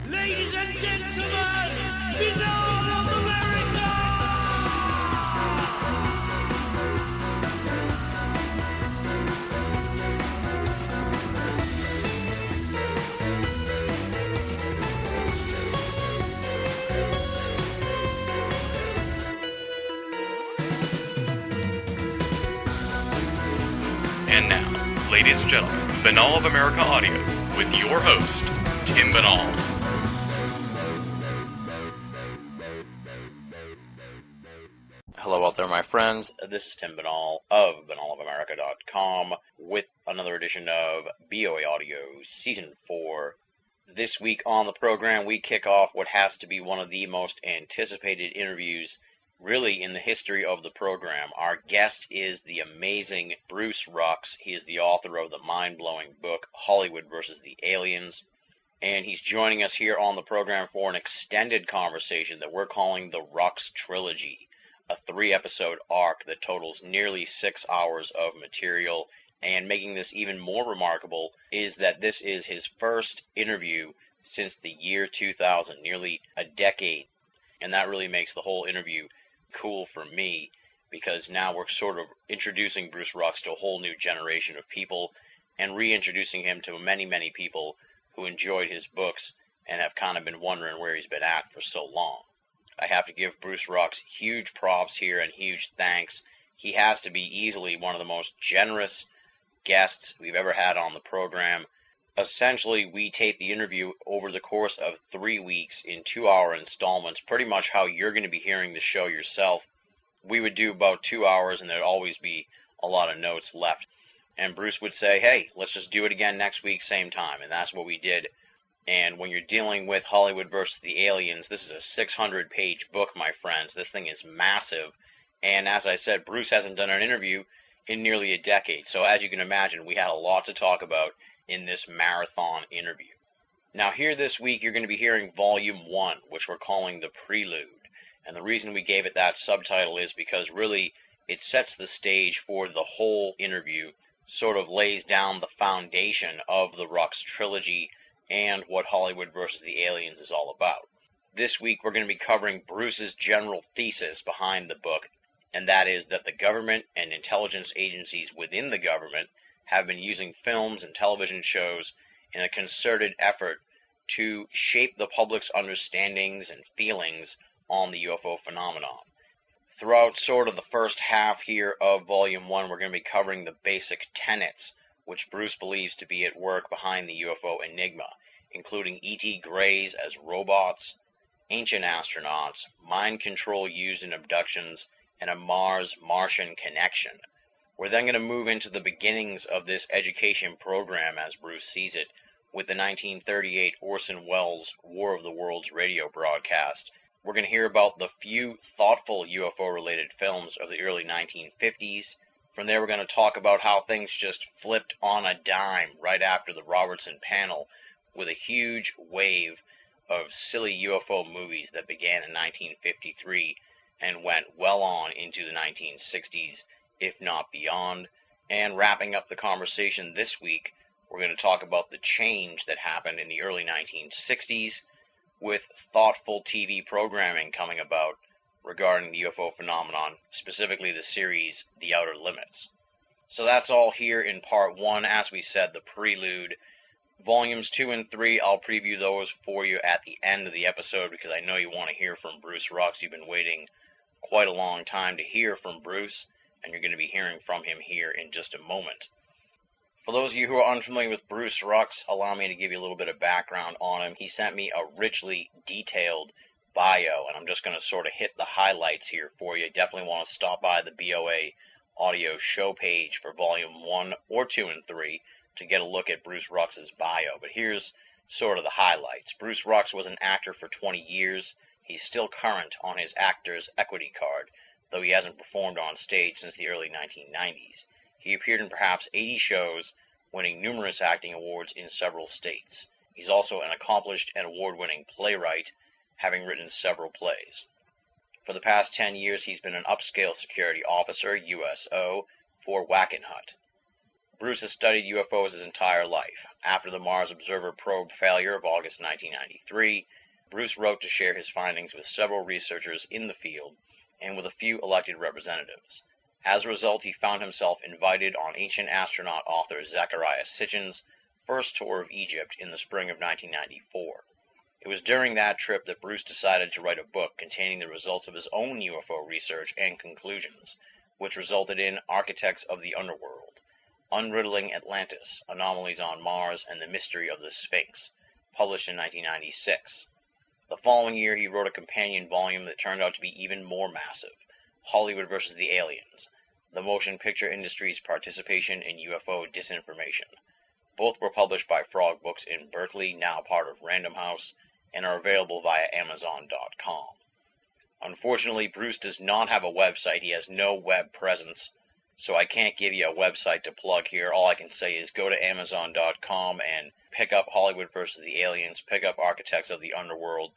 Ladies and gentlemen, Banal of America! And now, ladies and gentlemen, Banal of America Audio with your host, Tim Banal. Hello out there, my friends. This is Tim Banal of banalofamerica.com with another edition of BOAA Audio Season 4. This week on the program, we kick off what has to be one of the most anticipated interviews really in the history of the program. Our guest is the amazing Bruce Rux. He is the author of the mind-blowing book, Hollywood vs. the Aliens. And he's joining us here on the program for an extended conversation that we're calling the Rux Trilogy, a 3-episode arc that totals nearly 6 hours of material. And making this even more remarkable is that this is his first interview since the year 2000, nearly a decade. And that really makes the whole interview cool for me, because now we're sort of introducing Bruce Rux to a whole new generation of people and reintroducing him to many, many people who enjoyed his books and have kind of been wondering where he's been at for so long. I have to give Bruce Rux huge props here and huge thanks. He has to be easily one of the most generous guests we've ever had on the program. Essentially, we taped the interview over the course of 3 weeks in 2-hour installments, pretty much how you're going to be hearing the show yourself. We would do about 2 hours, and there'd always be a lot of notes left. And Bruce would say, hey, let's just do it again next week, same time. And that's what we did. And when you're dealing with Hollywood vs. the Aliens, this is a 600-page book, my friends. This thing is massive. And as I said, Bruce hasn't done an interview in nearly a decade. So as you can imagine, we had a lot to talk about in this marathon interview. Now here this week, you're going to be hearing Volume 1, which we're calling The Prelude. And the reason we gave it that subtitle is because really it sets the stage for the whole interview, sort of lays down the foundation of the Rux Trilogy and what Hollywood vs. the Aliens is all about. This week we're going to be covering Bruce's general thesis behind the book, and that is that the government and intelligence agencies within the government have been using films and television shows in a concerted effort to shape the public's understandings and feelings on the UFO phenomenon. Throughout sort of the first half here of Volume 1, we're going to be covering the basic tenets which Bruce believes to be at work behind the UFO enigma, including E.T. Greys as robots, ancient astronauts, mind control used in abductions, and a Mars-Martian connection. We're then going to move into the beginnings of this education program as Bruce sees it, with the 1938 Orson Welles War of the Worlds radio broadcast. We're going to hear about the few thoughtful UFO-related films of the early 1950s. From there, we're going to talk about how things just flipped on a dime right after the Robertson panel, with a huge wave of silly UFO movies that began in 1953 and went well on into the 1960s, if not beyond. And wrapping up the conversation this week, we're going to talk about the change that happened in the early 1960s with thoughtful TV programming coming about regarding the UFO phenomenon, specifically the series The Outer Limits. So that's all here in Part 1. As we said, the prelude. Volumes 2 and 3, I'll preview those for you at the end of the episode because I know you want to hear from Bruce Rux. You've been waiting quite a long time to hear from Bruce, and you're going to be hearing from him here in just a moment. For those of you who are unfamiliar with Bruce Rux, allow me to give you a little bit of background on him. He sent me a richly detailed bio, and I'm just going to sort of hit the highlights here for you. Definitely want to stop by the BOA audio show page for Volume 1 or 2 and 3 to get a look at Bruce Rux's bio. But here's sort of the highlights. Bruce Rux was an actor for 20 years. He's still current on his Actor's Equity Card, though he hasn't performed on stage since the early 1990s. He appeared in perhaps 80 shows, winning numerous acting awards in several states. He's also an accomplished and award-winning playwright, having written several plays. For the past 10 years, he's been an upscale security officer, USO, for Wackenhut. Bruce has studied UFOs his entire life. After the Mars Observer probe failure of August 1993, Bruce wrote to share his findings with several researchers in the field and with a few elected representatives. As a result, he found himself invited on ancient astronaut author Zecharia Sitchin's first tour of Egypt in the spring of 1994. It was during that trip that Bruce decided to write a book containing the results of his own UFO research and conclusions, which resulted in Architects of the Underworld, Unriddling Atlantis, Anomalies on Mars, and the Mystery of the Sphinx, published in 1996. The following year, he wrote a companion volume that turned out to be even more massive, Hollywood versus the Aliens, the motion picture industry's participation in UFO disinformation. Both were published by Frog Books in Berkeley, now part of Random House, and are available via Amazon.com. Unfortunately, Bruce does not have a website. He has no web presence, so I can't give you a website to plug here. All I can say is go to Amazon.com and pick up Hollywood versus the Aliens, pick up Architects of the Underworld.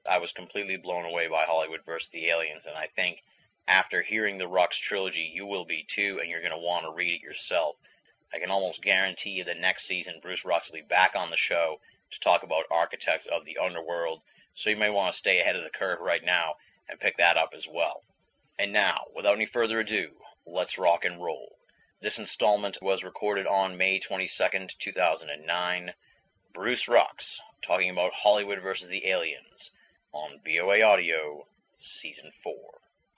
I was completely blown away by Hollywood versus the Aliens, and I think after hearing the Rux Trilogy, you will be too, and you're going to want to read it yourself. I can almost guarantee you that next season Bruce Rux will be back on the show to talk about Architects of the Underworld, so you may want to stay ahead of the curve right now and pick that up as well. And now, without any further ado, let's rock and roll. This installment was recorded on May 22nd, 2009. Bruce Rux, talking about Hollywood versus the Aliens, on BOA Audio, Season 4.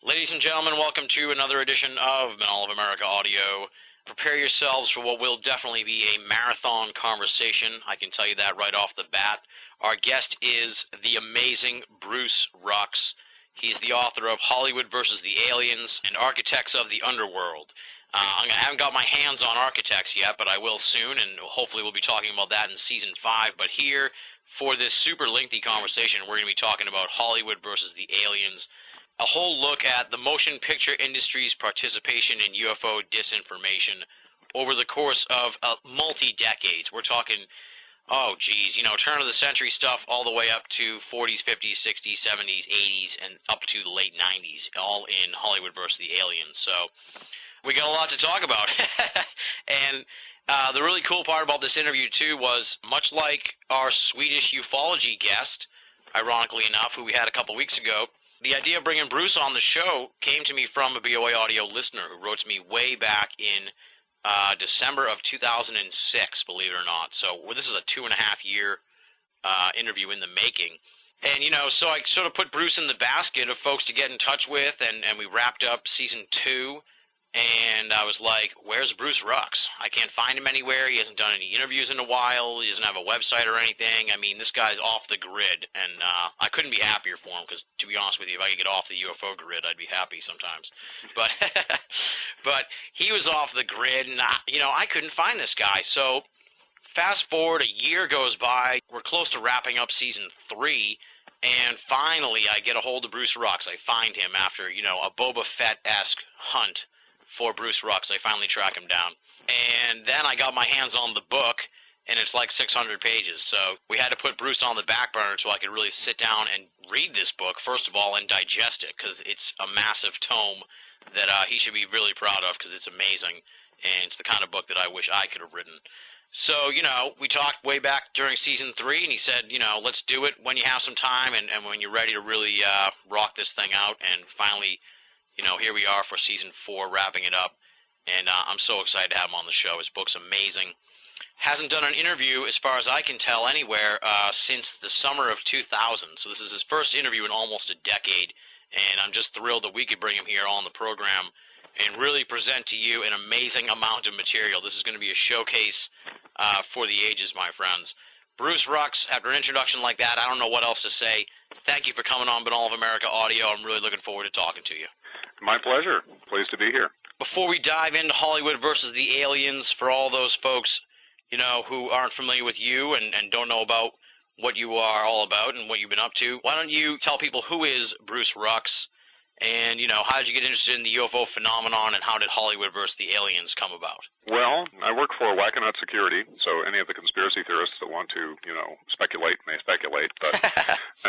Ladies and gentlemen, welcome to another edition of All of America Audio. Prepare yourselves for what will definitely be a marathon conversation. I can tell you that right off the bat. Our guest is the amazing Bruce Rux. He's the author of Hollywood versus the Aliens and Architects of the Underworld. I haven't got my hands on Architects yet, but I will soon, and hopefully we'll be talking about that in Season 5. But here, for this super lengthy conversation, we're going to be talking about Hollywood versus the Aliens, a whole look at the motion picture industry's participation in UFO disinformation over the course of multi-decades. We're talking, turn of the century stuff all the way up to 40s, 50s, 60s, 70s, 80s, and up to the late 90s, all in Hollywood versus the Aliens. So we got a lot to talk about. And the really cool part about this interview, too, was much like our Swedish ufology guest, ironically enough, who we had a couple weeks ago, the idea of bringing Bruce on the show came to me from a BOA Audio listener who wrote to me way back in December of 2006, believe it or not. So this is a 2.5-year interview in the making. And, so I sort of put Bruce in the basket of folks to get in touch with, and we wrapped up Season 2. And I was like, where's Bruce Rux? I can't find him anywhere. He hasn't done any interviews in a while. He doesn't have a website or anything. I mean, this guy's off the grid. And I couldn't be happier for him because, to be honest with you, if I could get off the UFO grid, I'd be happy sometimes. But but he was off the grid, and, I couldn't find this guy. So fast forward, a year goes by. We're close to wrapping up Season 3. And finally, I get a hold of Bruce Rux. I find him after, a Boba Fett-esque hunt for Bruce Rux. I finally track him down. And then I got my hands on the book, and it's like 600 pages. So we had to put Bruce on the back burner so I could really sit down and read this book, first of all, and digest it, because it's a massive tome that he should be really proud of, because it's amazing, and it's the kind of book that I wish I could have written. So, we talked way back during Season 3, and he said, let's do it when you have some time and when you're ready to really rock this thing out. And finally, here we are for Season 4, wrapping it up, and I'm so excited to have him on the show. His book's amazing. Hasn't done an interview, as far as I can tell, anywhere since the summer of 2000, so this is his first interview in almost a decade, and I'm just thrilled that we could bring him here on the program and really present to you an amazing amount of material. This is going to be a showcase for the ages, my friends. Bruce Rux, after an introduction like that, I don't know what else to say. Thank you for coming on All of America Audio. I'm really looking forward to talking to you. My pleasure. Pleased to be here. Before we dive into Hollywood versus the Aliens, for all those folks, who aren't familiar with you and don't know about what you are all about and what you've been up to, why don't you tell people who is Bruce Rux, and, how did you get interested in the UFO phenomenon, and how did Hollywood versus the Aliens come about? Well, I work for Wackenhut Security, so any of the conspiracy theorists that want to, speculate may speculate, but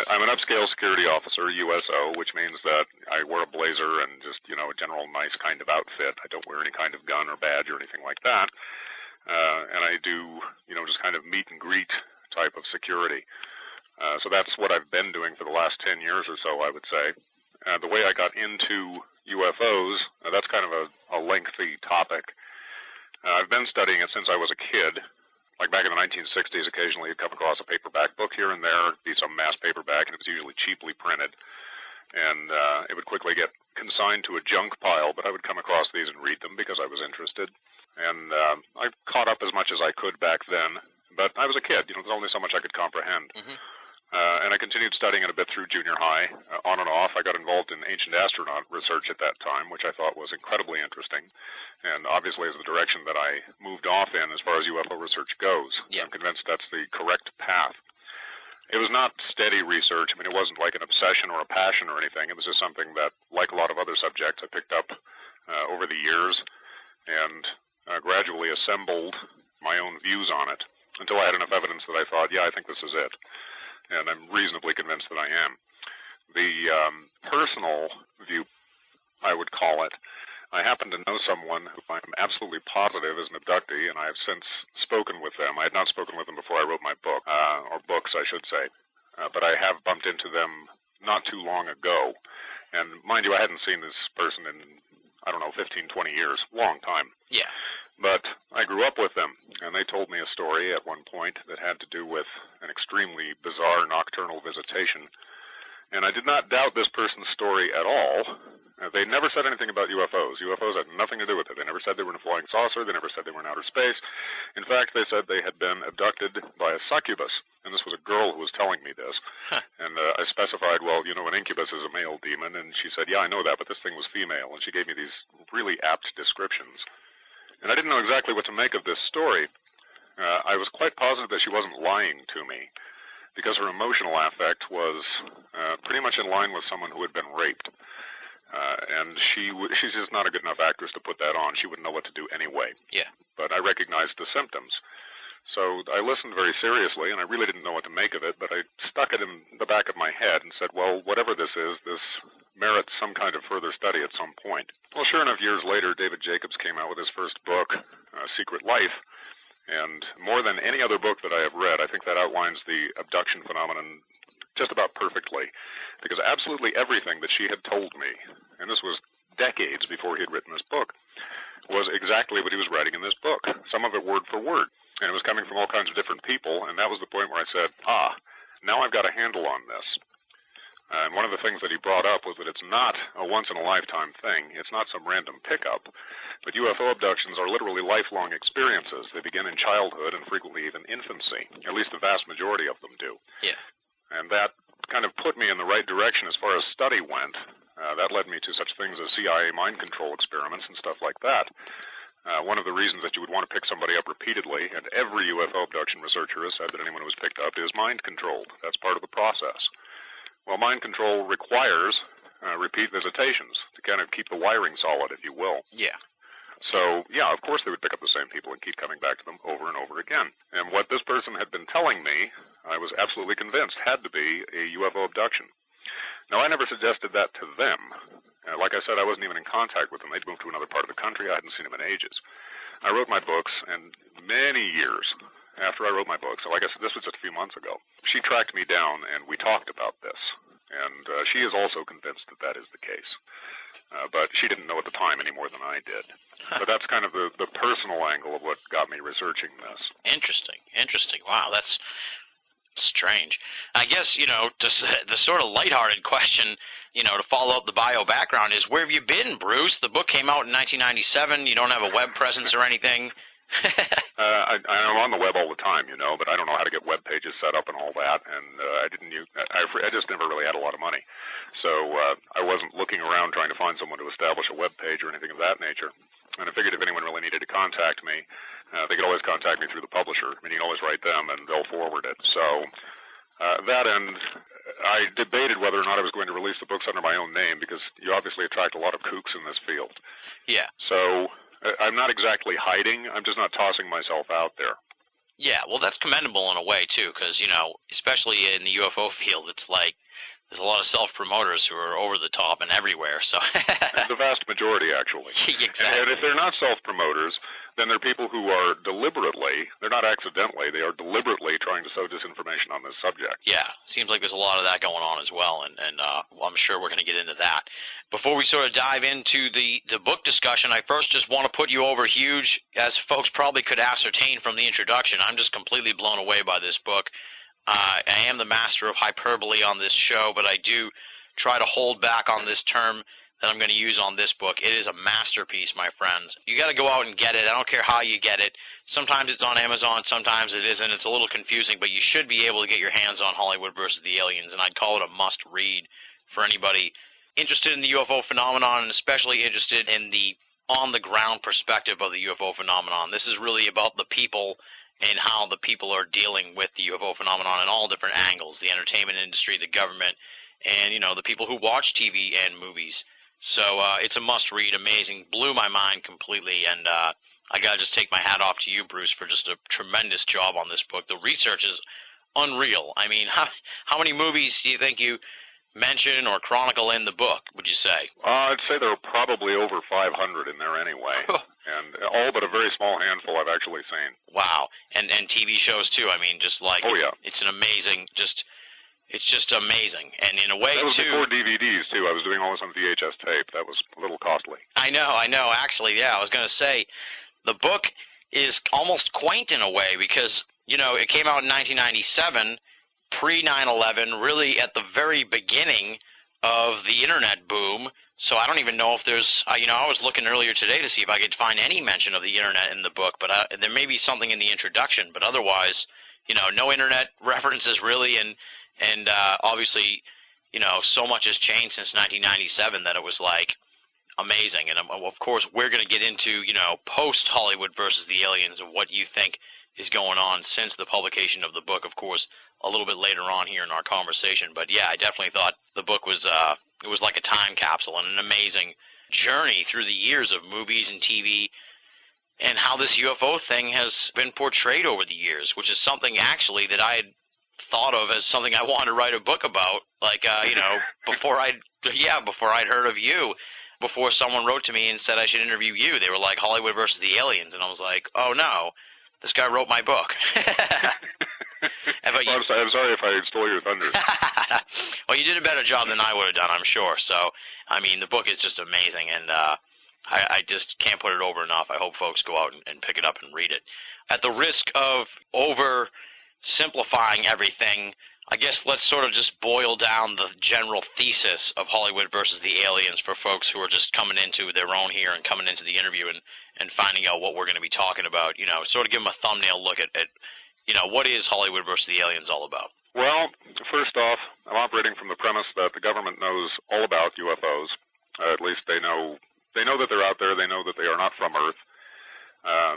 I'm an upscale security officer, USO, which means that I wear a blazer and just, a general nice kind of outfit. I don't wear any kind of gun or badge or anything like that. and I do, just kind of meet and greet type of security. So that's what I've been doing for the last 10 years or so, I would say. The way I got into UFOs, that's kind of a lengthy topic. I've been studying it since I was a kid. Like back in the 1960s, occasionally you'd come across a paperback book here and there, be some mass paperback, and it was usually cheaply printed. And it would quickly get consigned to a junk pile, but I would come across these and read them because I was interested. And I caught up as much as I could back then, but I was a kid. There's only so much I could comprehend. Mm-hmm. And I continued studying it a bit through junior high, on and off. I got involved in ancient astronaut research at that time, which I thought was incredibly interesting, and obviously is the direction that I moved off in as far as UFO research goes. Yeah. I'm convinced that's the correct path. It was not steady research. I mean, it wasn't like an obsession or a passion or anything. It was just something that, like a lot of other subjects, I picked up over the years and gradually assembled my own views on it until I had enough evidence that I thought, yeah, I think this is it. And I'm reasonably convinced that I am. The personal view, I would call it, I happen to know someone who I'm absolutely positive is an abductee, and I have since spoken with them. I had not spoken with them before I wrote my book, or books, I should say, but I have bumped into them not too long ago. And mind you, I hadn't seen this person in, 15, 20 years, long time. Yeah. But I grew up with them, and they told me a story at one point that had to do with an extremely bizarre nocturnal visitation. And I did not doubt this person's story at all. They never said anything about UFOs. UFOs had nothing to do with it. They never said they were in a flying saucer. They never said they were in outer space. In fact, they said they had been abducted by a succubus. And this was a girl who was telling me this. Huh. And I specified, well, an incubus is a male demon. And she said, yeah, I know that, but this thing was female. And she gave me these really apt descriptions. And I didn't know exactly what to make of this story. I was quite positive that she wasn't lying to me, because her emotional affect was pretty much in line with someone who had been raped. And she's just not a good enough actress to put that on. She wouldn't know what to do anyway. Yeah. But I recognized the symptoms. So I listened very seriously, and I really didn't know what to make of it, but I stuck it in the back of my head and said, well, whatever this is, this merits some kind of further study at some point. Well, sure enough, years later, David Jacobs came out with his first book, Secret Life, and more than any other book that I have read, I think that outlines the abduction phenomenon just about perfectly, because absolutely everything that she had told me, and this was decades before he had written this book, was exactly what he was writing in this book, some of it word for word. And it was coming from all kinds of different people, and that was the point where I said, now I've got a handle on this. And one of the things that he brought up was that it's not a once-in-a-lifetime thing. It's not some random pickup. But UFO abductions are literally lifelong experiences. They begin in childhood and frequently even infancy. At least the vast majority of them do. Yeah. And that kind of put me in the right direction as far as study went. That led me to such things as CIA mind control experiments and stuff like that. One of the reasons that you would want to pick somebody up repeatedly, and every UFO abduction researcher has said that anyone who was picked up is mind controlled. That's part of the process. Well, mind control requires repeat visitations to kind of keep the wiring solid, if you will. Yeah. So, yeah, of course they would pick up the same people and keep coming back to them over and over again. And what this person had been telling me, I was absolutely convinced had to be a UFO abduction. Now, I never suggested that to them. Like I said, I wasn't even in contact with them. They'd moved to another part of the country. I hadn't seen them in ages. I wrote my books, and many years after I wrote my books, so like I said, this was just a few months ago, she tracked me down, and we talked about this. And she is also convinced that that is the case. But she didn't know at the time any more than I did. But that's kind of the personal angle of what got me researching this. Interesting. Wow, that's strange. I guess, just the sort of lighthearted question, to follow up the bio background is, where have you been, Bruce? The book came out in 1997. You don't have a web presence or anything. I'm on the web all the time, but I don't know how to get web pages set up and all that, and I just never really had a lot of money. So I wasn't looking around trying to find someone to establish a web page or anything of that nature. And I figured if anyone really needed to contact me, they could always contact me through the publisher. I mean, you can always write them, and they'll forward it. So that end, I debated whether or not I was going to release the books under my own name, because you obviously attract a lot of kooks in this field. Yeah. So I'm not exactly hiding. I'm just not tossing myself out there. Yeah, well, that's commendable in a way, too, because, especially in the UFO field, it's like there's a lot of self-promoters who are over the top and everywhere. So the vast majority, actually. Exactly. And if they're not self-promoters, then there are people who are deliberately, they're not accidentally, they are deliberately trying to sow disinformation on this subject. Yeah, seems like there's a lot of that going on as well, and I'm sure we're going to get into that. Before we sort of dive into the book discussion, I first just want to put you over huge, as folks probably could ascertain from the introduction. I'm just completely blown away by this book. I am the master of hyperbole on this show, but I do try to hold back on this term that I'm going to use on this book. It is a masterpiece, my friends. You got to go out and get it. I don't care how you get it. Sometimes it's on Amazon, sometimes it isn't. It's a little confusing, but you should be able to get your hands on Hollywood versus the Aliens, and I'd call it a must-read for anybody interested in the UFO phenomenon, and especially interested in the on-the-ground perspective of the UFO phenomenon. This is really about the people and how the people are dealing with the UFO phenomenon in all different angles, the entertainment industry, the government, and, the people who watch TV and movies. So it's a must-read, amazing, blew my mind completely, and I got to just take my hat off to you, Bruce, for just a tremendous job on this book. The research is unreal. I mean, how many movies do you think you mention or chronicle in the book, would you say? I'd say there are probably over 500 in there anyway, and all but a very small handful I've actually seen. Wow, and TV shows too. I mean, just like, oh yeah, it's an amazing, it's just amazing, and in a way that was too. Before DVDs too. I was doing all this on VHS tape. That was a little costly. I know. Actually, yeah, I was going to say, the book is almost quaint in a way because it came out in 1997. Pre-9/11, really at the very beginning of the internet boom. So I don't even know if there's, I was looking earlier today to see if I could find any mention of the internet in the book, but there may be something in the introduction, but otherwise, no internet references really, and obviously, so much has changed since 1997 that it was like amazing. And of course, we're going to get into, post-Hollywood versus the Aliens and what you think is going on since the publication of the book, of course, a little bit later on here in our conversation. But yeah, I definitely thought the book was it was like a time capsule and an amazing journey through the years of movies and TV and how this UFO thing has been portrayed over the years, which is something actually that I had thought of as something I wanted to write a book about, like before I'd heard of you. Before someone wrote to me and said I should interview you, they were like, Hollywood versus the Aliens, and I was like, oh no, this guy wrote my book. I'm sorry if I stole your thunder. Well, you did a better job than I would have done, I'm sure. So, I mean, the book is just amazing, and I just can't put it over enough. I hope folks go out and pick it up and read it. At the risk of oversimplifying everything, I guess let's sort of just boil down the general thesis of Hollywood versus the Aliens for folks who are just coming into their own here and coming into the interview and finding out what we're going to be talking about. Sort of give them a thumbnail look at what is Hollywood versus the Aliens all about? Well, first off, I'm operating from the premise that the government knows all about UFOs. At least they know that they're out there. They know that they are not from Earth.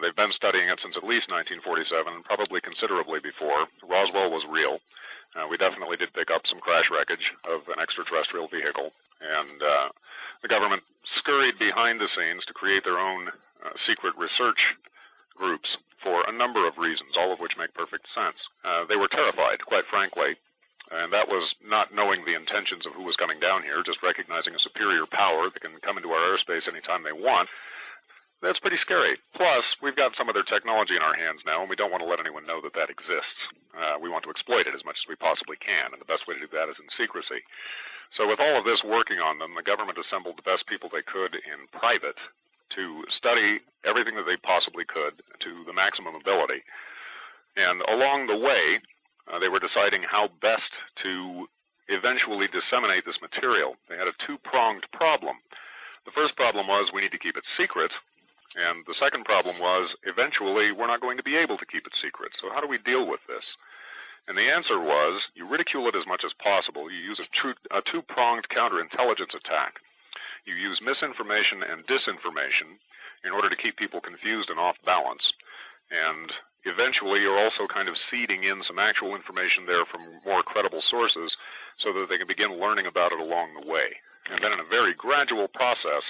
They've been studying it since at least 1947, probably considerably before. Roswell was real. We definitely did pick up some crash wreckage of an extraterrestrial vehicle, and the government scurried behind the scenes to create their own secret research groups for a number of reasons, all of which make perfect sense. They were terrified, quite frankly, and that was not knowing the intentions of who was coming down here, just recognizing a superior power that can come into our airspace anytime they want. That's pretty scary. Plus, we've got some of their technology in our hands now, and we don't want to let anyone know that that exists. We want to exploit it as much as we possibly can, and the best way to do that is in secrecy. So with all of this working on them, the government assembled the best people they could in private to study everything that they possibly could to the maximum ability. And along the way, they were deciding how best to eventually disseminate this material. They had a two-pronged problem. The first problem was we need to keep it secret, and the second problem was eventually we're not going to be able to keep it secret. So how do we deal with this? And the answer was you ridicule it as much as possible. You use a two-pronged counterintelligence attack. You use misinformation and disinformation in order to keep people confused and off balance. And eventually you're also kind of seeding in some actual information there from more credible sources so that they can begin learning about it along the way. And then in a very gradual process,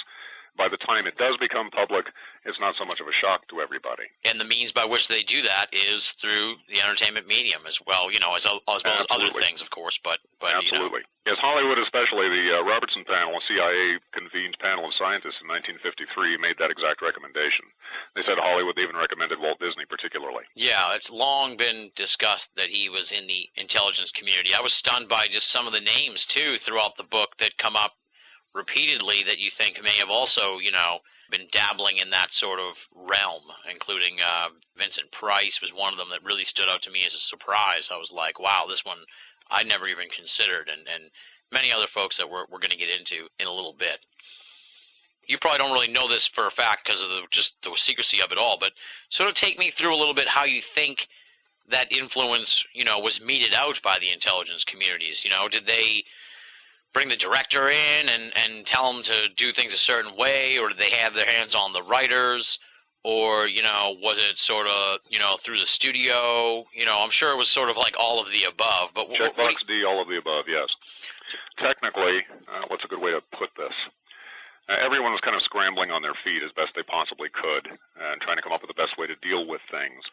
by the time it does become public, it's not so much of a shock to everybody. And the means by which they do that is through the entertainment medium as well, as well as other things, of course. But Absolutely. Yes, Hollywood especially, the Robertson panel, a CIA-convened panel of scientists in 1953, made that exact recommendation. They said Hollywood even recommended Walt Disney particularly. Yeah, it's long been discussed that he was in the intelligence community. I was stunned by just some of the names, too, throughout the book that come up repeatedly that you think may have also, been dabbling in that sort of realm, including Vincent Price was one of them that really stood out to me as a surprise. I was like, wow, this one I never even considered, and many other folks that we're going to get into in a little bit. You probably don't really know this for a fact because of just the secrecy of it all, but sort of take me through a little bit how you think that influence, was meted out by the intelligence communities. Did they bring the director in and tell him to do things a certain way, or did they have their hands on the writers, or, was it sort of, through the studio? I'm sure it was sort of like all of the above. But Checkbox D, all of the above, yes. Technically, what's a good way to put this? Everyone was kind of scrambling on their feet as best they possibly could and trying to come up with the best way to deal with things.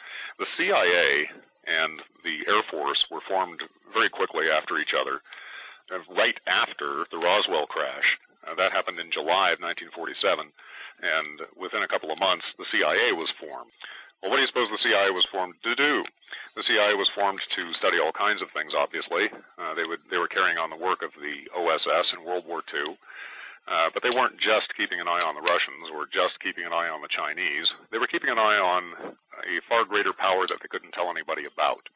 The CIA and the Air Force were formed very quickly after each other, right after the Roswell crash. That happened in July of 1947, and within a couple of months, the CIA was formed. Well, what do you suppose the CIA was formed to do? The CIA was formed to study all kinds of things, obviously. They were carrying on the work of the OSS in World War II. But they weren't just keeping an eye on the Russians or just keeping an eye on the Chinese. They were keeping an eye on a far greater power that they couldn't tell anybody about,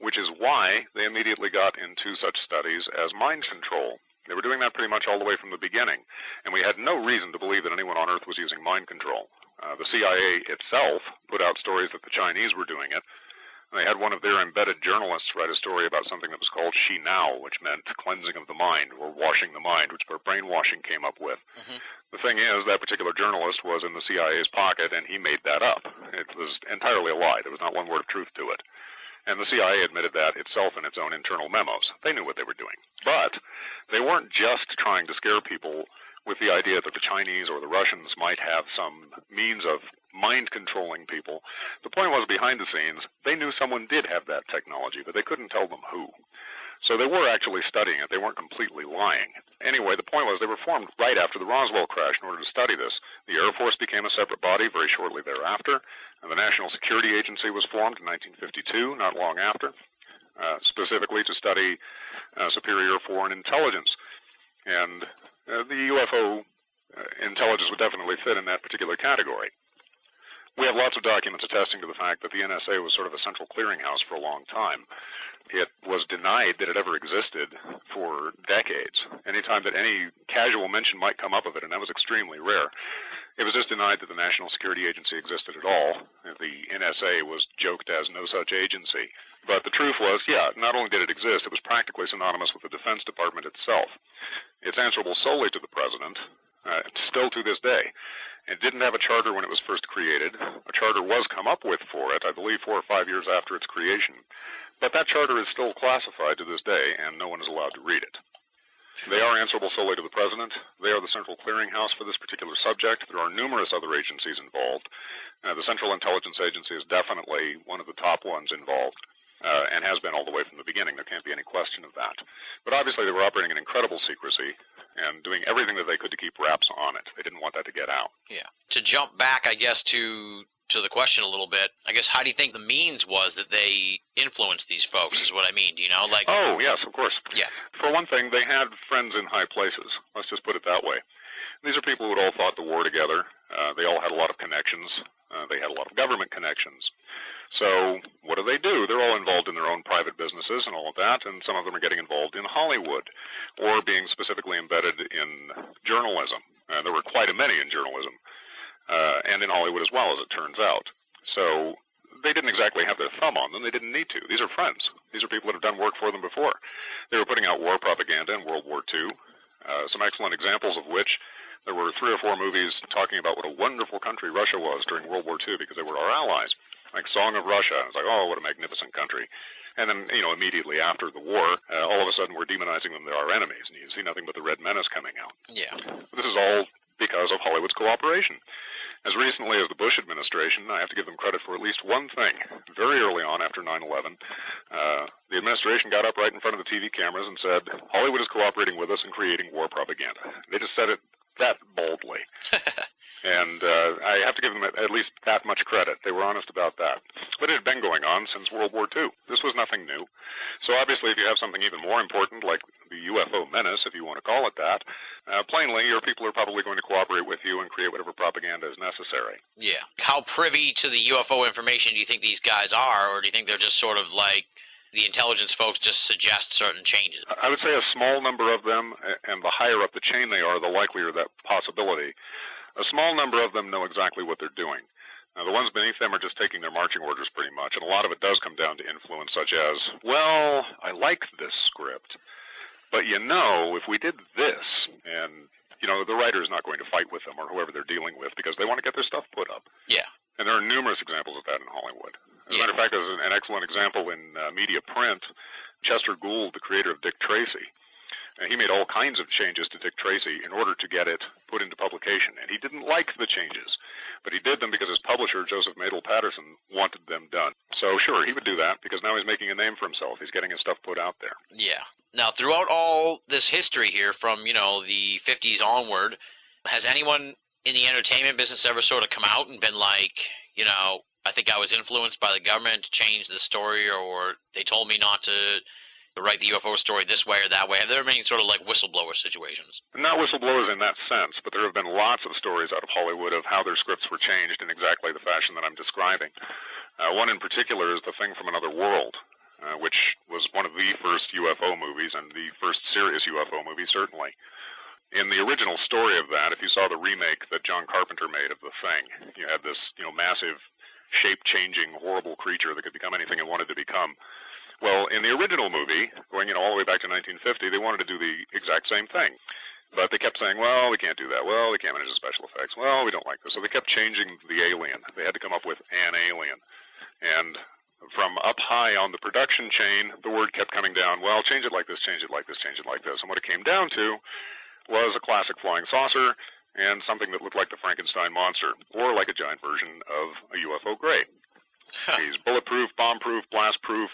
which is why they immediately got into such studies as mind control. They were doing that pretty much all the way from the beginning, and we had no reason to believe that anyone on Earth was using mind control. The CIA itself put out stories that the Chinese were doing it. They had one of their embedded journalists write a story about something that was called Shi Nao, which meant cleansing of the mind or washing the mind, which brainwashing came up with. Mm-hmm. The thing is, that particular journalist was in the CIA's pocket, and he made that up. It was entirely a lie. There was not one word of truth to it. And the CIA admitted that itself in its own internal memos. They knew what they were doing. But they weren't just trying to scare people with the idea that the Chinese or the Russians might have some means of mind-controlling people. The point was, behind the scenes, they knew someone did have that technology, but they couldn't tell them who. So they were actually studying it. They weren't completely lying. Anyway, the point was they were formed right after the Roswell crash in order to study this. The Air Force became a separate body very shortly thereafter, and the National Security Agency was formed in 1952, not long after, specifically to study superior foreign intelligence. And the UFO intelligence would definitely fit in that particular category. We have lots of documents attesting to the fact that the NSA was sort of a central clearinghouse for a long time. It was denied that it ever existed for decades. Anytime that any casual mention might come up of it, and that was extremely rare, it was just denied that the National Security Agency existed at all. The NSA was joked as no such agency. But the truth was, yeah, not only did it exist, it was practically synonymous with the Defense Department itself. It's answerable solely to the President, still to this day. It didn't have a charter when it was first created. A charter was come up with for it, I believe 4 or 5 years after its creation. But that charter is still classified to this day, and no one is allowed to read it. They are answerable solely to the President. They are the central clearinghouse for this particular subject. There are numerous other agencies involved. The Central Intelligence Agency is definitely one of the top ones involved. And has been all the way from the beginning. There can't be any question of that. But obviously they were operating in incredible secrecy and doing everything that they could to keep wraps on it. They didn't want that to get out. Yeah. To jump back, I guess, to the question a little bit, I guess, how do you think the means was that they influenced these folks, is what I mean. Do you know? Oh, yes, of course. Yeah. For one thing, they had friends in high places. Let's just put it that way. These are people who had all fought the war together. They all had a lot of connections. They had a lot of government connections. So what do? They're all involved in their own private businesses and all of that, and some of them are getting involved in Hollywood or being specifically embedded in journalism. There were quite a many in journalism and in Hollywood as well, as it turns out. So they didn't exactly have their thumb on them. They didn't need to. These are friends. These are people that have done work for them before. They were putting out war propaganda in World War II, some excellent examples of which there were 3 or 4 movies talking about what a wonderful country Russia was during World War II because they were our allies. Like Song of Russia. It's like, oh, what a magnificent country. And then, immediately after the war, all of a sudden we're demonizing them. They're our enemies, and you see nothing but the Red Menace coming out. Yeah. This is all because of Hollywood's cooperation. As recently as the Bush administration, I have to give them credit for at least one thing. Very early on, after 9/11, the administration got up right in front of the TV cameras and said, Hollywood is cooperating with us in creating war propaganda. They just said it that boldly. And I have to give them at least that much credit. They were honest about that. But it had been going on since World War II. This was nothing new. So obviously, if you have something even more important, like the UFO menace, if you want to call it that, plainly, your people are probably going to cooperate with you and create whatever propaganda is necessary. Yeah. How privy to the UFO information do you think these guys are, or do you think they're just sort of like the intelligence folks just suggest certain changes? I would say a small number of them, and the higher up the chain they are, the likelier that possibility. A small number of them know exactly what they're doing. Now, the ones beneath them are just taking their marching orders pretty much, and a lot of it does come down to influence such as, well, I like this script, but if we did this, and, the writer is not going to fight with them or whoever they're dealing with because they want to get their stuff put up. Yeah. And there are numerous examples of that in Hollywood. As a matter of fact, there's an excellent example in media print. Chester Gould, the creator of Dick Tracy, he made all kinds of changes to Dick Tracy in order to get it put into publication, and he didn't like the changes, but he did them because his publisher, Joseph Madel Patterson, wanted them done. So sure, he would do that because now he's making a name for himself. He's getting his stuff put out there. Yeah. Now, throughout all this history here from, the 50s onward, has anyone in the entertainment business ever sort of come out and been like, I think I was influenced by the government to change the story, or they told me not to write the UFO story this way or that way? Have there been any sort of like whistleblower situations? Not whistleblowers in that sense, but there have been lots of stories out of Hollywood of how their scripts were changed in exactly the fashion that I'm describing. One in particular is The Thing from Another World, which was one of the first UFO movies and the first serious UFO movie, certainly. In the original story of that, if you saw the remake that John Carpenter made of The Thing, you had this, massive, shape-changing, horrible creature that could become anything it wanted to become. Well, in the original movie, going all the way back to 1950, they wanted to do the exact same thing. But they kept saying, well, we can't do that. Well, we can't manage the special effects. Well, we don't like this. So they kept changing the alien. They had to come up with an alien. And from up high on the production chain, the word kept coming down, well, change it like this, change it like this, change it like this. And what it came down to was a classic flying saucer and something that looked like the Frankenstein monster, or like a giant version of a UFO gray. He's bulletproof, bomb-proof, blast-proof,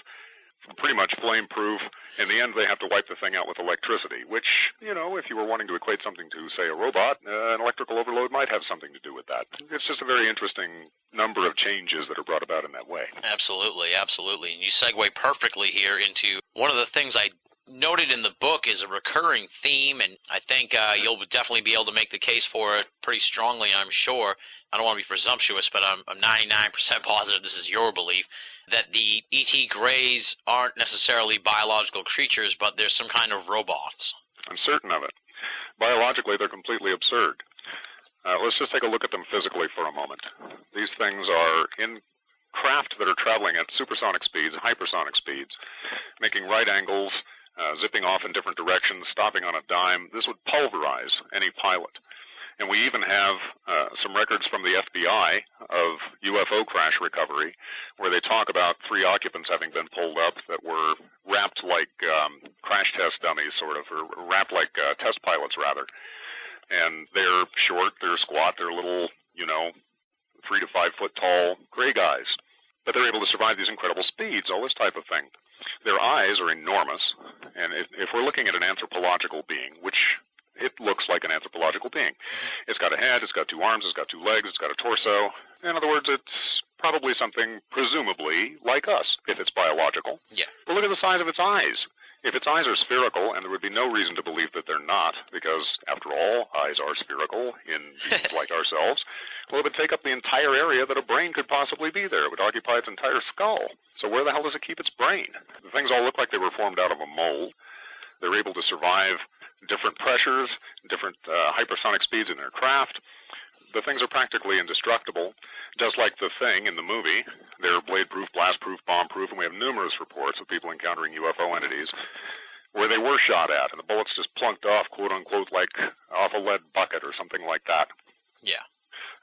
pretty much flame-proof. In the end, they have to wipe the thing out with electricity, which, if you were wanting to equate something to, say, a robot, an electrical overload might have something to do with that. It's just a very interesting number of changes that are brought about in that way. Absolutely, absolutely. And you segue perfectly here into one of the things I noted in the book is a recurring theme, and I think you'll definitely be able to make the case for it pretty strongly, I'm sure. I don't want to be presumptuous, but I'm 99% positive this is your belief, that the E.T. Greys aren't necessarily biological creatures, but they're some kind of robots. I'm certain of it. Biologically, they're completely absurd. Let's just take a look at them physically for a moment. These things are in craft that are traveling at supersonic speeds, hypersonic speeds, making right angles, zipping off in different directions, stopping on a dime. This would pulverize any pilot. And we even have some records from the FBI of UFO crash recovery where they talk about 3 occupants having been pulled up that were wrapped like crash test dummies, sort of, or wrapped like test pilots, rather. And they're short, they're squat, they're little, 3 to 5 foot tall gray guys. But they're able to survive these incredible speeds, all this type of thing. Their eyes are enormous, and if we're looking at an anthropological being, which it looks like an anthropological being. It's got a head, it's got 2 arms, it's got 2 legs, it's got a torso. In other words, it's probably something presumably like us, if it's biological. Yeah. But look at the size of its eyes. If its eyes are spherical, and there would be no reason to believe that they're not, because, after all, eyes are spherical in beings like ourselves, well, it would take up the entire area that a brain could possibly be there. It would occupy its entire skull. So where the hell does it keep its brain? The things all look like they were formed out of a mold. They're able to survive different pressures, different hypersonic speeds in their craft. The things are practically indestructible, just like the Thing in the movie. They're blade-proof, blast-proof, bomb-proof, and we have numerous reports of people encountering UFO entities where they were shot at, and the bullets just plunked off, quote-unquote, like off a lead bucket or something like that. Yeah.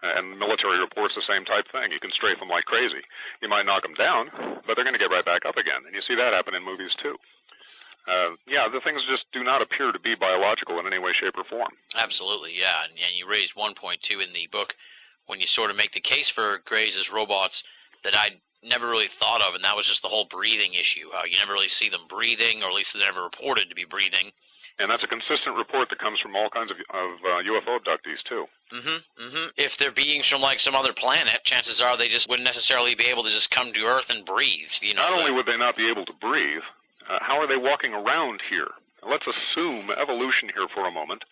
And military reports the same type thing. You can strafe them like crazy. You might knock them down, but they're going to get right back up again, and you see that happen in movies, too. the things just do not appear to be biological in any way, shape, or form. Absolutely, yeah. And you raised one point, too, in the book when you sort of make the case for Greys as robots that I'd never really thought of, and that was just the whole breathing issue. How you never really see them breathing, or at least they're never reported to be breathing. And that's a consistent report that comes from all kinds of UFO abductees, too. If they're beings from, like, some other planet, chances are they just wouldn't necessarily be able to just come to Earth and breathe. Not only would they not be able to breathe, how are they walking around here? Let's assume evolution here for a moment.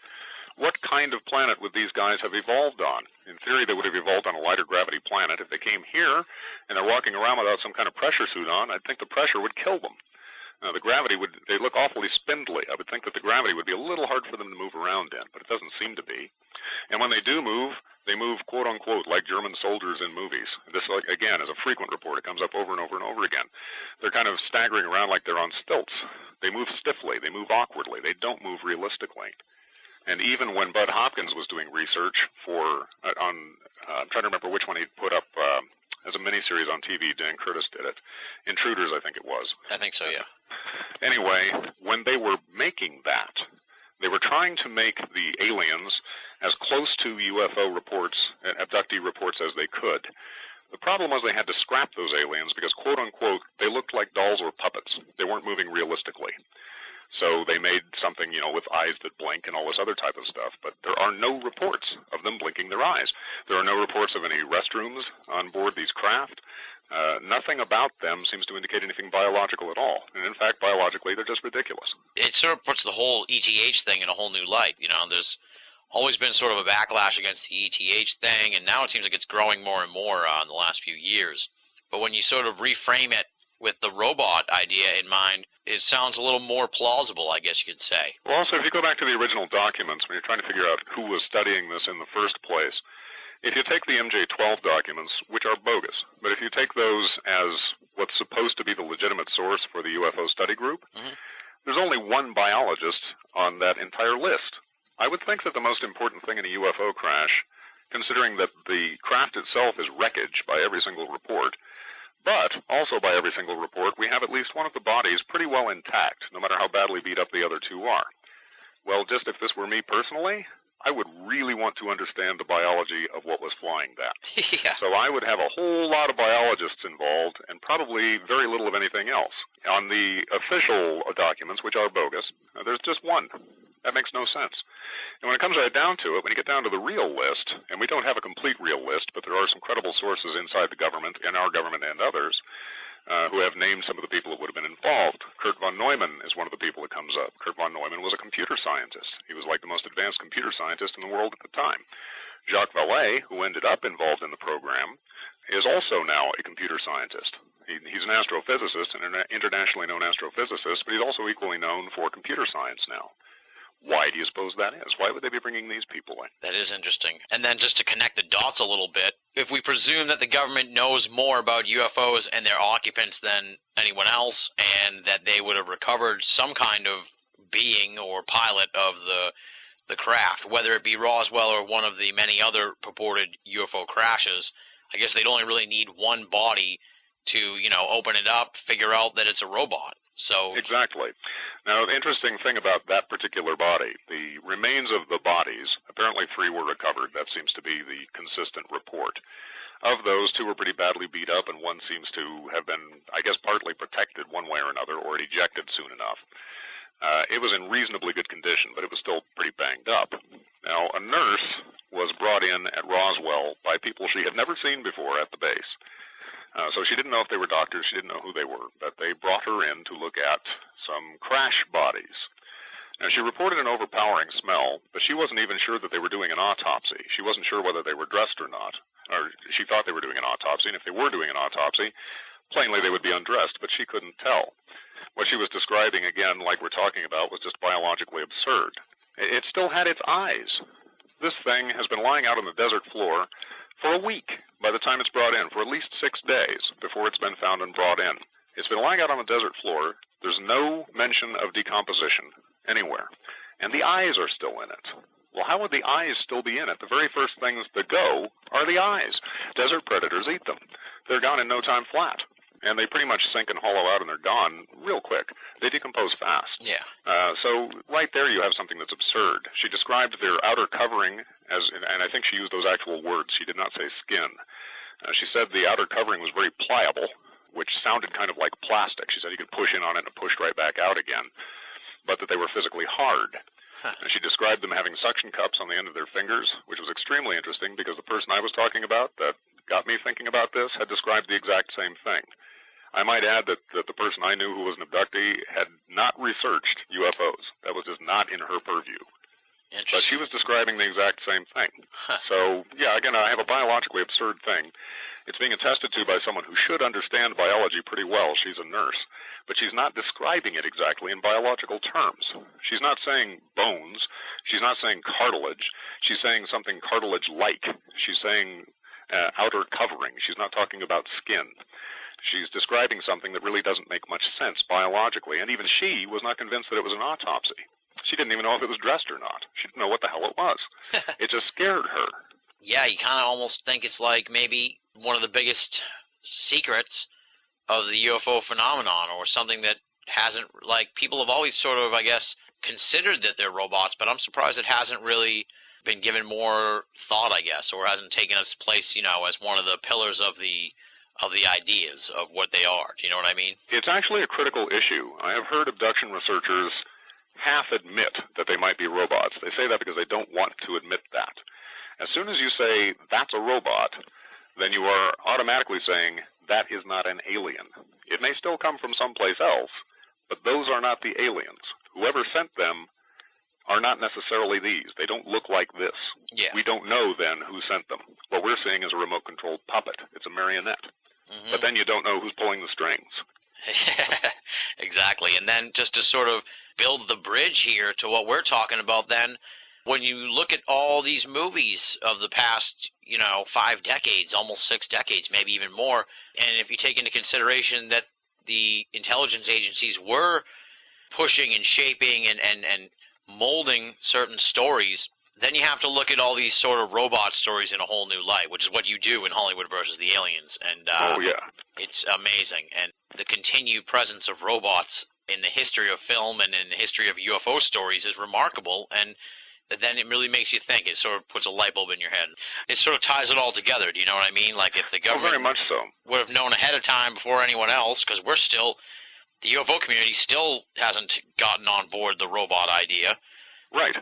What kind of planet would these guys have evolved on? In theory, they would have evolved on a lighter gravity planet. If they came here and they're walking around without some kind of pressure suit on, I'd think the pressure would kill them. The gravity they look awfully spindly. I would think that the gravity would be a little hard for them to move around in, but it doesn't seem to be. And when they do move, they move, quote unquote, like German soldiers in movies. This, again, is a frequent report. It comes up over and over and over again. They're kind of staggering around like they're on stilts. They move stiffly. They move awkwardly. They don't move realistically. And even when Bud Hopkins was doing research I'm trying to remember which one he put up as a miniseries on TV. Dan Curtis did it. Intruders, I think it was. I think so, yeah. Anyway, when they were making that, they were trying to make the aliens as close to UFO reports, abductee reports, as they could. The problem was they had to scrap those aliens because, quote unquote, they looked like dolls or puppets. They weren't moving realistically. So they made something, with eyes that blink and all this other type of stuff. But there are no reports of them blinking their eyes. There are no reports of any restrooms on board these craft. Nothing about them seems to indicate anything biological at all. And in fact, biologically, they're just ridiculous. It sort of puts the whole ETH thing in a whole new light. There's always been sort of a backlash against the ETH thing, and now it seems like it's growing more and more in the last few years. But when you sort of reframe it with the robot idea in mind, it sounds a little more plausible, I guess you could say. Well, also, if you go back to the original documents, when you're trying to figure out who was studying this in the first place, if you take the MJ-12 documents, which are bogus, but if you take those as what's supposed to be the legitimate source for the UFO study group, there's only one biologist on that entire list. I would think that the most important thing in a UFO crash, considering that the craft itself is wreckage by every single report, but also by every single report, we have at least one of the bodies pretty well intact, no matter how badly beat up the other two are. Well, just if this were me personally, I would really want to understand the biology of what was flying that. Yeah. So I would have a whole lot of biologists involved and probably very little of anything else. On the official documents, which are bogus, there's just one. That makes no sense. And when it comes right down to it, when you get down to the real list, and we don't have a complete real list, but there are some credible sources inside the government, in our government and others, who have named some of the people that would have been involved. Kurt von Neumann is one of the people that comes up. Kurt von Neumann was a computer scientist. He was like the most advanced computer scientist in the world at the time. Jacques Vallée, who ended up involved in the program, is also now a computer scientist. He's an astrophysicist, an internationally known astrophysicist, but he's also equally known for computer science now. Why do you suppose that is? Why would they be bringing these people in? That is interesting. And then just to connect the dots a little bit, if we presume that the government knows more about UFOs and their occupants than anyone else, and that they would have recovered some kind of being or pilot of the craft, whether it be Roswell or one of the many other purported UFO crashes, I guess they'd only really need one body to, open it up, figure out that it's a robot. So exactly. Now, the interesting thing about that particular body, the remains of the bodies, apparently 3 were recovered. That seems to be the consistent report. Of those, 2 were pretty badly beat up, and 1 seems to have been, I guess, partly protected one way or another, or ejected soon enough. It was in reasonably good condition, but it was still pretty banged up. Now, a nurse was brought in at Roswell by people she had never seen before at the base. So she didn't know if they were doctors, she didn't know who they were, but they brought her in to look at some crash bodies. Now, she reported an overpowering smell, but she wasn't even sure that they were doing an autopsy. She wasn't sure whether they were dressed or not, or she thought they were doing an autopsy, and if they were doing an autopsy, plainly they would be undressed, but she couldn't tell. What she was describing, again, like we're talking about, was just biologically absurd. It still had its eyes. This thing has been lying out on the desert floor for a week by the time it's brought in, for at least 6 days before it's been found and brought in. It's been lying out on the desert floor. There's no mention of decomposition anywhere. And the eyes are still in it. Well, how would the eyes still be in it? The very first things that go are the eyes. Desert predators eat them. They're gone in no time flat. and they pretty much sink and hollow out and they're gone real quick. They decompose fast. Yeah. So right there you have something that's absurd. She described their outer covering as, and I think she used those actual words. She did not say skin. She said the outer covering was very pliable, which sounded kind of like plastic. She said you could push in on it and it pushed right back out again, but that they were physically hard. And she described them having suction cups on the end of their fingers, which was extremely interesting because the person I was talking about that got me thinking about this had described the exact same thing. I might add that the person I knew who was an abductee had not researched UFOs. That was just not in her purview. But she was describing the exact same thing. So, yeah, again, I have a biologically absurd thing. It's being attested to by someone who should understand biology pretty well. She's a nurse. But she's not describing it exactly in biological terms. She's not saying bones. She's not saying cartilage. She's saying something cartilage-like. She's saying outer covering. She's not talking about skin. She's describing something that really doesn't make much sense biologically. And even she was not convinced that it was an autopsy. She didn't even know if it was dressed or not. She didn't know what the hell it was. It just scared her. Yeah, you kind of almost think it's like maybe one of the biggest secrets of the UFO phenomenon, or something that hasn't, like, people have always sort of, I guess, considered that they're robots, but I'm surprised it hasn't really been given more thought, I guess, or hasn't taken its place, you know, as one of the pillars of the ideas of what they are. Do you know what I mean? It's actually a critical issue. I have heard abduction researchers half admit that they might be robots. They say that because they don't want to admit that. As soon as you say, that's a robot, then you are automatically saying, that is not an alien. It may still come from someplace else, but those are not the aliens. Whoever sent them are not necessarily these. They don't look like this. Yeah. We don't know then who sent them. What we're seeing is a remote-controlled puppet. It's a marionette. Mm-hmm. But then you don't know who's pulling the strings. Exactly. And then just to sort of build the bridge here to what we're talking about then, when you look at all these movies of the past, 5 decades, almost 6 decades, maybe even more, and if you take into consideration that the intelligence agencies were pushing and shaping and molding certain stories, then you have to look at all these sort of robot stories in a whole new light, which is what you do in Hollywood versus the Aliens. And it's amazing. And the continued presence of robots in the history of film and in the history of UFO stories is remarkable. And then it really makes you think. It sort of puts a light bulb in your head. It sort of ties it all together. Do you know what I mean? Like if the government very much so. would have known ahead of time before anyone else, because the UFO community still hasn't gotten on board the robot idea. Right.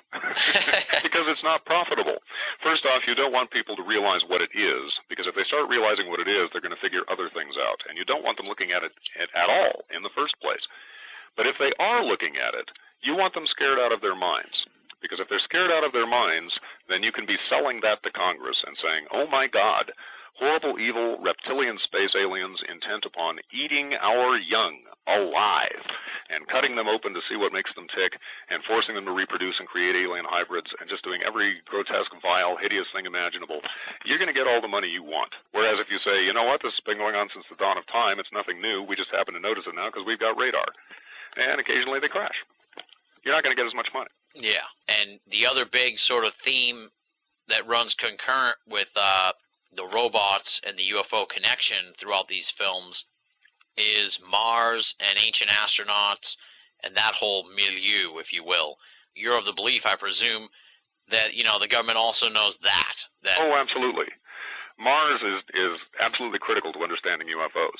Because it's not profitable. First off, you don't want people to realize what it is, because if they start realizing what it is, they're going to figure other things out. And you don't want them looking at it at all in the first place. But if they are looking at it, you want them scared out of their minds. Because if they're scared out of their minds, then you can be selling that to Congress and saying, oh my God, horrible, evil, reptilian space aliens intent upon eating our young alive and cutting them open to see what makes them tick and forcing them to reproduce and create alien hybrids and just doing every grotesque, vile, hideous thing imaginable. You're going to get all the money you want. Whereas if you say, you know what, this has been going on since the dawn of time, it's nothing new, we just happen to notice it now because we've got radar. And occasionally they crash. You're not going to get as much money. Yeah, and the other big sort of theme that runs concurrent with the robots and the UFO connection throughout these films is Mars and ancient astronauts and that whole milieu, if you will. You're of the belief, I presume, that, the government also knows that. Oh, absolutely. Mars is absolutely critical to understanding UFOs.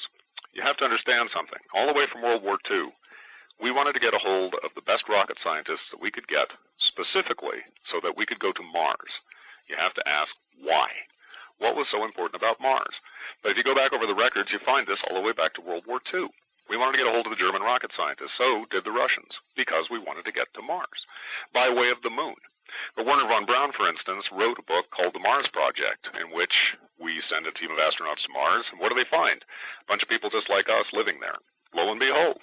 You have to understand something. All the way from World War II, we wanted to get a hold of the best rocket scientists that we could get, specifically so that we could go to Mars. You have to ask, why? What was so important about Mars? But if you go back over the records, you find this all the way back to World War II. We wanted to get a hold of the German rocket scientists, so did the Russians, because we wanted to get to Mars, by way of the moon. But Werner von Braun, for instance, wrote a book called The Mars Project, in which we send a team of astronauts to Mars, and what do they find? A bunch of people just like us living there. Lo and behold,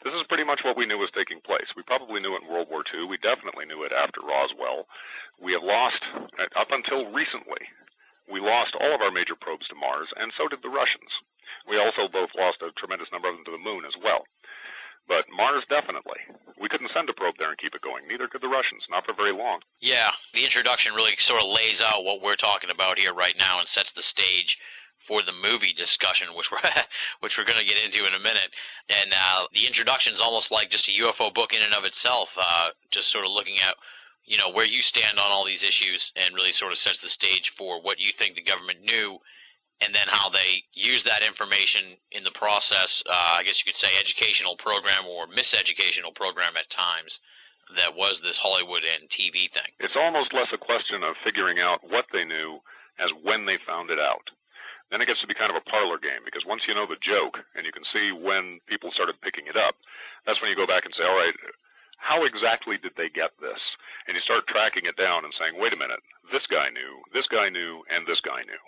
this is pretty much what we knew was taking place. We probably knew it in World War II. We definitely knew it after Roswell. We have lost, up until recently, we lost all of our major probes to Mars, and so did the Russians. We also both lost a tremendous number of them to the moon as well. But Mars, definitely. We couldn't send a probe there and keep it going. Neither could the Russians, not for very long. Yeah, the introduction really sort of lays out what we're talking about here right now and sets the stage for the movie discussion, which we're going to get into in a minute. And the introduction is almost like just a UFO book in and of itself, just sort of looking at, you know, where you stand on all these issues and really sort of sets the stage for what you think the government knew, and then how they use that information in the process, I guess you could say educational program or miseducational program at times, that was this Hollywood and TV thing. It's almost less a question of figuring out what they knew as when they found it out. Then it gets to be kind of a parlor game, because once you know the joke and you can see when people started picking it up, that's when you go back and say, all right, how exactly did they get this? And you start tracking it down and saying, wait a minute, this guy knew, and this guy knew.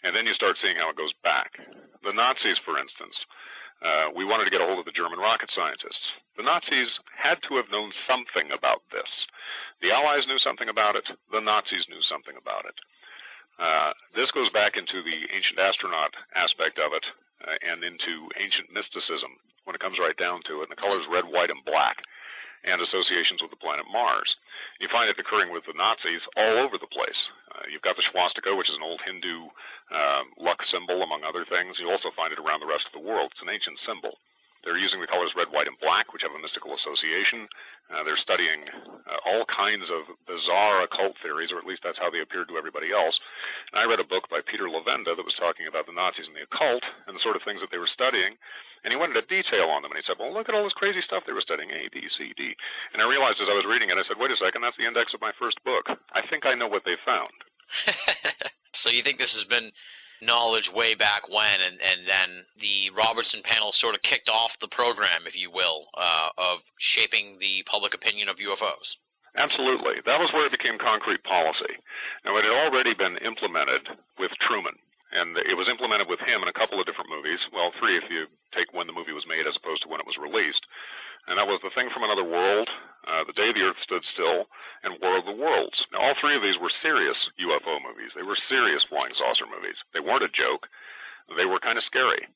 And then you start seeing how it goes back. The Nazis, for instance, we wanted to get a hold of the German rocket scientists. The Nazis had to have known something about this. The Allies knew something about it. The Nazis knew something about it. This goes back into the ancient astronaut aspect of it and into ancient mysticism when it comes right down to it. And the colors red, white, and black, and associations with the planet Mars. You find it occurring with the Nazis all over the place. You've got the swastika, which is an old Hindu luck symbol, among other things. You also find it around the rest of the world. It's an ancient symbol. They're using the colors red, white, and black, which have a mystical association. They're studying all kinds of bizarre occult theories, or at least that's how they appeared to everybody else. And I read a book by Peter Levenda that was talking about the Nazis and the occult and the sort of things that they were studying. And he went into detail on them, and he said, well, look at all this crazy stuff they were studying, A, B, C, D. And I realized as I was reading it, I said, wait a second, that's the index of my first book. I think I know what they found. So you think this has been knowledge way back when, and then the Robertson panel sort of kicked off the program, if you will, of shaping the public opinion of UFOs? Absolutely. That was where it became concrete policy. Now, it had already been implemented with Truman, and it was implemented with him in a couple of different movies. Well, 3 if you take when the movie was made as opposed to when it was released. And that was The Thing from Another World, The Day the Earth Stood Still, and War of the Worlds. Now, all 3 of these were serious UFO movies. They were serious flying saucer movies. They weren't a joke. They were kind of scary.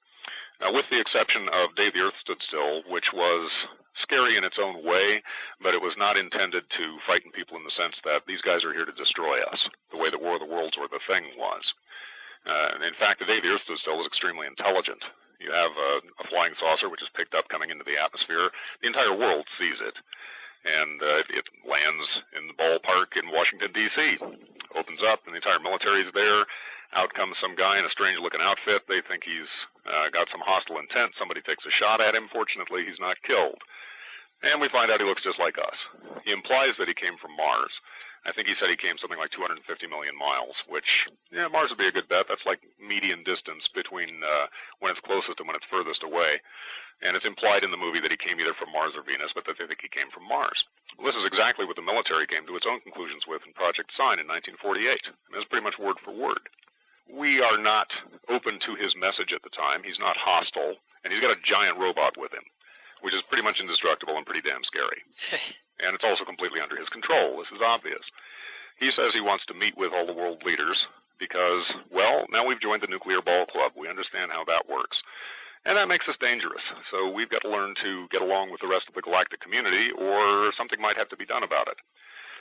With the exception of Day the Earth Stood Still, which was scary in its own way, but it was not intended to frighten people in the sense that these guys are here to destroy us, the way that War of the Worlds or The Thing was. In fact, The Day the Earth Stood Still was extremely intelligent. You have a flying saucer which is picked up coming into the atmosphere. The entire world sees it. And it lands in the ballpark in Washington, D.C. Opens up, and the entire military is there. Out comes some guy in a strange-looking outfit. They think he's got some hostile intent. Somebody takes a shot at him. Fortunately, he's not killed. And we find out he looks just like us. He implies that he came from Mars. I think he said he came something like 250 million miles, which, yeah, Mars would be a good bet. That's like median distance between when it's closest and when it's furthest away. And it's implied in the movie that he came either from Mars or Venus, but that they think he came from Mars. Well, this is exactly what the military came to its own conclusions with in Project Sign in 1948. I mean, it's pretty much word for word. We are not open to his message at the time. He's not hostile, and he's got a giant robot with him, which is pretty much indestructible and pretty damn scary. And it's also completely under his control. This is obvious. He says he wants to meet with all the world leaders because, well, now we've joined the nuclear ball club. We understand how that works. And that makes us dangerous. So we've got to learn to get along with the rest of the galactic community, or something might have to be done about it.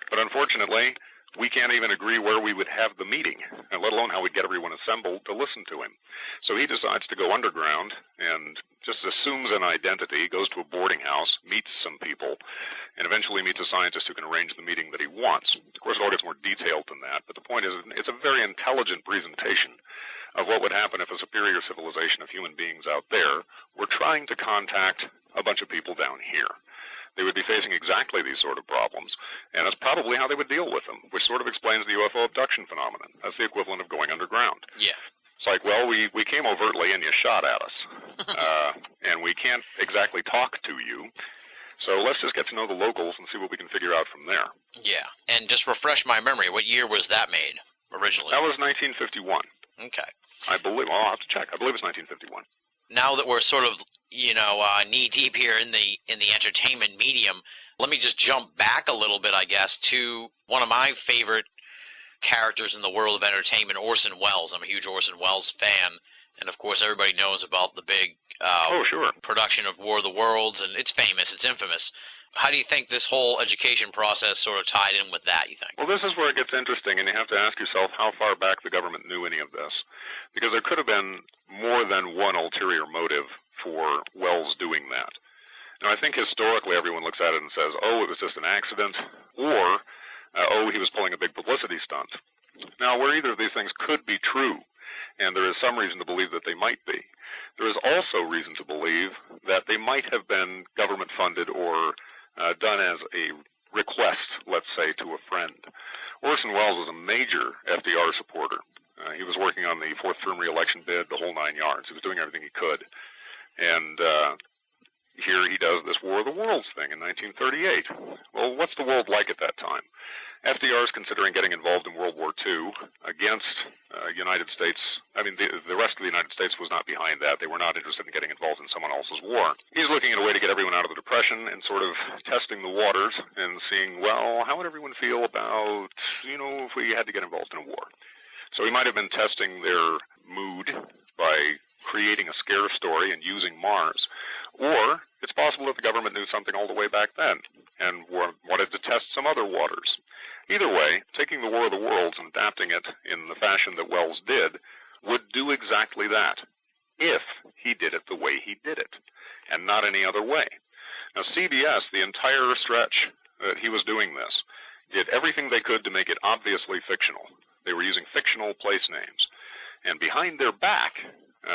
But unfortunately, we can't even agree where we would have the meeting, and let alone how we'd get everyone assembled to listen to him. So he decides to go underground and just assumes an identity, goes to a boarding house, meets some people, and eventually meets a scientist who can arrange the meeting that he wants. Of course, it all gets more detailed than that, but the point is it's a very intelligent presentation of what would happen if a superior civilization of human beings out there were trying to contact a bunch of people down here. They would be facing exactly these sort of problems, and that's probably how they would deal with them, which sort of explains the UFO abduction phenomenon. That's the equivalent of going underground. Yeah. It's like, well, we came overtly and you shot at us, and we can't exactly talk to you, so let's just get to know the locals and see what we can figure out from there. Yeah, and just refresh my memory, what year was that made originally? That was 1951. Okay. I believe, well, I'll have to check. I believe it's 1951. Now that we're sort of, knee-deep here in the entertainment medium, let me just jump back a little bit, I guess, to one of my favorite characters in the world of entertainment, Orson Welles. I'm a huge Orson Welles fan, and of course everybody knows about the big sure. production of War of the Worlds, and it's famous, it's infamous. How do you think this whole education process sort of tied in with that, you think? Well, this is where it gets interesting, and you have to ask yourself how far back the government knew any of this. Because there could have been more than one ulterior motive for Wells doing that. Now, I think historically everyone looks at it and says, oh, it was just an accident, or, oh, he was pulling a big publicity stunt. Now, where either of these things could be true, and there is some reason to believe that they might be, there is also reason to believe that they might have been government-funded or done as a request, let's say, to a friend. Orson Welles was a major FDR supporter. He was working on the fourth term re-election bid, the whole 9 yards. He was doing everything he could. And here he does this War of the Worlds thing in 1938. Well, what's the world like at that time? FDR is considering getting involved in World War II against United States. I mean, the rest of the United States was not behind that. They were not interested in getting involved in someone else's war. He's looking at a way to get everyone out of the Depression and sort of testing the waters and seeing, well, how would everyone feel about, if we had to get involved in a war? So he might have been testing their mood by creating a scare story and using Mars. Or it's possible that the government knew something all the way back then and wanted to test some other waters. Either way, taking the War of the Worlds and adapting it in the fashion that Wells did would do exactly that, if he did it the way he did it, and not any other way. Now, CBS, the entire stretch that he was doing this, did everything they could to make it obviously fictional. They were using fictional place names. And behind their back,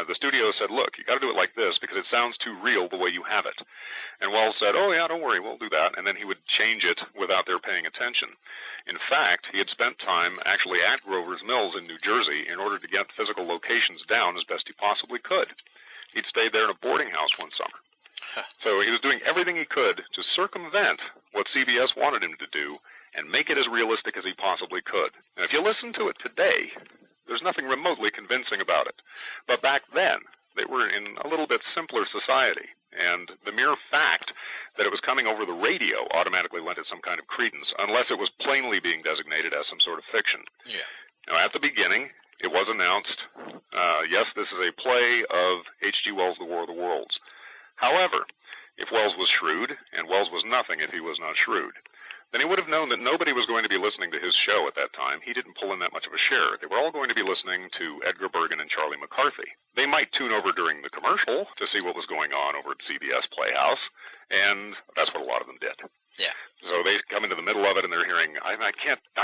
the studio said, look, you got to do it like this because it sounds too real the way you have it. And Wells said, oh, yeah, don't worry, we'll do that. And then he would change it without their paying attention. In fact, he had spent time actually at Grover's Mills in New Jersey in order to get physical locations down as best he possibly could. He'd stayed there in a boarding house one summer. So he was doing everything he could to circumvent what CBS wanted him to do and make it as realistic as he possibly could. And if you listen to it today, there's nothing remotely convincing about it. But back then, they were in a little bit simpler society, and the mere fact that it was coming over the radio automatically lent it some kind of credence, unless it was plainly being designated as some sort of fiction. Yeah. Now, at the beginning, it was announced, yes, this is a play of H.G. Wells' The War of the Worlds. However, if Wells was shrewd, and Wells was nothing if he was not shrewd, then he would have known that nobody was going to be listening to his show at that time. He didn't pull in that much of a share. They were all going to be listening to Edgar Bergen and Charlie McCarthy. They might tune over during the commercial to see what was going on over at CBS Playhouse, and that's what a lot of them did. Yeah. So they come into the middle of it and they're hearing, I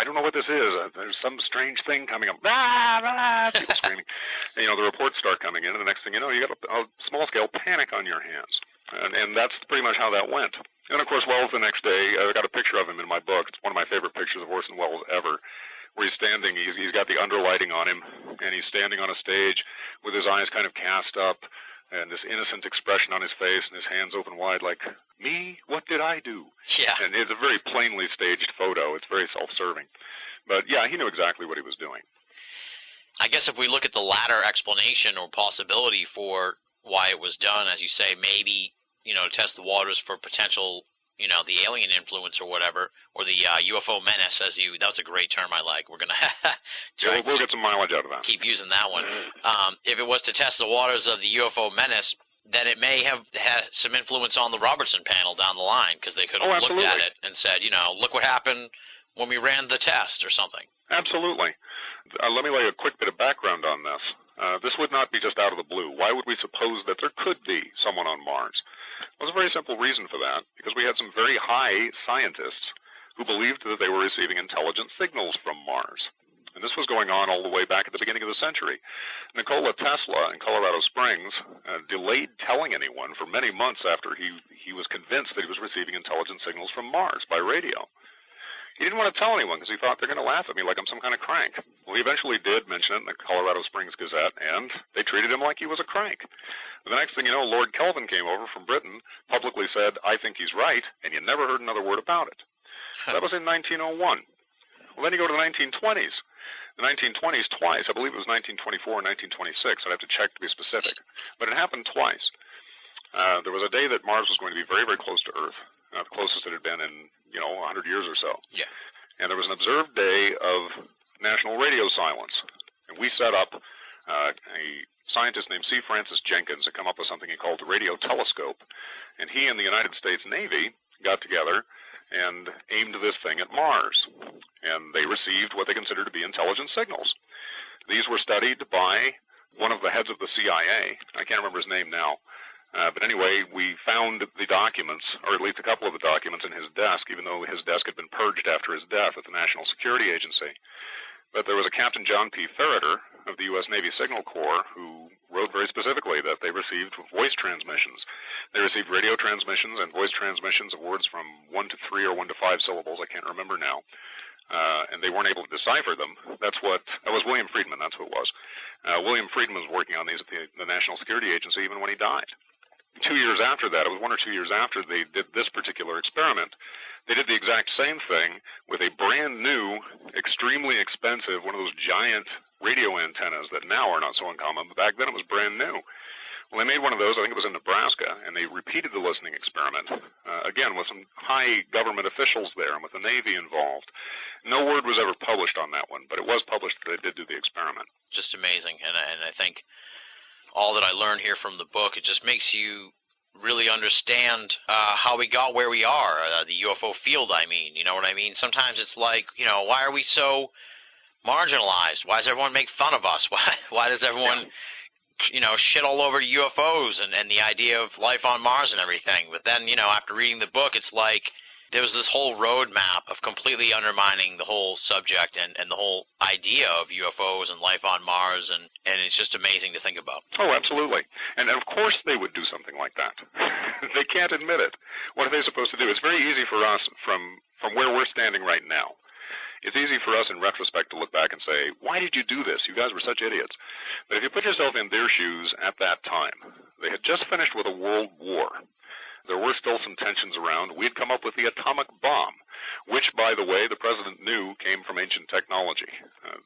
don't know what this is. There's some strange thing coming up. Blah, blah, people screaming. And, the reports start coming in, and the next thing you know, you got a small-scale panic on your hands. And that's pretty much how that went. And, of course, Wells the next day, I got a picture of him in my book. It's one of my favorite pictures of Orson Welles ever, where he's standing, he's got the underlighting on him, and he's standing on a stage with his eyes kind of cast up and this innocent expression on his face and his hands open wide like, me? What did I do? Yeah. And it's a very plainly staged photo. It's very self-serving. But, yeah, he knew exactly what he was doing. I guess if we look at the latter explanation or possibility for why it was done, as you say, maybe, test the waters for potential, the alien influence or whatever, or the UFO menace, that's a great term I like. We're going to we'll get some mileage out of that. Keep using that one. If it was to test the waters of the UFO menace, then it may have had some influence on the Robertson panel down the line, because they could have looked at it and said, look what happened when we ran the test or something. Absolutely. Let me lay a quick bit of background on this. This would not be just out of the blue. Why would we suppose that there could be someone on Mars? Well, there's a very simple reason for that, because we had some very high scientists who believed that they were receiving intelligent signals from Mars. And this was going on all the way back at the beginning of the century. Nikola Tesla in Colorado Springs delayed telling anyone for many months after he was convinced that he was receiving intelligent signals from Mars by radio. He didn't want to tell anyone because he thought they're going to laugh at me like I'm some kind of crank. Well, he eventually did mention it in the Colorado Springs Gazette, and they treated him like he was a crank. But the next thing you know, Lord Kelvin came over from Britain, publicly said, I think he's right, and you never heard another word about it. That was in 1901. Well, then you go to the 1920s. The 1920s twice, I believe it was 1924 and 1926, I'd have to check to be specific, but it happened twice. There was a day that Mars was going to be very, very close to Earth, the closest it had been in, 100 years or so. Yeah. And there was an observed day of national radio silence. And we set up a scientist named C. Francis Jenkins had come up with something he called the radio telescope. And he and the United States Navy got together and aimed this thing at Mars. And they received what they considered to be intelligence signals. These were studied by one of the heads of the CIA. I can't remember his name now. But anyway, we found the documents, or at least a couple of the documents in his desk, even though his desk had been purged after his death at the National Security Agency. But there was a Captain John P. Ferreter of the U.S. Navy Signal Corps who wrote very specifically that they received voice transmissions. They received radio transmissions and voice transmissions of words from 1 to 3 or 1 to 5 syllables. I can't remember now. And they weren't able to decipher them. That was William Friedman, that's who it was. William Friedman was working on these at the National Security Agency even when he died. 2 years after that, it was 1 or 2 years after they did this particular experiment, they did the exact same thing with a brand new, extremely expensive, one of those giant radio antennas that now are not so uncommon, but back then it was brand new. Well, they made one of those, I think it was in Nebraska, and they repeated the listening experiment, again, with some high government officials there and with the Navy involved. No word was ever published on that one, but it was published that they did do the experiment. Just amazing, and I think all that I learned here from the book, it just makes you really understand how we got where we are, the UFO field, I mean. You know what I mean? Sometimes it's like, why are we so marginalized? Why does everyone make fun of us? Why does everyone, shit all over UFOs and the idea of life on Mars and everything? But then, after reading the book, it's like there was this whole roadmap of completely undermining the whole subject and the whole idea of UFOs and life on Mars, and it's just amazing to think about. Oh, absolutely. And of course they would do something like that. They can't admit it. What are they supposed to do? It's very easy for us from where we're standing right now. It's easy for us in retrospect to look back and say, why did you do this? You guys were such idiots. But if you put yourself in their shoes at that time, they had just finished with a world war. There were still some tensions around. We had come up with the atomic bomb, which, by the way, the president knew came from ancient technology.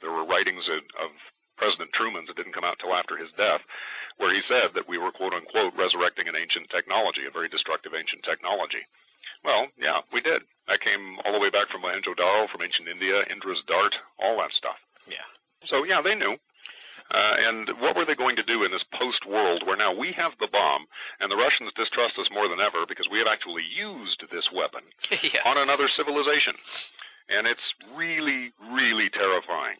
There were writings of President Truman's that didn't come out till after his death, where he said that we were, quote-unquote, resurrecting an ancient technology, a very destructive ancient technology. Well, yeah, we did. That came all the way back from Mohenjo-Daro, from ancient India, Indra's dart, all that stuff. Yeah. So, yeah, they knew. And what were they going to do in this post-world where now we have the bomb and the Russians distrust us more than ever because we had actually used this weapon on another civilization? And it's really, really terrifying.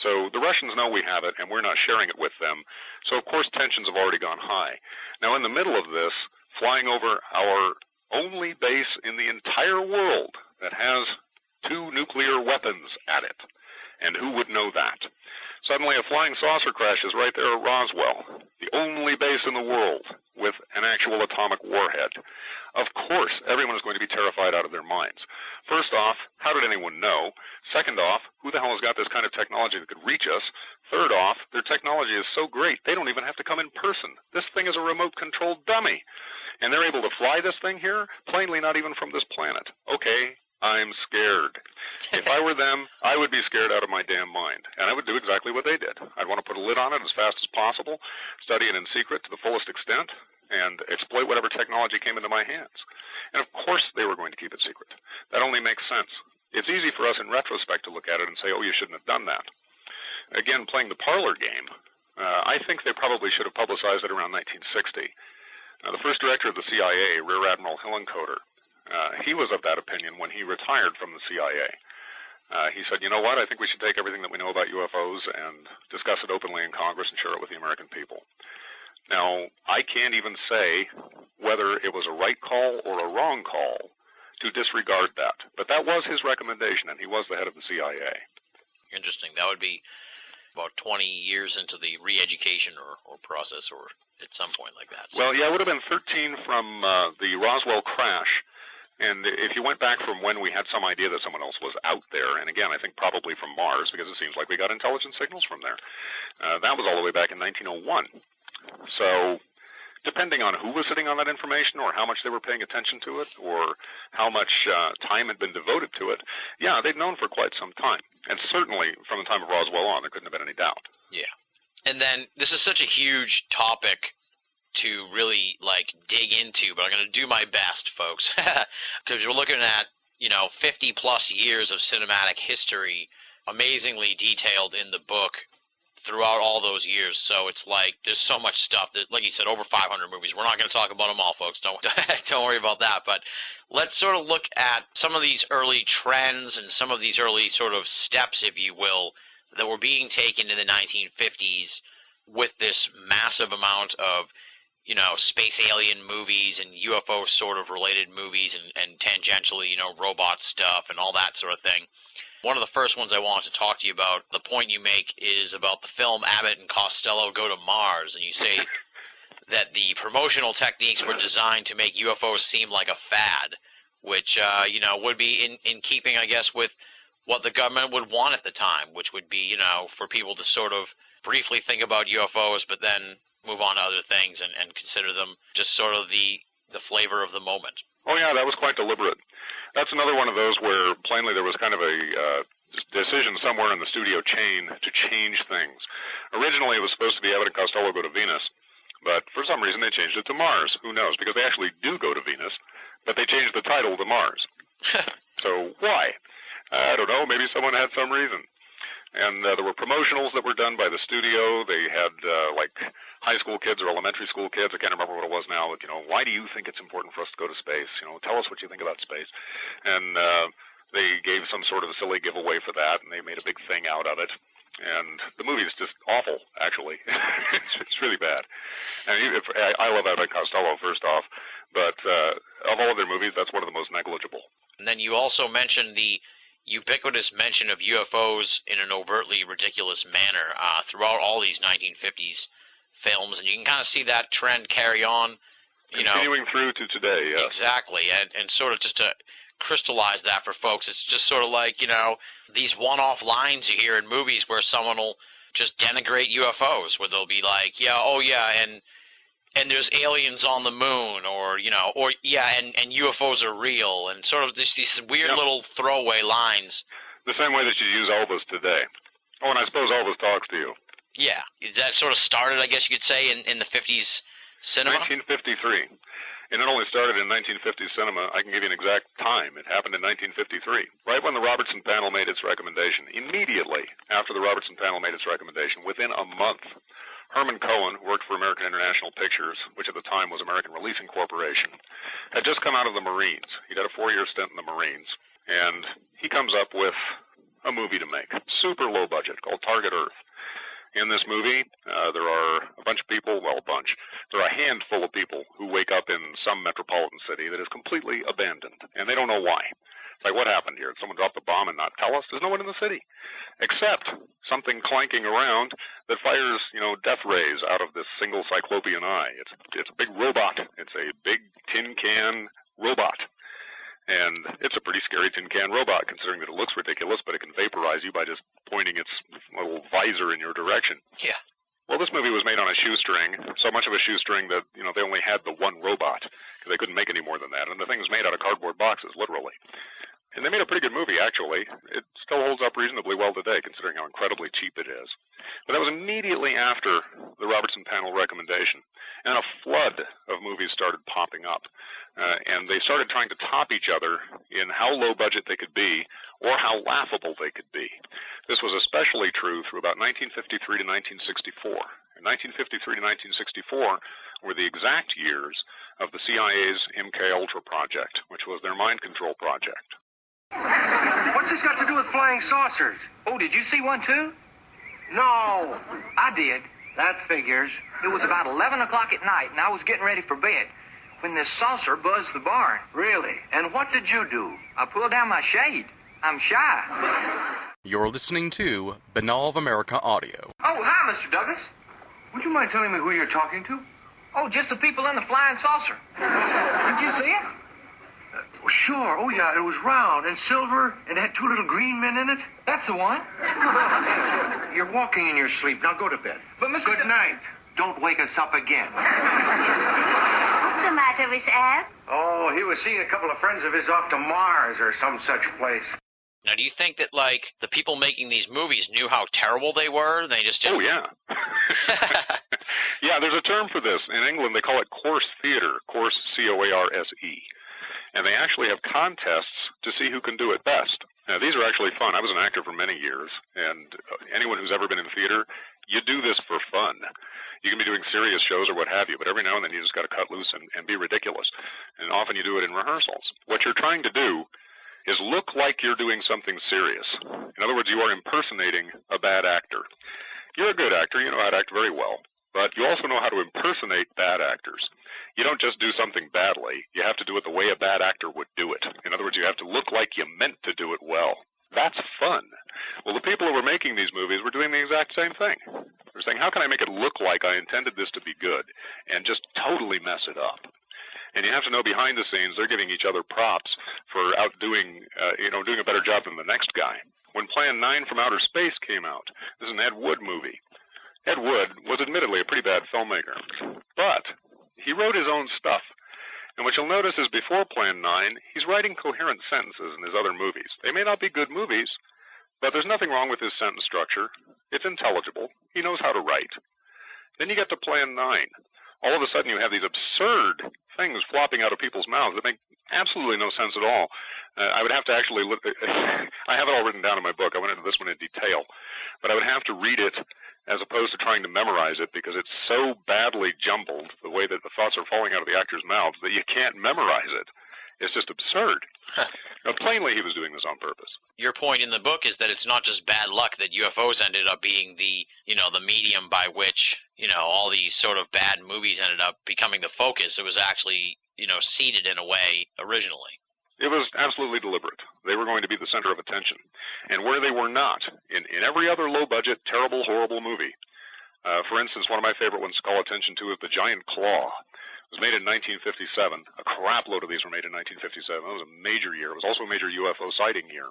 So the Russians know we have it and we're not sharing it with them. So, of course, tensions have already gone high. Now, in the middle of this, flying over our only base in the entire world that has 2 nuclear weapons at it. And who would know that? Suddenly a flying saucer crashes right there at Roswell, the only base in the world with an actual atomic warhead. Of course, everyone is going to be terrified out of their minds. First off, how did anyone know? Second off, who the hell has got this kind of technology that could reach us? Third off, their technology is so great, they don't even have to come in person. This thing is a remote-controlled dummy. And they're able to fly this thing here, plainly not even from this planet. Okay, I'm scared. If I were them, I would be scared out of my damn mind. And I would do exactly what they did. I'd want to put a lid on it as fast as possible, study it in secret to the fullest extent, and exploit whatever technology came into my hands. And of course they were going to keep it secret. That only makes sense. It's easy for us in retrospect to look at it and say, oh, you shouldn't have done that. Again, playing the parlor game, I think they probably should have publicized it around 1960. The first director of the CIA, Rear Admiral Hillenkoetter, he was of that opinion when he retired from the CIA. He said, you know what, I think we should take everything that we know about UFOs and discuss it openly in Congress and share it with the American people. Now, I can't even say whether it was a right call or a wrong call to disregard that. But that was his recommendation, and he was the head of the CIA. Interesting. That would be about 20 years into the re-education or process, or at some point like that. So. Well, yeah, it would have been 13 from the Roswell crash. And if you went back from when we had some idea that someone else was out there, and again, I think probably from Mars, because it seems like we got intelligence signals from there, that was all the way back in 1901. So depending on who was sitting on that information or how much they were paying attention to it or how much time had been devoted to it, yeah, they'd known for quite some time. And certainly from the time of Roswell on, there couldn't have been any doubt. Yeah. And then this is such a huge topic to really, dig into, but I'm going to do my best, folks, because we're looking at, 50-plus years of cinematic history, amazingly detailed in the book, throughout all those years. So it's like there's so much stuff that, like you said, over 500 movies. We're not going to talk about them all, folks. Don't worry about that. But let's sort of look at some of these early trends and some of these early sort of steps, if you will, that were being taken in the 1950s with this massive amount of, you know, space alien movies and UFO sort of related movies and tangentially, you know, robot stuff and all that sort of thing. One of the first ones I wanted to talk to you about, the point you make is about the film Abbott and Costello Go to Mars, and you say that the promotional techniques were designed to make UFOs seem like a fad, which, you know, would be in keeping, I guess, with what the government would want at the time, which would be, you know, for people to sort of briefly think about UFOs, but then move on to other things and consider them just sort of the flavor of the moment. Oh, yeah, that was quite deliberate. That's another one of those where plainly there was kind of a decision somewhere in the studio chain to change things. Originally, it was supposed to be Abbott and Costello Go to Venus, but for some reason they changed it to Mars. Who knows? Because they actually do go to Venus, but they changed the title to Mars. So why? I don't know. Maybe someone had some reason. And there were promotionals that were done by the studio. They had, like, high school kids or elementary school kids. I can't remember what it was now. But, you know, why do you think it's important for us to go to space? You know, tell us what you think about space. And they gave some sort of a silly giveaway for that, and they made a big thing out of it. And the movie is just awful, actually. It's really bad. And I love Abbott and Costello, first off. But of all of their movies, that's one of the most negligible. And then you also mentioned the ubiquitous mention of UFOs in an overtly ridiculous manner throughout all these 1950s films, and you can kind of see that trend carry on, continuing through to today. Yes. Exactly, and sort of just to crystallize that for folks, it's just sort of like, you know, these one-off lines you hear in movies where someone will just denigrate UFOs, where they'll be like, yeah, oh yeah, and there's aliens on the moon, or, you know, or, yeah, and UFOs are real, and sort of these weird little throwaway lines. The same way that you use Elvis today. Oh, and I suppose Elvis talks to you. Yeah, that sort of started, I guess you could say, in the 50s cinema? 1953. And it only started in 1950s cinema. I can give you an exact time. It happened in 1953, right when the Robertson panel made its recommendation. Immediately after the Robertson panel made its recommendation, within a month, Herman Cohen, who worked for American International Pictures, which at the time was American Releasing Corporation, had just come out of the Marines. He'd had a 4-year stint in the Marines. And he comes up with a movie to make, super low budget, called Target Earth. In this movie, there are a bunch of people, well, a bunch. There are a handful of people who wake up in some metropolitan city that is completely abandoned, and they don't know why. It's like, what happened here? Did someone drop the bomb and not tell us? There's no one in the city, except something clanking around that fires, you know, death rays out of this single cyclopean eye. It's a big robot. It's a big tin can robot. And it's a pretty scary tin can robot, considering that it looks ridiculous, but it can vaporize you by just pointing its little visor in your direction. Yeah. Well, this movie was made on a shoestring, so much of a shoestring that, you know, they only had the one robot, because they couldn't make any more than that. And the thing was made out of cardboard boxes, literally. And they made a pretty good movie, actually. It still holds up reasonably well today, considering how incredibly cheap it is. But that was immediately after the Robertson panel recommendation. And a flood of movies started popping up. And they started trying to top each other in how low budget they could be or how laughable they could be. This was especially true through about 1953 to 1964. In 1953 to 1964 were the exact years of the CIA's MK-Ultra project, which was their mind control project. What's this got to do with flying saucers? Oh, did you see one too? No, I did. That figures. It was about 11 o'clock at night, and I was getting ready for bed when this saucer buzzed the barn. Really? And what did you do? I pulled down my shade. I'm shy. You're listening to Banal of America Audio. Oh, hi, Mr. Douglas. Would you mind telling me who you're talking to? Oh, just the people in the flying saucer. Did you see it? Sure. Oh, yeah. It was round and silver and had 2 little green men in it. That's the one. You're walking in your sleep. Now go to bed. But, Mr. Good night. Don't wake us up again. What's the matter, Miss Ab? Oh, he was seeing a couple of friends of his off to Mars or some such place. Now, do you think that, like, the people making these movies knew how terrible they were? They just didn't... Oh, yeah. Yeah, there's a term for this. In England, they call it coarse theater, coarse, C-O-A-R-S-E. And they actually have contests to see who can do it best. These are actually fun. I was an actor for many years, and anyone who's ever been in theater, you do this for fun. You can be doing serious shows or what have you, but every now and then you just got to cut loose and be ridiculous. And often you do it in rehearsals. What you're trying to do is look like you're doing something serious. In other words, you are impersonating a bad actor. You're a good actor. You know how to act very well. But you also know how to impersonate bad actors. You don't just do something badly. You have to do it the way a bad actor would do it. In other words, you have to look like you meant to do it well. That's fun. Well, the people who were making these movies were doing the exact same thing. They're saying, how can I make it look like I intended this to be good and just totally mess it up? And you have to know behind the scenes, they're giving each other props for outdoing, doing a better job than the next guy. When Plan 9 from Outer Space came out, this is an Ed Wood movie. Ed Wood was admittedly a pretty bad filmmaker, but he wrote his own stuff. And what you'll notice is before Plan 9, he's writing coherent sentences in his other movies. They may not be good movies, but there's nothing wrong with his sentence structure. It's intelligible. He knows how to write. Then you get to Plan 9. All of a sudden you have these absurd things flopping out of people's mouths that make absolutely no sense at all. I would have to actually look. I have it all written down in my book. I went into this one in detail. But I would have to read it as opposed to trying to memorize it because it's so badly jumbled, the way that the thoughts are falling out of the actors' mouths, that you can't memorize it. It's just absurd. Now, plainly, he was doing this on purpose. Your point in the book is that it's not just bad luck that UFOs ended up being the medium by which, all these sort of bad movies ended up becoming the focus. It was actually, seeded in a way originally. It was absolutely deliberate. They were going to be the center of attention. And where they were not, in every other low-budget, terrible, horrible movie, for instance, one of my favorite ones to call attention to is The Giant Claw. It was made in 1957. A crap load of these were made in 1957. It was a major year. It was also a major UFO sighting year,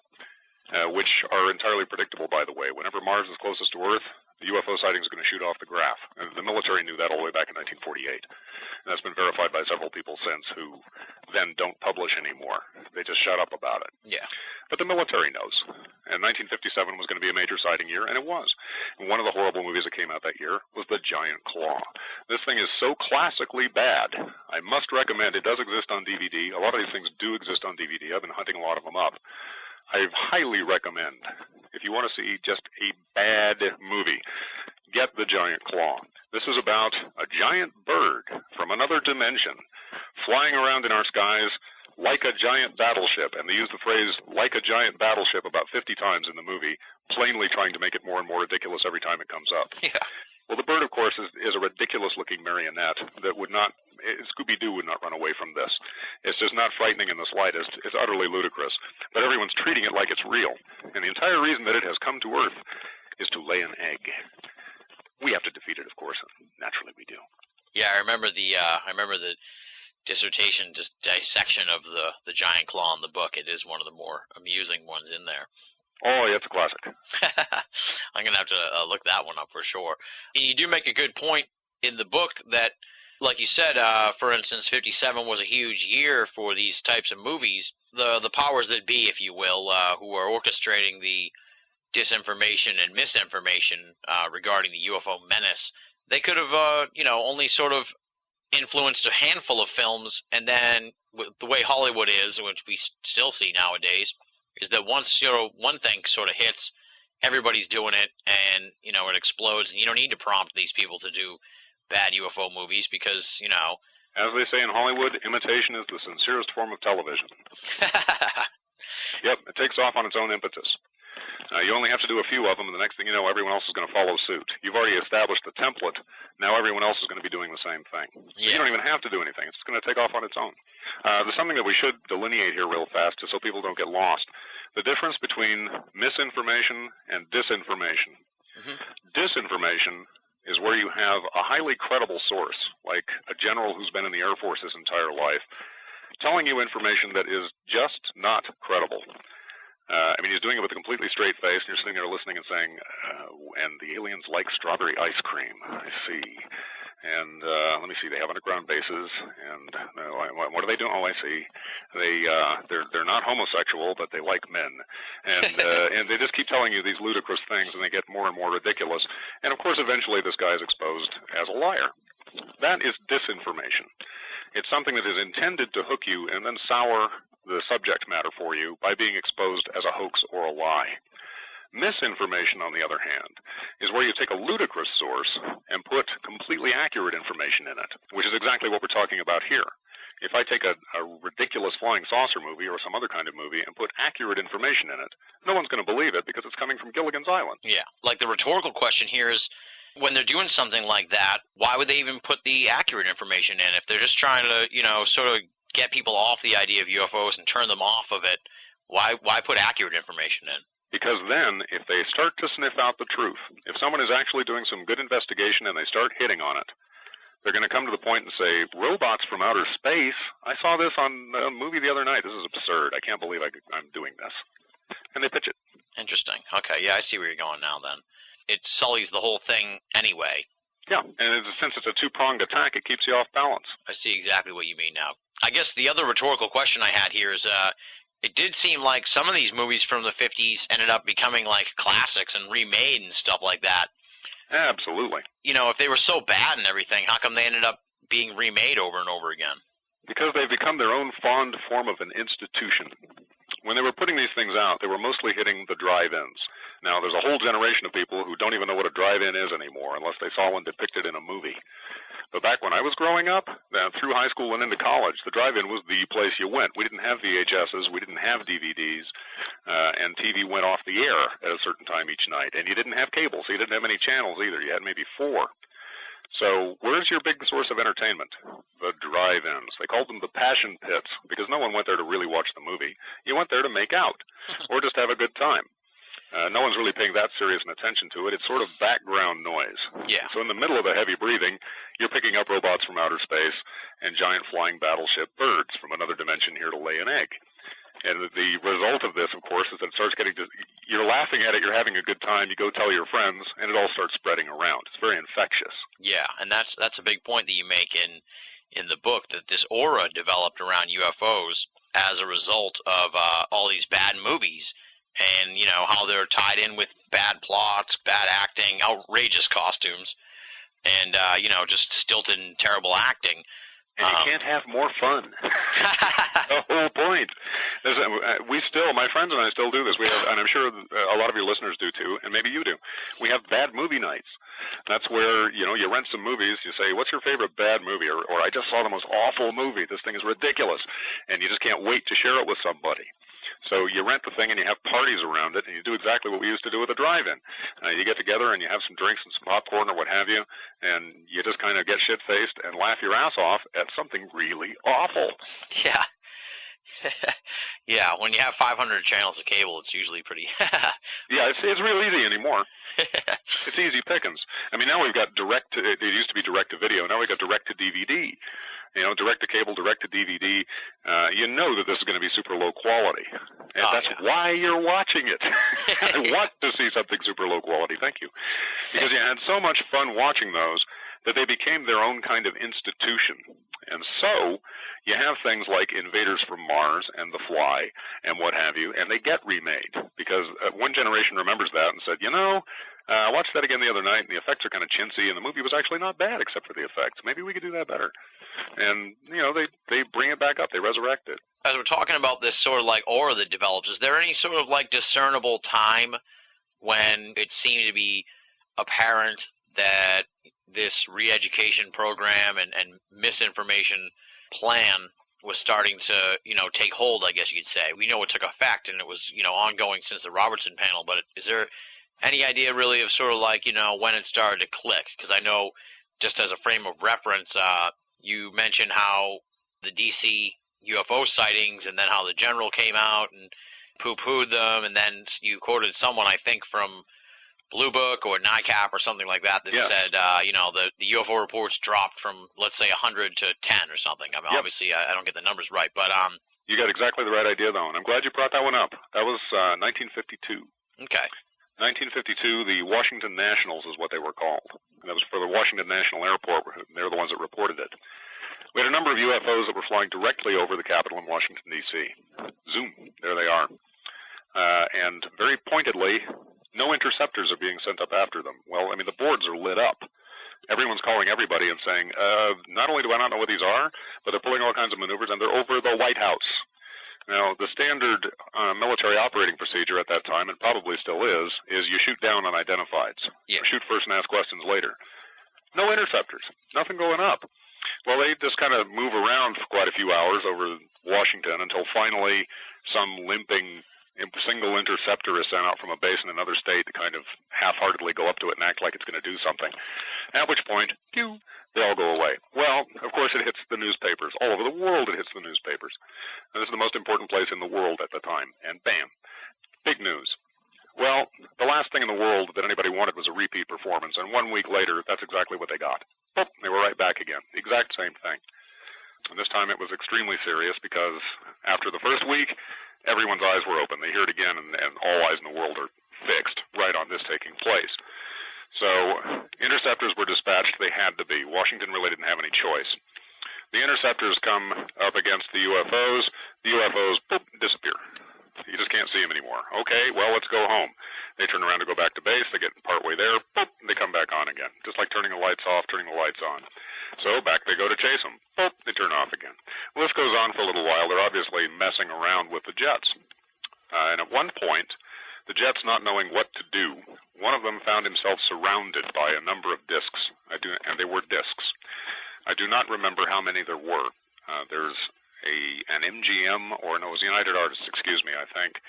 which are entirely predictable, by the way. Whenever Mars is closest to Earth, the UFO sighting is going to shoot off the graph. And the military knew that all the way back in 1948. And that's been verified by several people since who then don't publish anymore. They just shut up about it. Yeah. But the military knows. And 1957 was going to be a major sighting year, and it was. And one of the horrible movies that came out that year was The Giant Claw. This thing is so classically bad. I must recommend it. Does exist on DVD. A lot of these things do exist on DVD. I've been hunting a lot of them up. I highly recommend, if you want to see just a bad movie, get The Giant Claw. This is about a giant bird from another dimension flying around in our skies like a giant battleship. And they use the phrase, like a giant battleship, about 50 times in the movie, plainly trying to make it more and more ridiculous every time it comes up. Yeah. Well, the bird, of course, is a ridiculous-looking marionette that would not, Scooby-Doo would not run away from this. It's just not frightening in the slightest. It's utterly ludicrous. But everyone's treating it like it's real. And the entire reason that it has come to Earth is to lay an egg. We have to defeat it, of course, and naturally we do. Yeah, I remember the dissertation dissection of the giant claw in the book. It is one of the more amusing ones in there. Oh, yeah, it's a classic. I'm going to have to look that one up for sure. And you do make a good point in the book that, like you said, for instance, 57 was a huge year for these types of movies. The powers that be, if you will, who are orchestrating the disinformation and misinformation regarding the UFO menace, they could have, only sort of influenced a handful of films, and then the way Hollywood is, which we still see nowadays, is that once one thing sort of hits, everybody's doing it, and it explodes, and you don't need to prompt these people to do bad UFO movies because As they say in Hollywood, imitation is the sincerest form of television. Yep, it takes off on its own impetus. You only have to do a few of them, and the next thing you know, everyone else is going to follow suit. You've already established the template. Now everyone else is going to be doing the same thing. Yeah. You don't even have to do anything. It's just going to take off on its own. There's something that we should delineate here real fast just so people don't get lost. The difference between misinformation and disinformation. Mm-hmm. Disinformation is where you have a highly credible source, like a general who's been in the Air Force his entire life, telling you information that is just not credible. He's doing it with a completely straight face, and you're sitting there listening and saying, and the aliens like strawberry ice cream. I see. And let me see, they have underground bases, and what are they doing? Oh, I see. They're not homosexual, but they like men. And and they just keep telling you these ludicrous things, and they get more and more ridiculous. And, of course, eventually this guy is exposed as a liar. That is disinformation. It's something that is intended to hook you and then sour the subject matter for you by being exposed as a hoax or a lie. Misinformation, on the other hand, is where you take a ludicrous source and put completely accurate information in it, which is exactly what we're talking about here. If I take a ridiculous flying saucer movie or some other kind of movie and put accurate information in it, no one's going to believe it because it's coming from Gilligan's Island. Yeah, like the rhetorical question here is, when they're doing something like that, why would they even put the accurate information in? If they're just trying to, sort of get people off the idea of UFOs and turn them off of it, why put accurate information in? Because then, if they start to sniff out the truth, if someone is actually doing some good investigation and they start hitting on it, they're going to come to the point and say, robots from outer space? I saw this on a movie the other night. This is absurd. I can't believe I'm doing this. And they pitch it. Interesting. Okay, yeah, I see where you're going now then. It sullies the whole thing anyway. Yeah, and since it's a two-pronged attack, it keeps you off balance. I see exactly what you mean now. I guess the other rhetorical question I had here is, it did seem like some of these movies from the 50s ended up becoming like classics and remade and stuff like that. Absolutely. If they were so bad and everything, how come they ended up being remade over and over again? Because they've become their own fond form of an institution. When they were putting these things out, they were mostly hitting the drive-ins. Now, there's a whole generation of people who don't even know what a drive-in is anymore unless they saw one depicted in a movie. But back when I was growing up, through high school and into college, the drive-in was the place you went. We didn't have VHSs, we didn't have DVDs, and TV went off the air at a certain time each night. And you didn't have cable, so you didn't have many channels either. You had maybe 4. So where's your big source of entertainment? The drive-ins. They called them the passion pits because no one went there to really watch the movie. You went there to make out or just have a good time. No one's really paying that serious an attention to it. It's sort of background noise. Yeah. So in the middle of the heavy breathing, you're picking up robots from outer space and giant flying battleship birds from another dimension here to lay an egg. And the result of this, of course, is that it starts getting to, you're laughing at it, you're having a good time, you go tell your friends, and it all starts spreading around. It's very infectious. Yeah, and that's a big point that you make in the book, that this aura developed around UFOs as a result of all these bad movies, and how they're tied in with bad plots, bad acting, outrageous costumes, and just stilted and terrible acting. And you can't have more fun. The whole point. My friends and I still do this. We have, and I'm sure a lot of your listeners do too, and maybe you do. We have bad movie nights. That's where, you rent some movies, you say, what's your favorite bad movie? Or I just saw the most awful movie. This thing is ridiculous. And you just can't wait to share it with somebody. So you rent the thing and you have parties around it, and you do exactly what we used to do with a drive-in. You get together and you have some drinks and some popcorn or what have you, and you just kind of get shit-faced and laugh your ass off at something really awful. Yeah. Yeah, when you have 500 channels of cable, it's usually pretty... Yeah, it's real easy anymore. It's easy pickings. I mean, now we've got it used to be direct-to-video, now we've got direct-to-DVD. Direct-to-cable, direct-to-DVD, you know that this is going to be super low quality. And that's why you're watching it. I want to see something super low quality, thank you. Because you had so much fun watching those that they became their own kind of institution. And so you have things like Invaders from Mars and The Fly and what have you, and they get remade because one generation remembers that and said, I watched that again the other night, and the effects are kind of chintzy, and the movie was actually not bad except for the effects. Maybe we could do that better. And, they bring it back up. They resurrect it. As we're talking about this sort of like aura that develops, is there any sort of like discernible time when it seemed to be apparent that this re-education program and misinformation plan was starting to, take hold, I guess you could say? We know it took effect, and it was, ongoing since the Robertson panel, but is there any idea really of sort of like, when it started to click? Because I know, just as a frame of reference, you mentioned how the DC UFO sightings and then how the general came out and poo-pooed them, and then you quoted someone, I think, from Blue Book or NICAP or something like that said, the UFO reports dropped from, let's say, 100 to 10 or something. I mean, obviously, I don't get the numbers right, but... You got exactly the right idea, though, and I'm glad you brought that one up. That was 1952. Okay. 1952, the Washington Nationals is what they were called. And that was for the Washington National Airport. They're the ones that reported it. We had a number of UFOs that were flying directly over the Capitol in Washington, D.C. Zoom, there they are. And very pointedly, no interceptors are being sent up after them. Well, I mean, the boards are lit up. Everyone's calling everybody and saying, not only do I not know what these are, but they're pulling all kinds of maneuvers, and they're over the White House. Now, the standard military operating procedure at that time, and probably still is you shoot down unidentifieds. Yeah. Shoot first and ask questions later. No interceptors. Nothing going up. Well, they just kind of move around for quite a few hours over Washington until finally some limping single interceptor is sent out from a base in another state to kind of half-heartedly go up to it and act like it's going to do something. At which point, pew, they all go away. Well, of course, it hits the newspapers. All over the world it hits the newspapers. And this is the most important place in the world at the time. And bam, big news. Well, the last thing in the world that anybody wanted was a repeat performance, and 1 week later, that's exactly what they got. Boop, they were right back again. The exact same thing. And this time it was extremely serious because after the first week, everyone's eyes were open. They hear it again, and all eyes in the world are fixed right on this taking place. So interceptors were dispatched. They had to be. Washington really didn't have any choice. The interceptors come up against the UFOs. The UFOs, boop, disappear. You just can't see them anymore. Okay, well, let's go home. They turn around to go back to base. They get partway there. Boop, they come back on again. Just like turning the lights off, turning the lights on. So back they go to chase them. Boop, they turn off again. Well, this goes on for a little while. They're obviously messing around with the jets. And at one point, the jets not knowing what to do, one of them found himself surrounded by a number of discs. And they were discs. I do not remember how many there were. There's an MGM, or no, it was United Artists, excuse me, I think,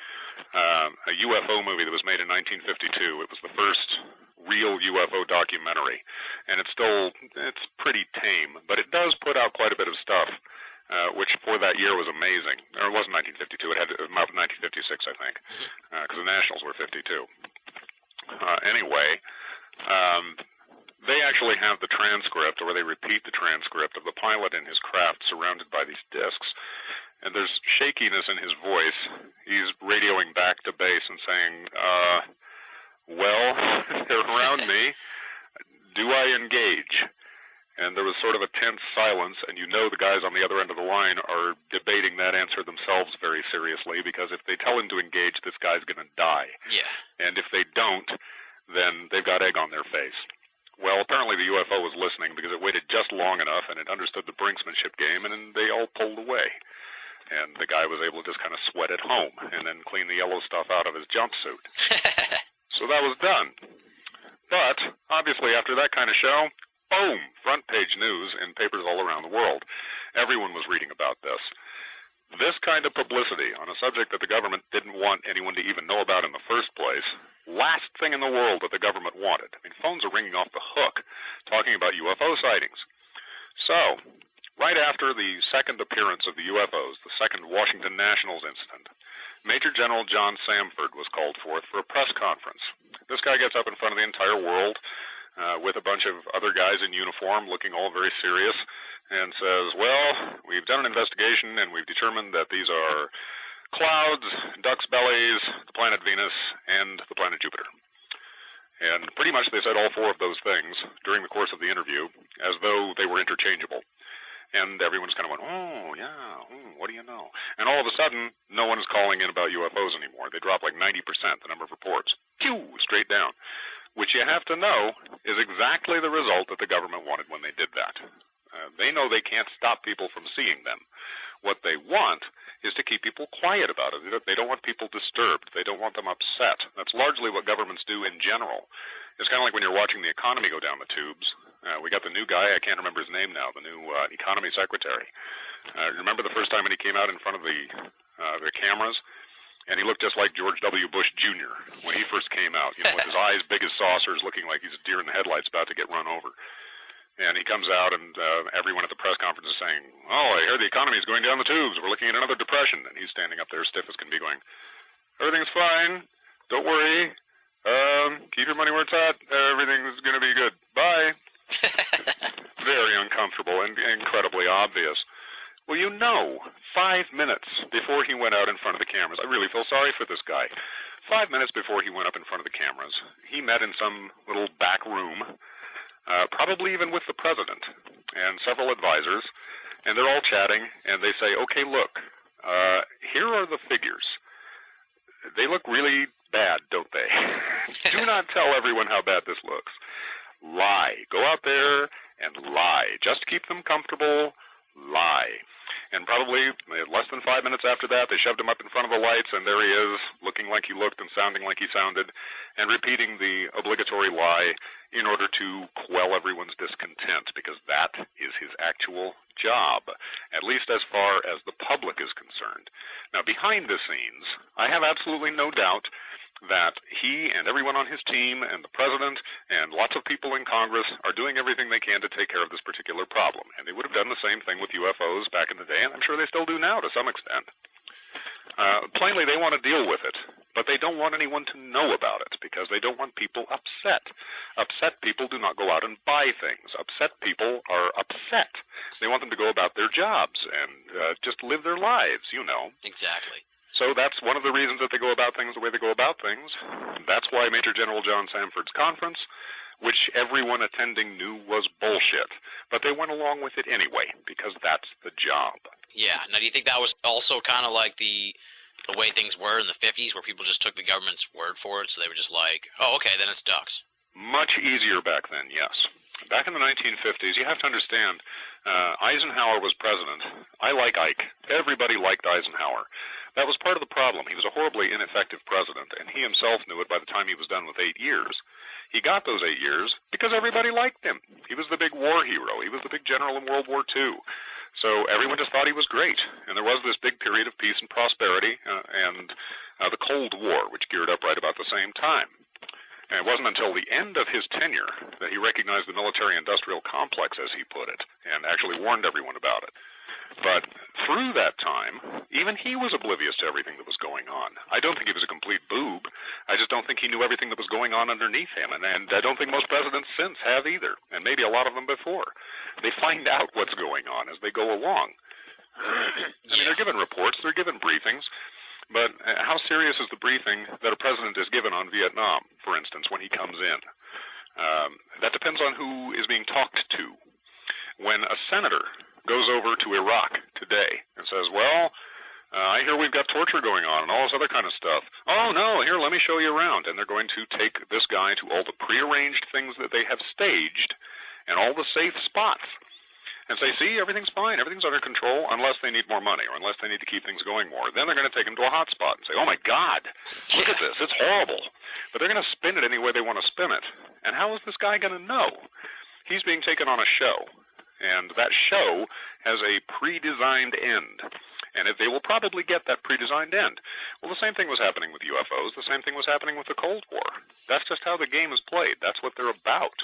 a UFO movie that was made in 1952. It was the first real UFO documentary, and it's pretty tame, but it does put out quite a bit of stuff, which for that year was amazing. Or it wasn't 1952, it had 1956, I think, because the Nationals were 52. Anyway, they actually have the transcript, or they repeat the transcript of the pilot in his craft surrounded by these discs, and there's shakiness in his voice. He's radioing back to base and saying, well, they're around me. Do I engage? And there was sort of a tense silence, and you know the guys on the other end of the line are debating that answer themselves very seriously, because if they tell him to engage, this guy's going to die. Yeah. And if they don't, then they've got egg on their face. Well, apparently the UFO was listening because it waited just long enough and it understood the brinksmanship game, and then they all pulled away. And the guy was able to just kind of sweat at home and then clean the yellow stuff out of his jumpsuit. So that was done. But, obviously, after that kind of show, boom, front page news in papers all around the world. Everyone was reading about this. This kind of publicity on a subject that the government didn't want anyone to even know about in the first place, last thing in the world that the government wanted. I mean, phones are ringing off the hook talking about UFO sightings. So, right after the second appearance of the UFOs, the second Washington Nationals incident, Major General John Samford was called forth for a press conference. This guy gets up in front of the entire world with a bunch of other guys in uniform looking all very serious and says, well, we've done an investigation and we've determined that these are clouds, ducks' bellies, the planet Venus, and the planet Jupiter. And pretty much they said all four of those things during the course of the interview as though they were interchangeable. And everyone's kind of went, oh, yeah, what do you know? And all of a sudden, no one is calling in about UFOs anymore. They drop like 90%, the number of reports. Pew, straight down. Which you have to know is exactly the result that the government wanted when they did that. They know they can't stop people from seeing them. What they want is to keep people quiet about it. They don't want people disturbed. They don't want them upset. That's largely what governments do in general. It's kind of like when you're watching the economy go down the tubes. We got the new guy, I can't remember his name now, the new economy secretary. Remember the first time when he came out in front of the cameras? And he looked just like George W. Bush Jr. when he first came out, with his eyes big as saucers, looking like he's a deer in the headlights about to get run over. And he comes out, and everyone at the press conference is saying, oh, I hear the economy is going down the tubes. We're looking at another depression. And he's standing up there stiff as can be going, everything's fine. Don't worry. Keep your money where it's at. Everything's going to be good. Bye. Very uncomfortable and incredibly obvious. Well, 5 minutes before he went out in front of the cameras, I really feel sorry for this guy. 5 minutes before he went up in front of the cameras, he met in some little back room, probably even with the president and several advisors, and they're all chatting, and they say, okay, look, here are the figures. They look really bad, don't they? Do not tell everyone how bad this looks. lie. Go out there and lie. Just keep them comfortable, lie. And probably less than 5 minutes after that, they shoved him up in front of the lights, and there he is, looking like he looked and sounding like he sounded, and repeating the obligatory lie in order to quell everyone's discontent, because that is his actual job, at least as far as the public is concerned. Now, behind the scenes, I have absolutely no doubt that he and everyone on his team and the president and lots of people in Congress are doing everything they can to take care of this particular problem. And they would have done the same thing with UFOs back in the day, and I'm sure they still do now to some extent. Plainly, they want to deal with it, but they don't want anyone to know about it because they don't want people upset. Upset people do not go out and buy things. Upset people are upset. They want them to go about their jobs and just live their lives, you know. Exactly. So that's one of the reasons that they go about things the way they go about things. That's why Major General John Samford's conference, which everyone attending knew was bullshit, but they went along with it anyway, because that's the job. Yeah. Now, do you think that was also kind of like the way things were in the 50s, where people just took the government's word for it, so they were just like, oh, okay, then it's ducks? Much easier back then, yes. Back in the 1950s, you have to understand, Eisenhower was president. I like Ike. Everybody liked Eisenhower. That was part of the problem. He was a horribly ineffective president, and he himself knew it by the time he was done with 8 years. He got those 8 years because everybody liked him. He was the big war hero. He was the big general in World War II. So everyone just thought he was great. And there was this big period of peace and prosperity and the Cold War, which geared up right about the same time. And it wasn't until the end of his tenure that he recognized the military-industrial complex, as he put it, and actually warned everyone about it. But through that time, even he was oblivious to everything that was going on. I don't think he was a complete boob. I just don't think he knew everything that was going on underneath him, and I don't think most presidents since have either, and maybe a lot of them before. They find out what's going on as they go along. I mean, they're given reports, they're given briefings, but how serious is the briefing that a president is given on Vietnam, for instance, when he comes in? That depends on who is being talked to. When a senator goes over to Iraq today and says, well, I hear we've got torture going on and all this other kind of stuff. Oh, no, here, let me show you around. And they're going to take this guy to all the prearranged things that they have staged and all the safe spots and say, see, everything's fine, everything's under control, unless they need more money or unless they need to keep things going more. Then they're going to take him to a hot spot and say, oh, my God, look at this, it's horrible. But they're going to spin it any way they want to spin it. And how is this guy going to know? He's being taken on a show. And that show has a pre-designed end. And they will probably get that pre-designed end. Well, the same thing was happening with UFOs. The same thing was happening with the Cold War. That's just how the game is played. That's what they're about.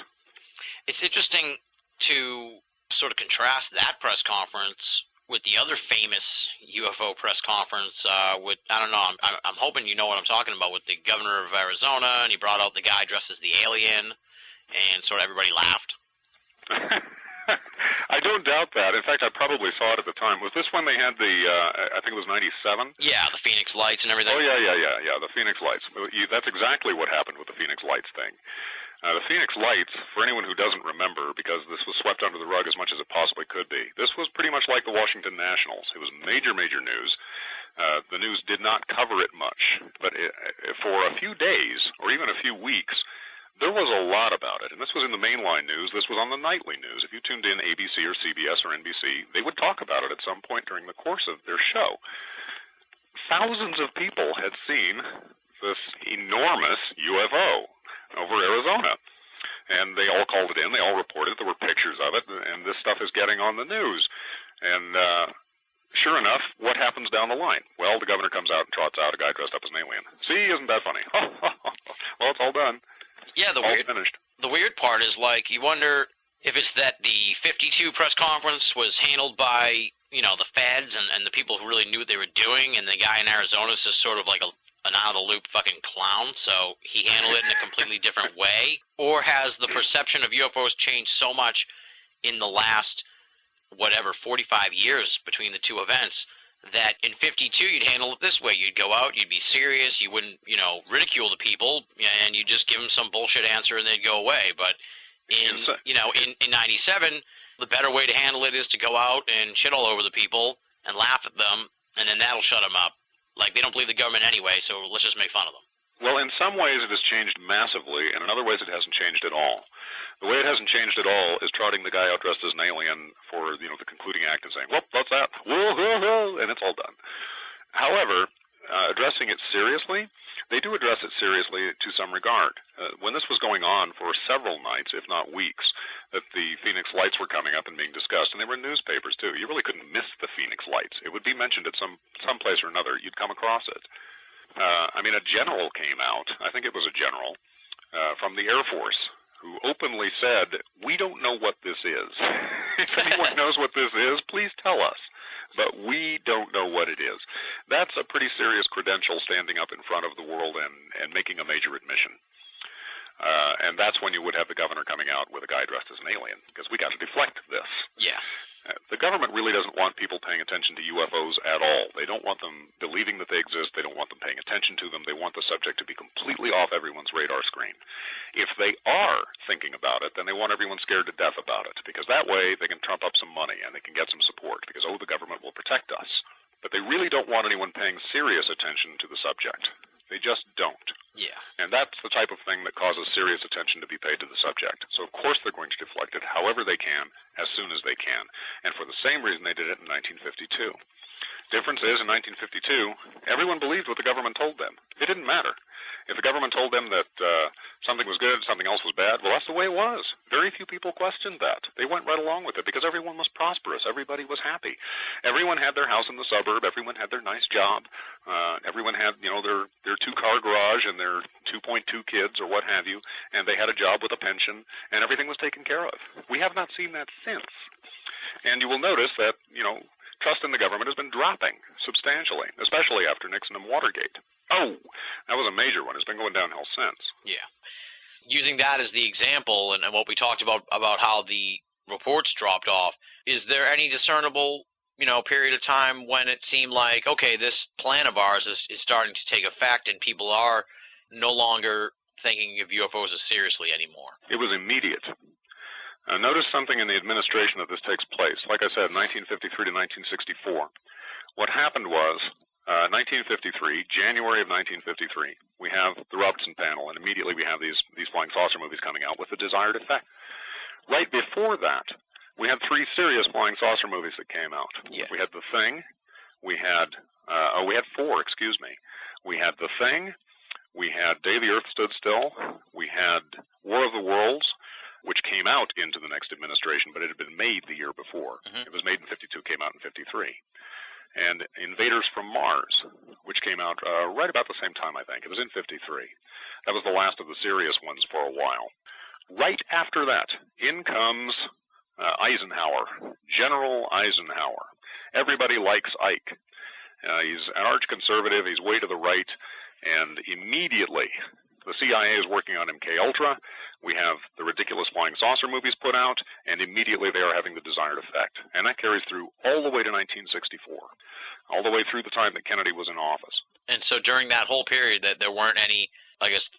It's interesting to sort of contrast that press conference with the other famous UFO press conference with, I don't know, I'm hoping you know what I'm talking about, with the governor of Arizona, and he brought out the guy dressed as the alien, and sort of everybody laughed. I don't doubt that. In fact, I probably saw it at the time. Was this when they had the, I think it was 97? Yeah, the Phoenix Lights and everything. Oh, yeah, the Phoenix Lights. That's exactly what happened with the Phoenix Lights thing. The Phoenix Lights, for anyone who doesn't remember, because this was swept under the rug as much as it possibly could be, this was pretty much like the Washington Nationals. It was major, major news. The news did not cover it much, but for a few days, or even a few weeks, there was a lot about it, and this was in the mainline news. This was on the nightly news. If you tuned in ABC or CBS or NBC, they would talk about it at some point during the course of their show. Thousands of people had seen this enormous UFO over Arizona, and they all called it in. They all reported. There were pictures of it, and this stuff is getting on the news. And sure enough, what happens down the line? Well, the governor comes out and trots out a guy dressed up as an alien. See, isn't that funny? Well, it's all done. Yeah, the weird part is, like, you wonder if it's that the 52 press conference was handled by, you know, the feds and the people who really knew what they were doing, and the guy in Arizona is just sort of like an out-of-the-loop fucking clown, so he handled it in a completely different way? Or has the perception of UFOs changed so much in the last, 45 years between the two events, that in 52 you'd handle it this way? You'd go out, you'd be serious, you wouldn't, ridicule the people, and you'd just give them some bullshit answer and they'd go away. But in 97, the better way to handle it is to go out and shit all over the people and laugh at them, and then that'll shut them up. Like, they don't believe the government anyway, so let's just make fun of them. Well, in some ways it has changed massively, and in other ways it hasn't changed at all. The way it hasn't changed at all is trotting the guy out dressed as an alien for, the concluding act and saying, well, that's that, whoa, whoa, whoa, and it's all done. However, addressing it seriously, they do address it seriously to some regard. When this was going on for several nights, if not weeks, that the Phoenix Lights were coming up and being discussed, and they were in newspapers too. You really couldn't miss the Phoenix Lights. It would be mentioned at some place or another. You'd come across it. A general came out, I think it was a general, from the Air Force, who openly said, we don't know what this is. If anyone knows what this is, please tell us. But we don't know what it is. That's a pretty serious credential, standing up in front of the world and making a major admission. And that's when you would have the governor coming out with a guy dressed as an alien, because we got to deflect this. Yeah. The government really doesn't want people paying attention to UFOs at all. They don't want them believing that they exist. They don't want them paying attention to them. They want the subject to be completely off everyone's radar screen. If they are thinking about it, then they want everyone scared to death about it, because that way they can trump up some money and they can get some support, because, the government will protect us. But they really don't want anyone paying serious attention to the subject. They just don't. Yeah. And that's the type of thing that causes serious attention to be paid to the subject. So, of course, they're going to deflect it however they can, as soon as they can. And for the same reason they did it in 1952. Difference is, in 1952, everyone believed what the government told them. It didn't matter. If the government told them that something was good, something else was bad, well, that's the way it was. Very few people questioned that. They went right along with it because everyone was prosperous. Everybody was happy. Everyone had their house in the suburb. Everyone had their nice job. Everyone had, their two-car garage and their 2.2 kids or what have you, and they had a job with a pension, and everything was taken care of. We have not seen that since. And you will notice that, trust in the government has been dropping substantially, especially after Nixon and Watergate. Oh, that was a major one. It's been going downhill since. Yeah. Using that as the example and what we talked about how the reports dropped off, is there any discernible, period of time when it seemed like, okay, this plan of ours is starting to take effect and people are no longer thinking of UFOs as seriously anymore? It was immediate. Notice something in the administration that this takes place. Like I said, 1953 to 1964. What happened was, 1953, January of 1953, we have the Robertson panel, and immediately we have these flying saucer movies coming out with the desired effect. Right before that, we had three serious flying saucer movies that came out. Yeah. We had The Thing, we had four, excuse me. We had The Thing, we had Day the Earth Stood Still, we had War of the Worlds, which came out into the next administration, but it had been made the year before. Mm-hmm. It was made in 52, came out in 53. And Invaders from Mars, which came out right about the same time, I think. It was in 53. That was the last of the serious ones for a while. Right after that, in comes Eisenhower, General Eisenhower. Everybody likes Ike. He's an arch-conservative, he's way to the right, and immediately the CIA is working on MK-Ultra. We have the ridiculous flying saucer movies put out, and immediately they are having the desired effect. And that carries through all the way to 1964, all the way through the time that Kennedy was in office. And so during that whole period, that there weren't any,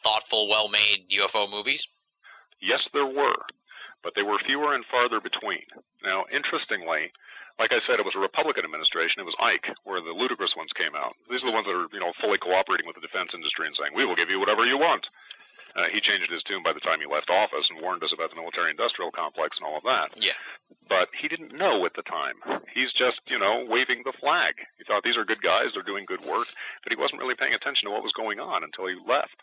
thoughtful, well-made UFO movies? Yes, there were, but they were fewer and farther between. Now, interestingly, like I said, it was a Republican administration. It was Ike, where the ludicrous ones came out. These are the ones that are, fully cooperating with the defense industry and saying, we will give you whatever you want. He changed his tune by the time he left office and warned us about the military-industrial complex and all of that. Yeah. But he didn't know at the time. He's just, waving the flag. He thought these are good guys, they're doing good work, but he wasn't really paying attention to what was going on until he left.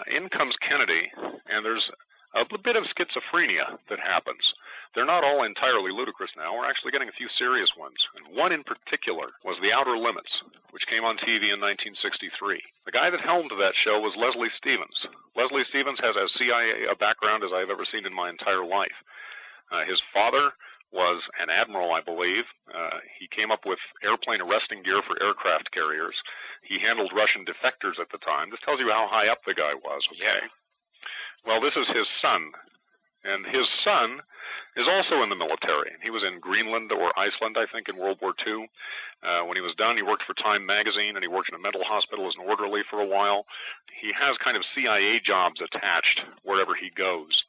In comes Kennedy, and there's a bit of schizophrenia that happens. They're not all entirely ludicrous now. We're actually getting a few serious ones. And one in particular was The Outer Limits, which came on TV in 1963. The guy that helmed that show was Leslie Stevens. Leslie Stevens has as CIA a background as I've ever seen in my entire life. His father was an admiral, I believe. He came up with airplane arresting gear for aircraft carriers. He handled Russian defectors at the time. This tells you how high up the guy was, okay? Yeah. Well, this is his son, and his son is also in the military. He was in Greenland or Iceland, I think, in World War II. When he was done, he worked for Time magazine, and he worked in a mental hospital as an orderly for a while. He has kind of CIA jobs attached wherever he goes.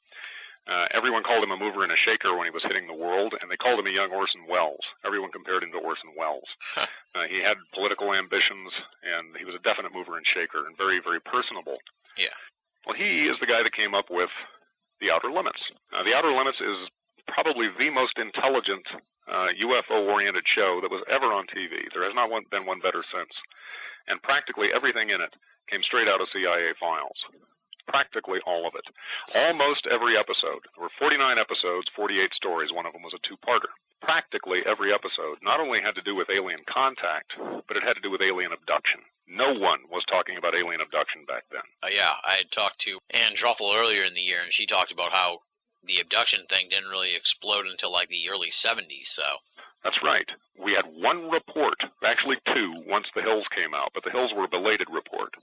Everyone called him a mover and a shaker when he was hitting the world, and they called him a young Orson Welles. Everyone compared him to Orson Welles. Huh. He had political ambitions, and he was a definite mover and shaker, and very, very personable. Yeah. Well, he is the guy that came up with The Outer Limits. The Outer Limits is probably the most intelligent UFO-oriented show that was ever on TV. There has not been one better since. And practically everything in it came straight out of CIA files. Practically all of it. Almost every episode. There were 49 episodes, 48 stories. One of them was a two-parter. Practically every episode not only had to do with alien contact, but it had to do with alien abduction. No one was talking about alien abduction back then. Yeah, I had talked to Ann Druffel earlier in the year, and she talked about how the abduction thing didn't really explode until like the early 70s, so... That's right. We had one report, actually two, once the Hills came out, but the Hills were a belated report.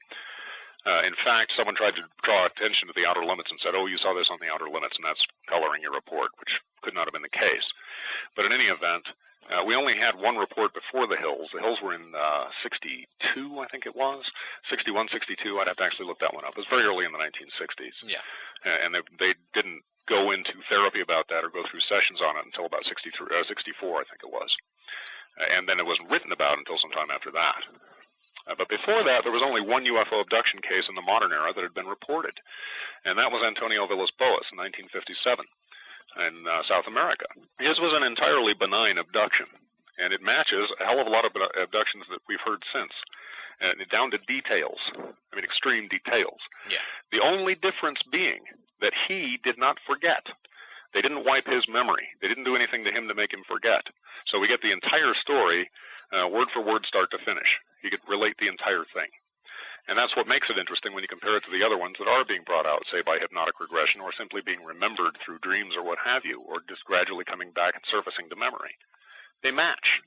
In fact, someone tried to draw attention to the Outer Limits and said, oh, you saw this on the Outer Limits, and that's coloring your report, which could not have been the case. But in any event, we only had one report before the Hills. The Hills were in 62, I think it was. 61, 62. I'd have to actually look that one up. It was very early in the 1960s. Yeah. And they didn't go into therapy about that or go through sessions on it until about 64, I think it was. And then it wasn't written about until sometime after that. But before that, there was only one UFO abduction case in the modern era that had been reported, and that was Antonio Villas-Boas in 1957 in South America. His was an entirely benign abduction, and it matches a hell of a lot of abductions that we've heard since, and down to details, I mean extreme details. Yeah. The only difference being that he did not forget. They didn't wipe his memory. They didn't do anything to him to make him forget. So we get the entire story, word for word, start to finish. He could relate the entire thing. And that's what makes it interesting when you compare it to the other ones that are being brought out, say, by hypnotic regression or simply being remembered through dreams or what have you, or just gradually coming back and surfacing to memory. They match.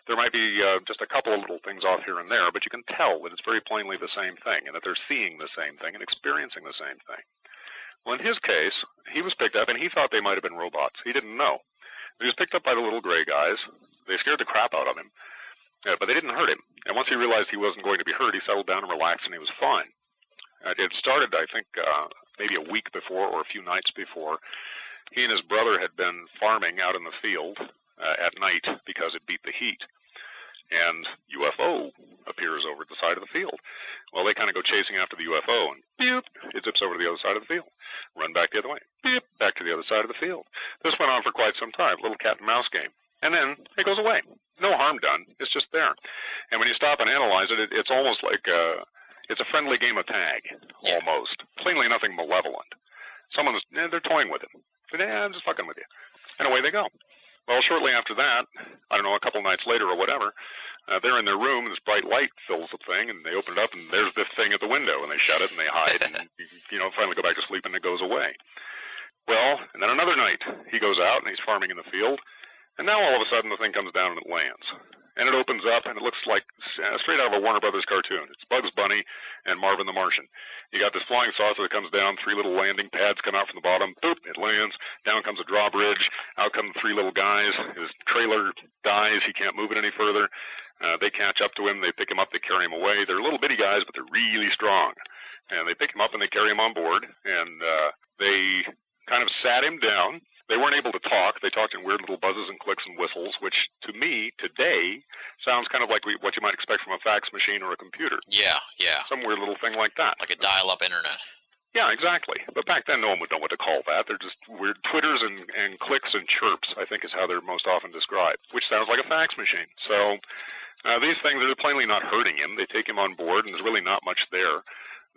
There might be just a couple of little things off here and there, but you can tell that it's very plainly the same thing and that they're seeing the same thing and experiencing the same thing. Well, in his case, he was picked up, and he thought they might have been robots. He didn't know. He was picked up by the little gray guys. They scared the crap out of him, but they didn't hurt him. And once he realized he wasn't going to be hurt, he settled down and relaxed, and he was fine. It started, I think, maybe a week before or a few nights before. He and his brother had been farming out in the field at night because it beat the heat. And UFO appears over at the side of the field. Well, they kind of go chasing after the UFO, and beep, it zips over to the other side of the field. Run back the other way. Beep, back to the other side of the field. This went on for quite some time, a little cat and mouse game. And then it goes away. No harm done. It's just there. And when you stop and analyze it, it's almost like it's a friendly game of tag, almost. Plainly nothing malevolent. They're toying with it. I'm just fucking with you. And away they go. Well, shortly after that, I don't know, a couple nights later or whatever, they're in their room, and this bright light fills the thing, and they open it up, and there's this thing at the window, and they shut it, and they hide, and, finally go back to sleep, and it goes away. Well, and then another night, he goes out, and he's farming in the field, and now all of a sudden the thing comes down and it lands. And it opens up, and it looks like straight out of a Warner Brothers cartoon. It's Bugs Bunny and Marvin the Martian. You got this flying saucer that comes down, 3 little landing pads come out from the bottom, boop, it lands, down comes a drawbridge, out come 3 little guys, his trailer dies, he can't move it any further. They catch up to him, they pick him up, they carry him away. They're little bitty guys, but they're really strong. And they pick him up and they carry him on board, and they kind of sat him down. They weren't able to talk. They talked in weird little buzzes and clicks and whistles, which to me today sounds kind of like what you might expect from a fax machine or a computer. Yeah. Some weird little thing like that. Like a dial-up internet. Yeah, exactly. But back then no one would know what to call that. They're just weird twitters and clicks and chirps, I think is how they're most often described, which sounds like a fax machine. So these things are plainly not hurting him. They take him on board, and there's really not much there.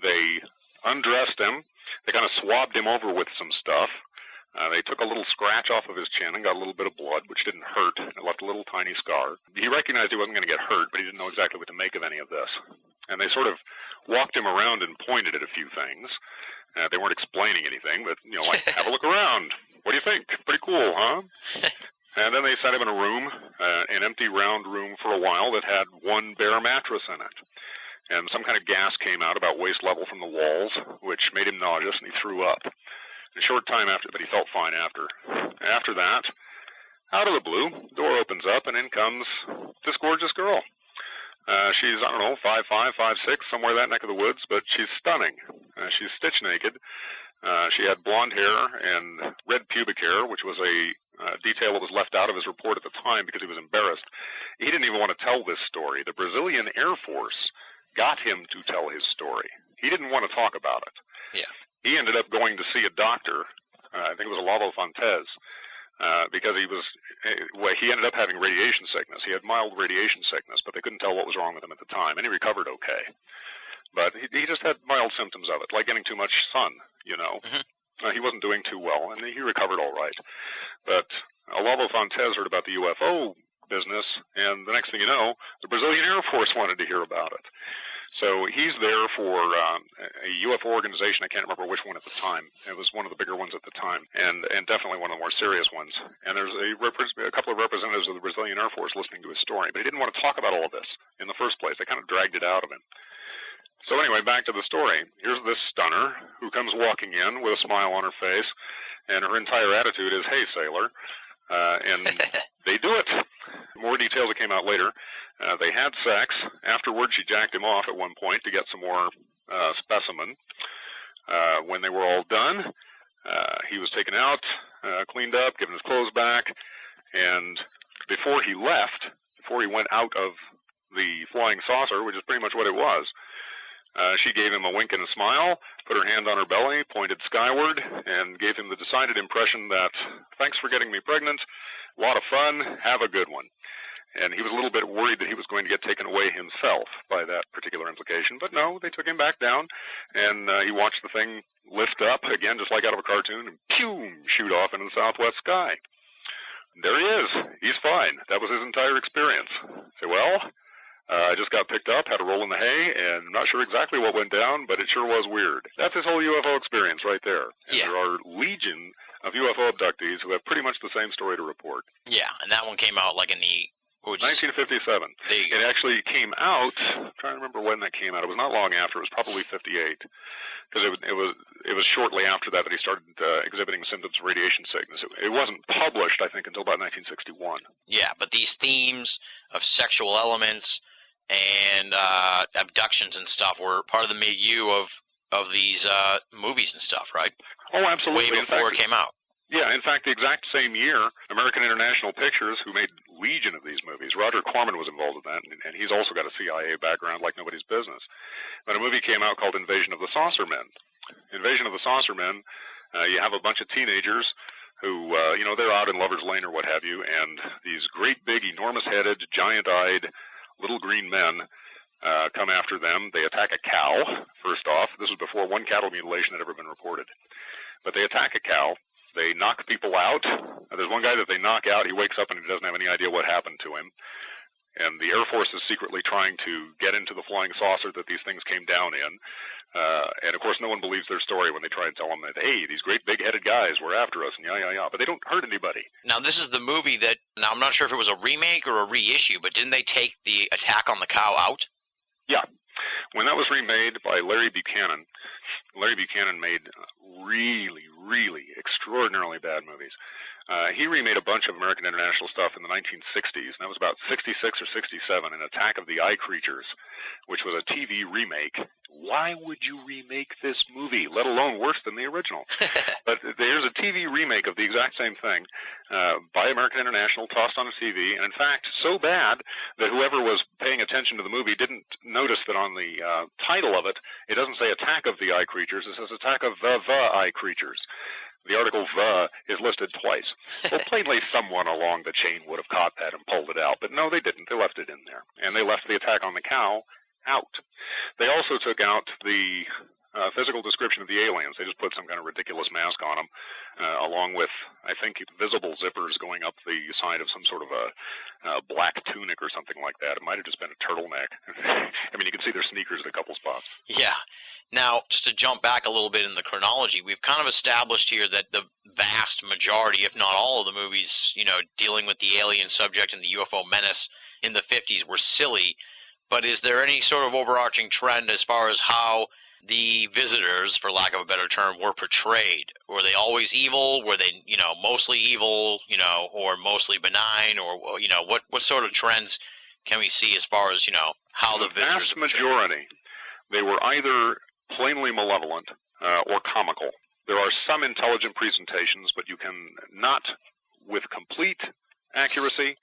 They undressed him. They kind of swabbed him over with some stuff. They took a little scratch off of his chin and got a little bit of blood, which didn't hurt. It left a little tiny scar. He recognized he wasn't going to get hurt, but he didn't know exactly what to make of any of this. And they sort of walked him around and pointed at a few things. They weren't explaining anything, but, like, have a look around. What do you think? Pretty cool, huh? And then they set him in a room, an empty round room for a while that had one bare mattress in it. And some kind of gas came out about waist level from the walls, which made him nauseous, and he threw up. A short time after, but he felt fine after. After that, out of the blue, the door opens up, and in comes this gorgeous girl. She's, 5'5", 5'6", somewhere that neck of the woods, but she's stunning. She's stitch naked. She had blonde hair and red pubic hair, which was a detail that was left out of his report at the time because he was embarrassed. He didn't even want to tell this story. The Brazilian Air Force got him to tell his story. He didn't want to talk about it. Yeah. He ended up going to see a doctor I think it was Olavo Fontes, because he ended up having radiation sickness. He had mild radiation sickness, but they couldn't tell what was wrong with him at the time, and he recovered okay. But he just had mild symptoms of it, like getting too much sun, you know. He wasn't doing too well, and he recovered all right. But Olavo Fontes heard about the UFO business, and the next thing you know, the Brazilian Air Force wanted to hear about it. So he's there for a UFO organization. I can't remember which one at the time. It was one of the bigger ones at the time, and definitely one of the more serious ones. And there's a couple of representatives of the Brazilian Air Force listening to his story, but he didn't want to talk about all of this in the first place. They kind of dragged it out of him. So anyway, back to the story. Here's this stunner who comes walking in with a smile on her face, and her entire attitude is, "Hey, sailor." And they do it. More details that came out later. They had sex. Afterwards, she jacked him off at one point to get some more specimen. When they were all done, he was taken out, cleaned up, given his clothes back, and before he left, before he went out of the flying saucer, which is pretty much what it was, she gave him a wink and a smile, put her hand on her belly, pointed skyward, and gave him the decided impression that, "Thanks for getting me pregnant, a lot of fun, have a good one." And he was a little bit worried that he was going to get taken away himself by that particular implication, but no, they took him back down, and he watched the thing lift up, again, just like out of a cartoon, and pew, shoot off into the southwest sky. And there he is. He's fine. That was his entire experience. Say, well, I just got picked up, had to roll in the hay, and I'm not sure exactly what went down, but it sure was weird. That's his whole UFO experience right there. And there are legion of UFO abductees who have pretty much the same story to report. Yeah, and that one came out like in the... 1957. It actually came out, I'm trying to remember when that came out. It was not long after. It was probably 58. Because it was shortly after that he started exhibiting symptoms of radiation sickness. It wasn't published, I think, until about 1961. Yeah, but these themes of sexual elements and abductions and stuff were part of the milieu of these movies and stuff, right? Oh, absolutely. Way before it came out. Yeah, in fact, the exact same year, American International Pictures, who made legion of these movies, Roger Corman was involved in that, and he's also got a CIA background like nobody's business. But a movie came out called Invasion of the Saucer Men. Invasion of the Saucer Men, you have a bunch of teenagers who, they're out in Lover's Lane or what have you, and these great big, enormous-headed, giant-eyed little green men come after them. They attack a cow, first off. This was before one cattle mutilation had ever been reported. But they attack a cow. They knock people out. There's one guy that they knock out. He wakes up and he doesn't have any idea what happened to him. And the Air Force is secretly trying to get into the flying saucer that these things came down in. And, of course, no one believes their story when they try and tell them that, hey, these great big-headed guys were after us, and yeah. But they don't hurt anybody. Now, this is the movie that, now I'm not sure if it was a remake or a reissue, but didn't they take the attack on the cow out? Yeah. When that was remade by Larry Buchanan made really, really extraordinarily bad movies. He remade a bunch of American International stuff in the 1960s, and that was about 66 or 67, an Attack of the Eye Creatures, which was a TV remake. Why would you remake this movie, let alone worse than the original? But there's a TV remake of the exact same thing by American International, tossed on a TV, and in fact, so bad that whoever was paying attention to the movie didn't notice that on the title of it, it doesn't say Attack of the Eye Creatures, it says Attack of the Eye Creatures. The article "the" is listed twice. Well, plainly someone along the chain would have caught that and pulled it out, but no, they didn't. They left it in there, and they left the attack on the cow out. They also took out the physical description of the aliens. They just put some kind of ridiculous mask on them, along with, I think, visible zippers going up the side of some sort of a black tunic or something like that. It might have just been a turtleneck. I mean, you can see their sneakers at a couple spots. Yeah. Now, just to jump back a little bit in the chronology, we've kind of established here that the vast majority, if not all of the movies, dealing with the alien subject and the UFO menace in the 50s were silly. But is there any sort of overarching trend as far as how the visitors, for lack of a better term, were portrayed? Were they always evil? Were they, mostly evil, or mostly benign? Or, what sort of trends can we see as far as, how the visitors vast majority, they were either plainly malevolent or comical. There are some intelligent presentations, but you can not with complete accuracy,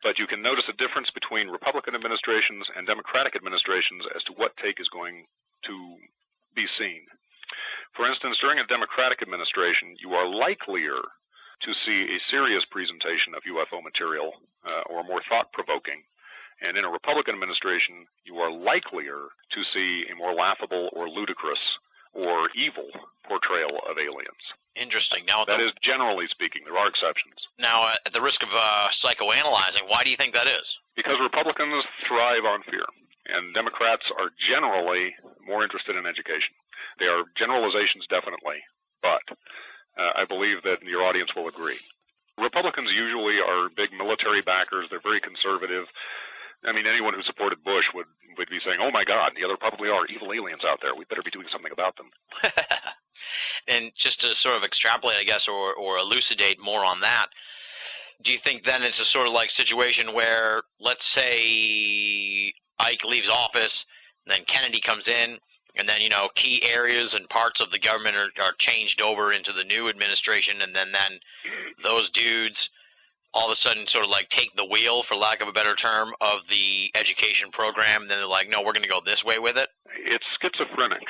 but you can notice a difference between Republican administrations and Democratic administrations as to what take is going to be seen. For instance, during a Democratic administration, you are likelier to see a serious presentation of UFO material or more thought-provoking. And in a Republican administration, you are likelier to see a more laughable or ludicrous or evil portrayal of aliens. Interesting. Now, that is generally speaking. There are exceptions. Now, at the risk of psychoanalyzing, why do you think that is? Because Republicans thrive on fear, and Democrats are generally more interested in education. They are generalizations, definitely, but I believe that your audience will agree. Republicans usually are big military backers. They're very conservative. I mean, anyone who supported Bush would be saying, oh, my God, yeah, there probably are evil aliens out there. We better be doing something about them. And just to sort of extrapolate, I guess, or elucidate more on that, do you think then it's a sort of like situation where, let's say, Ike leaves office, and then Kennedy comes in, and then, key areas and parts of the government are changed over into the new administration, and then those dudes all of a sudden sort of like take the wheel, for lack of a better term, of the education program, and then they're like, no, we're going to go this way with it? It's schizophrenic.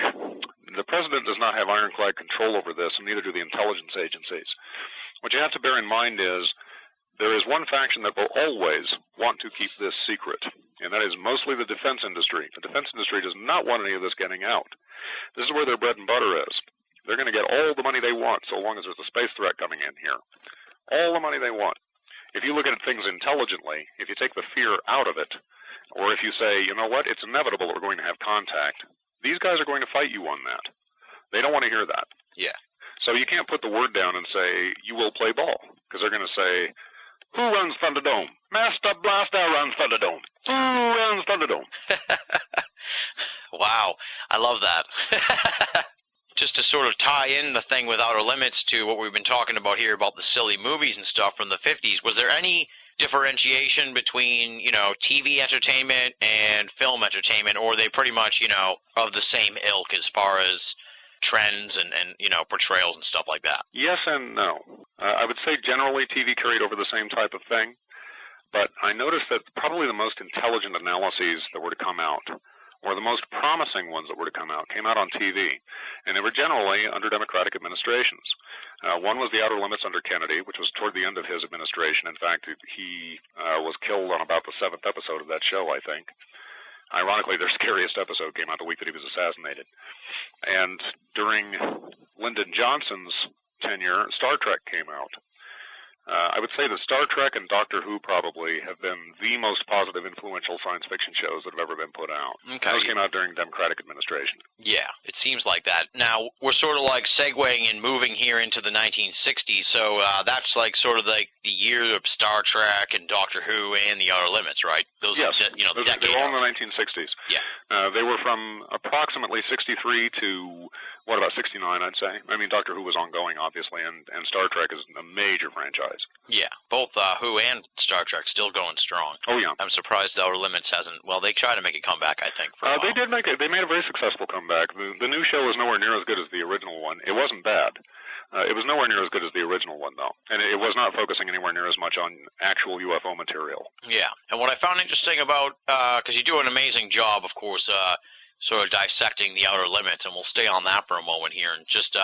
The president does not have ironclad control over this, and neither do the intelligence agencies. What you have to bear in mind is there is one faction that will always want to keep this secret, and that is mostly the defense industry. The defense industry does not want any of this getting out. This is where their bread and butter is. They're going to get all the money they want so long as there's a space threat coming in here. All the money they want. If you look at things intelligently, if you take the fear out of it, or if you say, you know what, it's inevitable we're going to have contact, these guys are going to fight you on that. They don't want to hear that. Yeah. So you can't put the word down and say, you will play ball, because they're going to say, who runs Thunderdome? Master Blaster runs Thunderdome. Who runs Thunderdome? Wow, I love that. Just to sort of tie in the thing with Outer Limits to what we've been talking about here about the silly movies and stuff from the 50s, was there any differentiation between, TV entertainment and film entertainment, or are they pretty much, of the same ilk as far as trends and portrayals and stuff like that? Yes and no. I would say generally TV carried over the same type of thing, but I noticed that probably the most intelligent analyses that were to come out, or the most promising ones that were to come out, came out on TV, and they were generally under Democratic administrations. One was The Outer Limits under Kennedy, which was toward the end of his administration. In fact, he was killed on about the 7th episode of that show, I think. Ironically, their scariest episode came out the week that he was assassinated. And during Lyndon Johnson's tenure, Star Trek came out. I would say that Star Trek and Doctor Who probably have been the most positive, influential science fiction shows that have ever been put out. Okay. Those came out during Democratic administration. Yeah, it seems like that. Now, we're sort of like segueing and moving here into the 1960s, so that's like sort of like the year of Star Trek and Doctor Who and The Outer Limits, right? Those yes. Are, the decade. They were all in the 1960s. Yeah. They were from approximately 63 to, about 69, I'd say. I mean, Doctor Who was ongoing, obviously, and Star Trek is a major franchise. Yeah, both Who and Star Trek still going strong. Oh, yeah. I'm surprised The Outer Limits hasn't, well, they tried to make a comeback, I think. For a while. They made a very successful comeback. The new show is nowhere near as good as the original one. It wasn't bad. It was nowhere near as good as the original one, though. And it was not focusing anywhere near as much on actual UFO material. Yeah, and what I found interesting about, because you do an amazing job, of course, sort of dissecting The Outer Limits, and we'll stay on that for a moment here, and just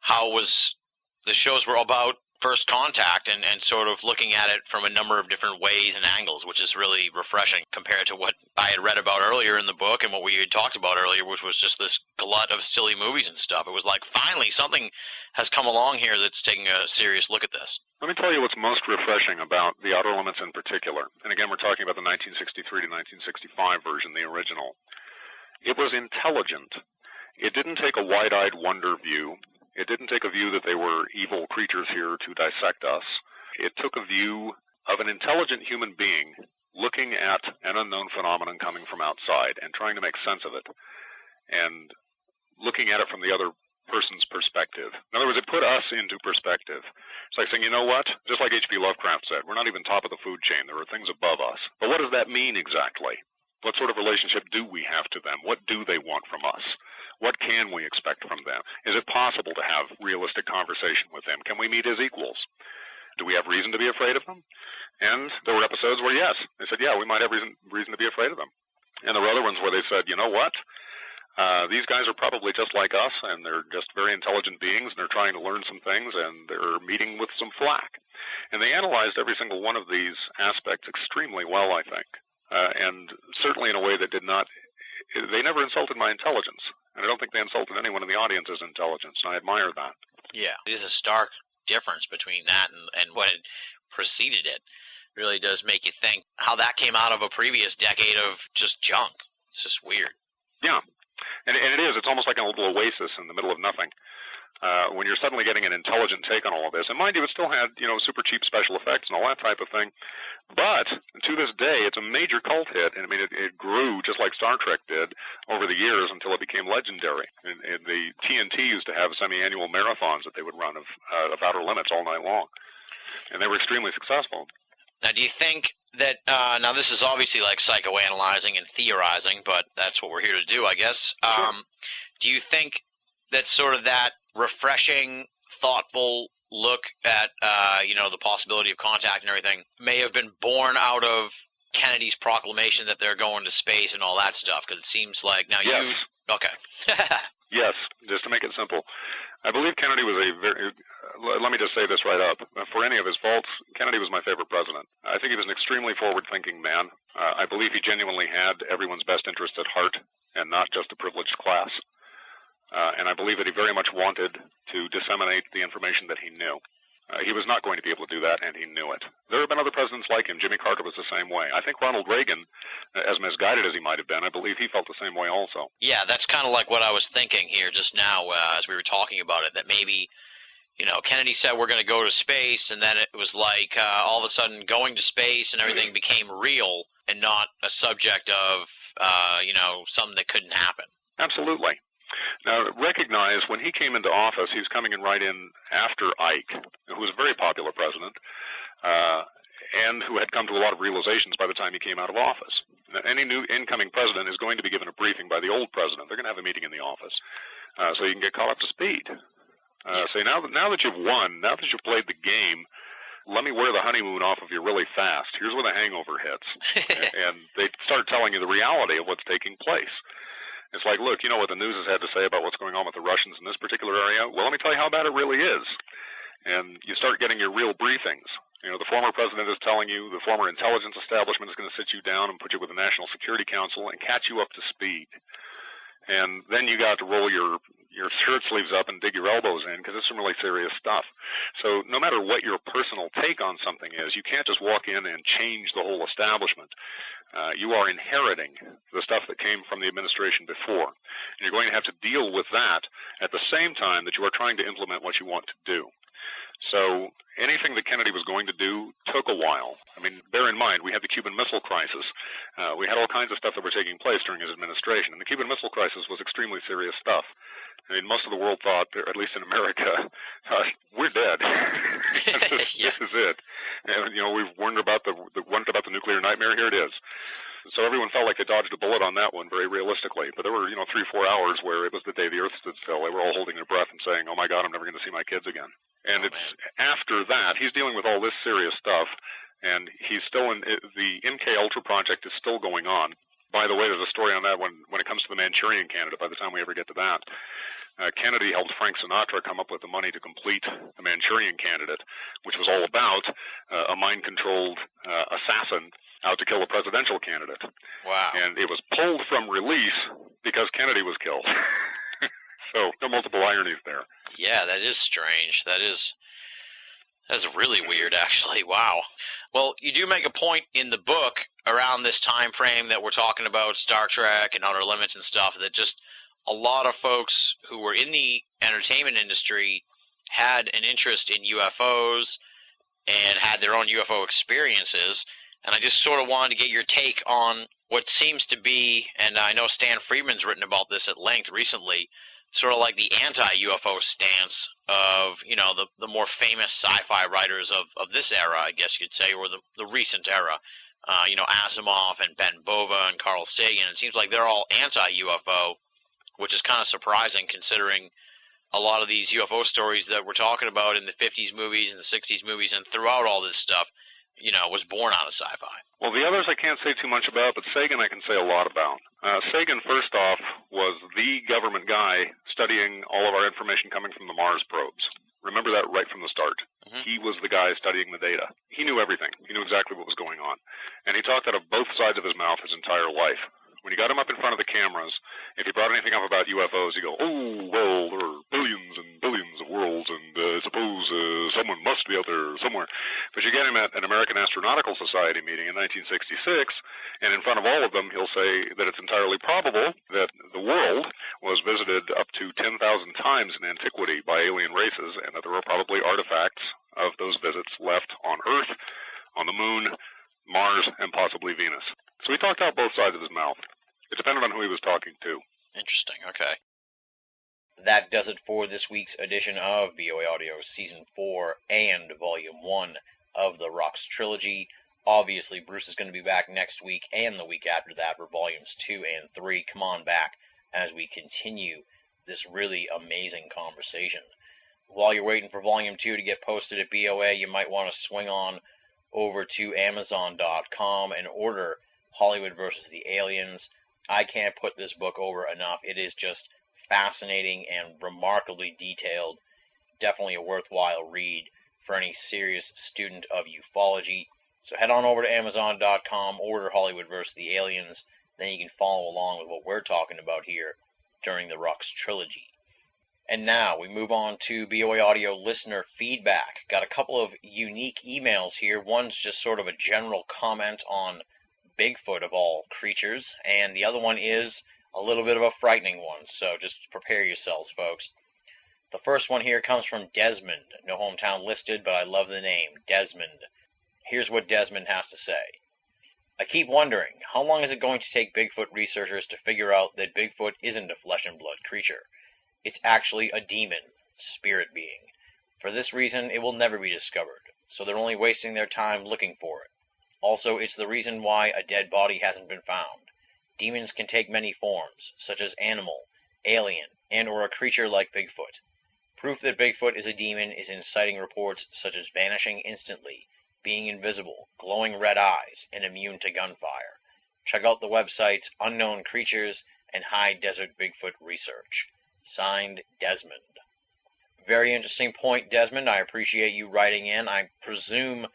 how was the shows were about first contact and sort of looking at it from a number of different ways and angles, which is really refreshing compared to what I had read about earlier in the book and what we had talked about earlier, which was just this glut of silly movies and stuff. It was like, finally, something has come along here that's taking a serious look at this. Let me tell you what's most refreshing about The Outer Limits in particular. And again, we're talking about the 1963 to 1965 version, the original. It was intelligent. It didn't take a wide-eyed wonder view. It didn't take a view that they were evil creatures here to dissect us. It took a view of an intelligent human being looking at an unknown phenomenon coming from outside and trying to make sense of it and looking at it from the other person's perspective. In other words, it put us into perspective. It's like saying, you know what? Just like H.P. Lovecraft said, we're not even top of the food chain. There are things above us. But what does that mean exactly? What sort of relationship do we have to them? What do they want from us? What can we expect from them? Is it possible to have realistic conversation with them? Can we meet as equals? Do we have reason to be afraid of them? And there were episodes where, yes, they said, yeah, we might have reason to be afraid of them. And there were other ones where they said, you know what? These guys are probably just like us, and they're just very intelligent beings, and they're trying to learn some things, and they're meeting with some flack. And they analyzed every single one of these aspects extremely well, I think, and certainly in a way that they never insulted my intelligence, and I don't think they insulted anyone in the audience's intelligence, and I admire that. Yeah, there's a stark difference between that and what had preceded it. Really does make you think how that came out of a previous decade of just junk. It's just weird. Yeah. And it is. It's almost like a little oasis in the middle of nothing. When you're suddenly getting an intelligent take on all of this. And mind you, it still had, super cheap special effects and all that type of thing. But to this day, it's a major cult hit. And I mean, it grew just like Star Trek did over the years until it became legendary. And the TNT used to have semi-annual marathons that they would run of Outer Limits all night long. And they were extremely successful. Now, do you think that, now this is obviously like psychoanalyzing and theorizing, but that's what we're here to do, I guess. Sure. Do you think that sort of that refreshing, thoughtful look at, the possibility of contact and everything may have been born out of Kennedy's proclamation that they're going to space and all that stuff? Because it seems like, now yes. Okay. Yes, just to make it simple. I believe Kennedy was let me just say this right up. For any of his faults, Kennedy was my favorite president. I think he was an extremely forward-thinking man. I believe he genuinely had everyone's best interest at heart and not just a privileged class. And I believe that he very much wanted to disseminate the information that he knew. He was not going to be able to do that, and he knew it. There have been other presidents like him. Jimmy Carter was the same way. I think Ronald Reagan, as misguided as he might have been, I believe he felt the same way also. Yeah, that's kind of like what I was thinking here just now as we were talking about it, that maybe, Kennedy said we're going to go to space, and then it was like all of a sudden going to space and everything became real and not a subject of, something that couldn't happen. Absolutely. Now, recognize when he came into office, he's coming in right in after Ike, who was a very popular president, and who had come to a lot of realizations by the time he came out of office. Now, any new incoming president is going to be given a briefing by the old president. They're going to have a meeting in the office, so you can get caught up to speed. So now that you've won, now that you've played the game, let me wear the honeymoon off of you really fast. Here's where the hangover hits. And they start telling you the reality of what's taking place. It's like, look, you know what the news has had to say about what's going on with the Russians in this particular area? Well, let me tell you how bad it really is. And you start getting your real briefings. The former president is telling you, the former intelligence establishment is going to sit you down and put you with the National Security Council and catch you up to speed. And then you got to roll your shirt sleeves up and dig your elbows in, because it's some really serious stuff. So no matter what your personal take on something is, you can't just walk in and change the whole establishment. You are inheriting the stuff that came from the administration before. And you're going to have to deal with that at the same time that you are trying to implement what you want to do. So anything that Kennedy was going to do took a while. I mean, bear in mind, we had the Cuban Missile Crisis. We had all kinds of stuff that were taking place during his administration. And the Cuban Missile Crisis was extremely serious stuff. I mean, most of the world thought, at least in America, we're dead. This is it. And, we've warned about the nuclear nightmare. Here it is. So everyone felt like they dodged a bullet on that one very realistically. But there were, 3-4 hours where it was the day the earth stood still. They were all holding their breath and saying, oh, my God, I'm never going to see my kids again. And after that, he's dealing with all this serious stuff, and he's still the MK Ultra project is still going on. By the way, there's a story on that when it comes to the Manchurian Candidate, by the time we ever get to that. Kennedy helped Frank Sinatra come up with the money to complete the Manchurian Candidate, which was all about a mind-controlled assassin out to kill a presidential candidate. Wow. And it was pulled from release because Kennedy was killed. So there are multiple ironies there. Yeah, that is strange. That's really weird, actually. Wow. Well, you do make a point in the book around this time frame that we're talking about, Star Trek and Outer Limits and stuff, that just a lot of folks who were in the entertainment industry had an interest in UFOs and had their own UFO experiences. And I just sort of wanted to get your take on what seems to be, and I know Stan Friedman's written about this at length recently, sort of like the anti-UFO stance of, the more famous sci-fi writers of this era, I guess you'd say, or the recent era. Asimov and Ben Bova and Carl Sagan. It seems like they're all anti-UFO, which is kind of surprising considering a lot of these UFO stories that we're talking about in the 50s movies and the 60s movies and throughout all this stuff, was born out of sci-fi. Well, the others I can't say too much about, but Sagan I can say a lot about. Sagan, first off, was the government guy studying all of our information coming from the Mars probes. Remember that right from the start. Mm-hmm. He was the guy studying the data. He knew everything. He knew exactly what was going on. And he talked out of both sides of his mouth his entire life. When you got him up in front of the cameras, if he brought anything up about UFOs, he'd go, oh, well, there are billions and billions of worlds, and I suppose someone must be out there somewhere. But you get him at an American Astronautical Society meeting in 1966, and in front of all of them, he'll say that it's entirely probable that the world was visited up to 10,000 times in antiquity by alien races, and that there were probably artifacts of those visits left on Earth, on the Moon, Mars, and possibly Venus. So he talked out both sides of his mouth. It depended on who he was talking to. Interesting, okay. That does it for this week's edition of BOA Audio Season 4 and Volume 1 of the Rux Trilogy. Obviously, Bruce is going to be back next week and the week after that for Volumes 2 and 3. Come on back as we continue this really amazing conversation. While you're waiting for Volume 2 to get posted at BOA, you might want to swing on over to Amazon.com and order Hollywood vs. the Aliens. I can't put this book over enough. It is just fascinating and remarkably detailed. Definitely a worthwhile read for any serious student of ufology. So head on over to Amazon.com, order Hollywood vs. the Aliens, then you can follow along with what we're talking about here during the Rux Trilogy. And now we move on to BOA Audio listener feedback. Got a couple of unique emails here. One's just sort of a general comment on Bigfoot of all creatures, and the other one is a little bit of a frightening one, so just prepare yourselves, folks. The first one here comes from Desmond. No hometown listed, but I love the name, Desmond. Here's what Desmond has to say. I keep wondering, how long is it going to take Bigfoot researchers to figure out that Bigfoot isn't a flesh and blood creature? It's actually a demon, spirit being. For this reason, it will never be discovered, so they're only wasting their time looking for it. Also, it's the reason why a dead body hasn't been found. Demons can take many forms, such as animal, alien, and or a creature like Bigfoot. Proof that Bigfoot is a demon is in sighting reports such as vanishing instantly, being invisible, glowing red eyes, and immune to gunfire. Check out the websites Unknown Creatures and High Desert Bigfoot Research. Signed, Desmond. Very interesting point, Desmond. I appreciate you writing in. I presume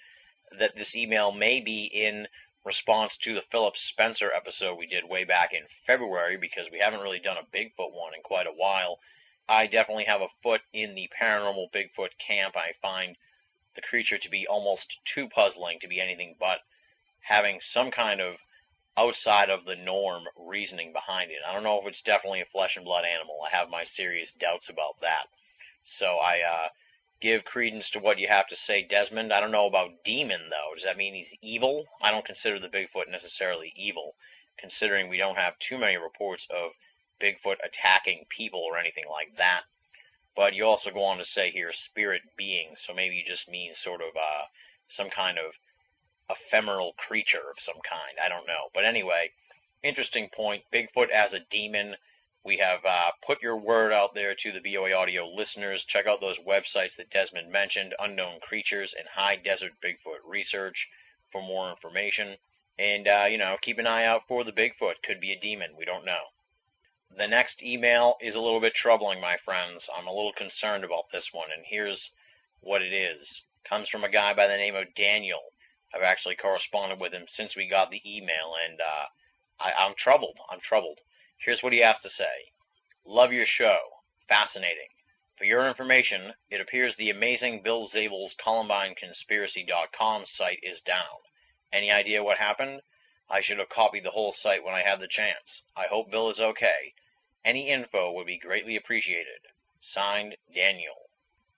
that this email may be in response to the Philip Spencer episode we did way back in February, because we haven't really done a Bigfoot one in quite a while. I definitely have a foot in the paranormal Bigfoot camp. I find the creature to be almost too puzzling to be anything but having some kind of outside of the norm reasoning behind it. I don't know if it's definitely a flesh and blood animal. I have my serious doubts about that. So I give credence to what you have to say, Desmond. I don't know about demon, though. Does that mean he's evil? I don't consider the Bigfoot necessarily evil, considering we don't have too many reports of Bigfoot attacking people or anything like that. But you also go on to say here, spirit being, so maybe you just mean sort of some kind of ephemeral creature of some kind. I don't know. But anyway, interesting point. Bigfoot as a demon. We have put your word out there to the BOA Audio listeners. Check out those websites that Desmond mentioned, Unknown Creatures and High Desert Bigfoot Research, for more information. And, keep an eye out for the Bigfoot. Could be a demon. We don't know. The next email is a little bit troubling, my friends. I'm a little concerned about this one, and here's what it is. Comes from a guy by the name of Daniel. I've actually corresponded with him since we got the email, and I'm troubled. Here's what he has to say. Love your show. Fascinating. For your information, it appears the amazing Bill Zabel's ColumbineConspiracy.com site is down. Any idea what happened? I should have copied the whole site when I had the chance. I hope Bill is okay. Any info would be greatly appreciated. Signed, Daniel.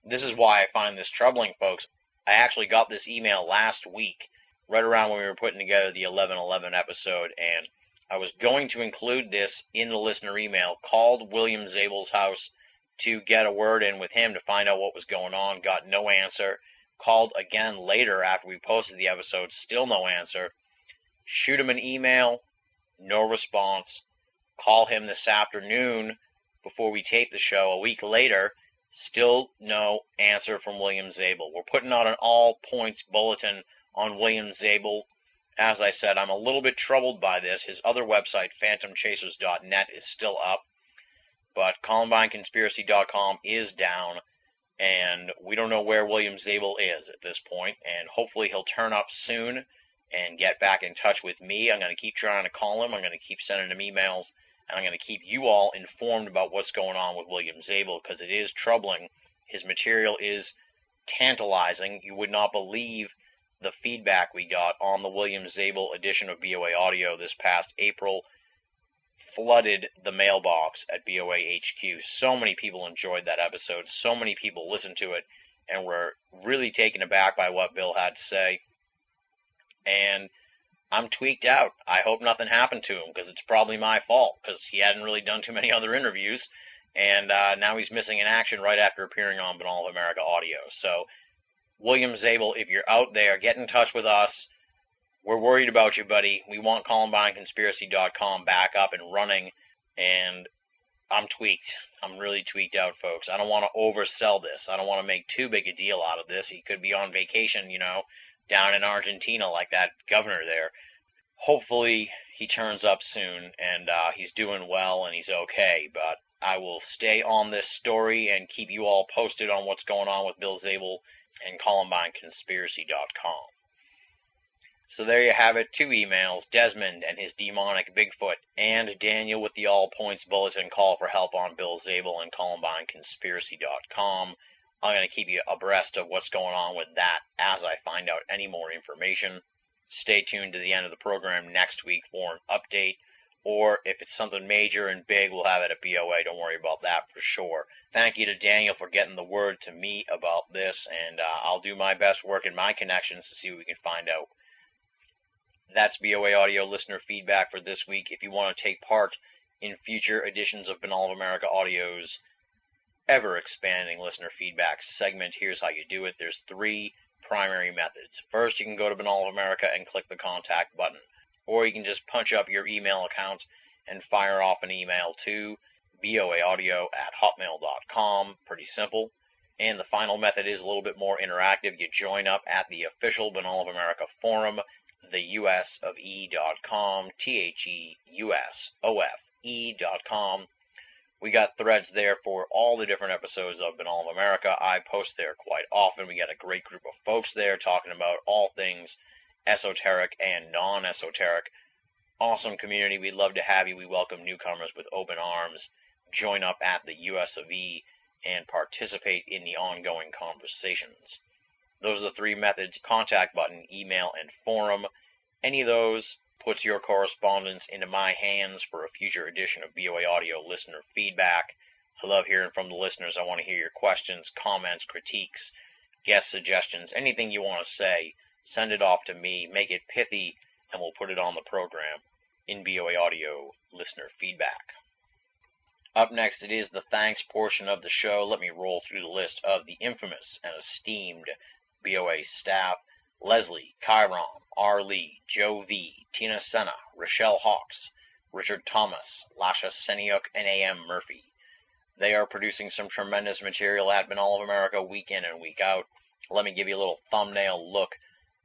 This is why I find this troubling, folks. I actually got this email last week, right around when we were putting together the 11/11 episode, and I was going to include this in the listener email, called William Zabel's house to get a word in with him to find out what was going on, got no answer, called again later after we posted the episode, still no answer, shoot him an email, no response, call him this afternoon before we tape the show a week later, still no answer from William Zabel. We're putting out an all-points bulletin on William Zabel. As I said, I'm a little bit troubled by this. His other website, phantomchasers.net, is still up, but ColumbineConspiracy.com is down, and we don't know where William Zabel is at this point, and hopefully he'll turn up soon and get back in touch with me. I'm going to keep trying to call him. I'm going to keep sending him emails, and I'm going to keep you all informed about what's going on with William Zabel, because it is troubling. His material is tantalizing. You would not believe the feedback we got on the William Zabel edition of BOA Audio this past April. Flooded the mailbox at BOA HQ. So many people enjoyed that episode. So many people listened to it and were really taken aback by what Bill had to say. And I'm tweaked out. I hope nothing happened to him, because it's probably my fault, because he hadn't really done too many other interviews, and now he's missing in action right after appearing on Banal of America Audio. So, William Zabel, if you're out there, get in touch with us. We're worried about you, buddy. We want ColumbineConspiracy.com back up and running, and I'm tweaked. I'm really tweaked out, folks. I don't want to oversell this. I don't want to make too big a deal out of this. He could be on vacation, down in Argentina like that governor there. Hopefully he turns up soon, and he's doing well and he's okay, but I will stay on this story and keep you all posted on what's going on with Bill Zabel and ColumbineConspiracy.com. So there you have it, 2 emails, Desmond and his demonic Bigfoot, and Daniel with the All Points Bulletin call for help on Bill Zabel and ColumbineConspiracy.com. I'm going to keep you abreast of what's going on with that as I find out any more information. Stay tuned to the end of the program next week for an update, or if it's something major and big, we'll have it at BOA. Don't worry about that for sure. Thank you to Daniel for getting the word to me about this, and I'll do my best work in my connections to see what we can find out. That's BOA Audio listener feedback for this week. If you want to take part in future editions of Banal of America Audio's ever-expanding listener feedback segment, here's how you do it. There's 3 primary methods. First, you can go to Banal of America and click the contact button, or you can just punch up your email account and fire off an email to boaaudio@hotmail.com. Pretty simple. And the final method is a little bit more interactive. You join up at the official Banal of America forum, theusofe.com, theusofe.com. We got threads there for all the different episodes of Banal of America. I post there quite often. We got a great group of folks there talking about all things esoteric and non-esoteric. Awesome community. We'd love to have you. We welcome newcomers with open arms. Join up at the USOE and participate in the ongoing conversations. Those are the 3 methods: contact button, email, and forum. Any of those puts your correspondence into my hands for a future edition of BOA Audio listener feedback. I love hearing from the listeners. I want to hear your questions, comments, critiques, guest suggestions, anything you want to say. Send it off to me, make it pithy, and we'll put it on the program in BOA Audio listener feedback. Up next, it is the thanks portion of the show. Let me roll through the list of the infamous and esteemed BOA staff: Leslie, Chiron, R. Lee, Joe V., Tina Senna, Rochelle Hawks, Richard Thomas, Lasha Seniuk, and A.M. Murphy. They are producing some tremendous material at Banal of America week in and week out. Let me give you a little thumbnail look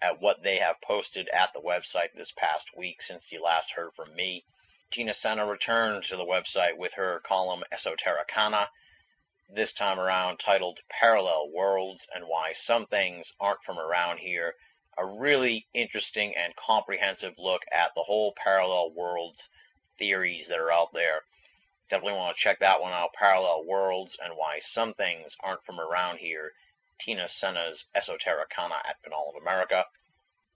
at what they have posted at the website this past week since you last heard from me. Tina Senna returned to the website with her column Esotericana, this time around titled Parallel Worlds and Why Some Things Aren't From Around Here. A really interesting and comprehensive look at the whole parallel worlds theories that are out there. Definitely want to check that one out, Parallel Worlds and Why Some Things Aren't From Around Here, Tina Senna's Esotericana at Banal of America.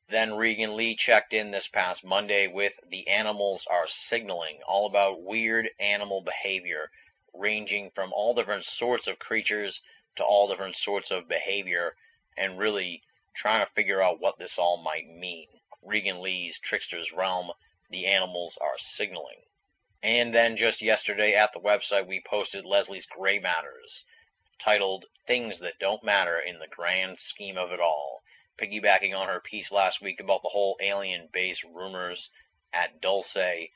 Then Regan Lee checked in this past Monday with The Animals Are Signaling, all about weird animal behavior, ranging from all different sorts of creatures to all different sorts of behavior, and really trying to figure out what this all might mean. Regan Lee's Trickster's Realm, The Animals Are Signaling. And then just yesterday at the website we posted Leslie's Gray Matters, titled Things That Don't Matter in the Grand Scheme of It All, piggybacking on her piece last week about the whole alien base rumors at Dulce.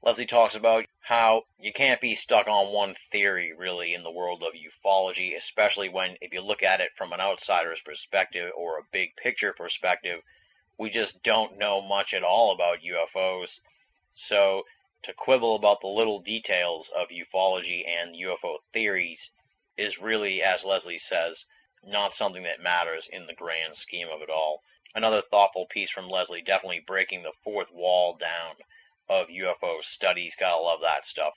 Leslie talks about how you can't be stuck on one theory, really, in the world of ufology, especially when, if you look at it from an outsider's perspective or a big picture perspective, we just don't know much at all about UFOs. So to quibble about the little details of ufology and UFO theories is really, as Leslie says, not something that matters in the grand scheme of it all. Another thoughtful piece from Leslie, definitely breaking the fourth wall down of UFO studies. Gotta love that stuff.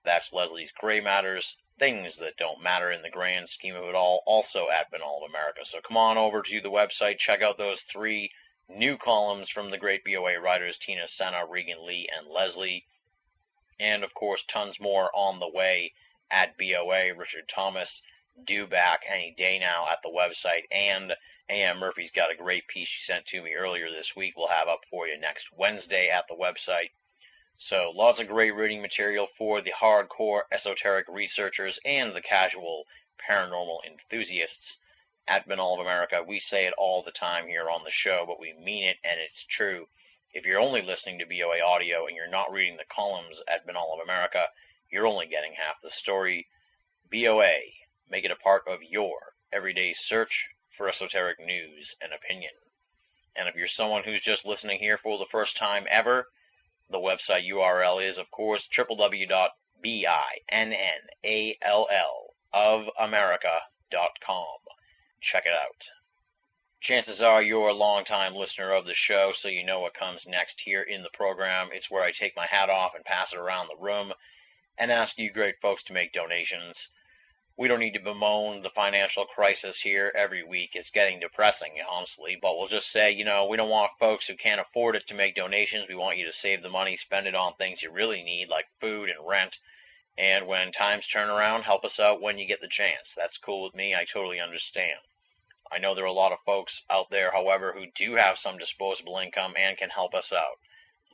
That's Leslie's Gray Matters, things that don't matter in the grand scheme of it all, also at Banal of America. So come on over to the website, check out those 3 new columns from the great BOA writers, Tina Senna, Regan Lee, and Leslie. And, of course, tons more on the way at BOA. Richard Thomas due back any day now at the website. And A.M. Murphy's got a great piece she sent to me earlier this week. We'll have up for you next Wednesday at the website. So lots of great reading material for the hardcore esoteric researchers and the casual paranormal enthusiasts. At Banal of America, we say it all the time here on the show, but we mean it, and it's true. If you're only listening to BOA audio and you're not reading the columns at Banal of America, you're only getting half the story. BOA, make it a part of your everyday search for esoteric news and opinion. And if you're someone who's just listening here for the first time ever, the website URL is, of course, www.binallofamerica.com. Check it out. Chances are you're a long-time listener of the show, so you know what comes next here in the program. It's where I take my hat off and pass it around the room and ask you great folks to make donations. We don't need to bemoan the financial crisis here every week. It's getting depressing, honestly, but we'll just say, we don't want folks who can't afford it to make donations. We want you to save the money, spend it on things you really need, like food and rent. And when times turn around, help us out when you get the chance. That's cool with me. I totally understand. I know there are a lot of folks out there, however, who do have some disposable income and can help us out.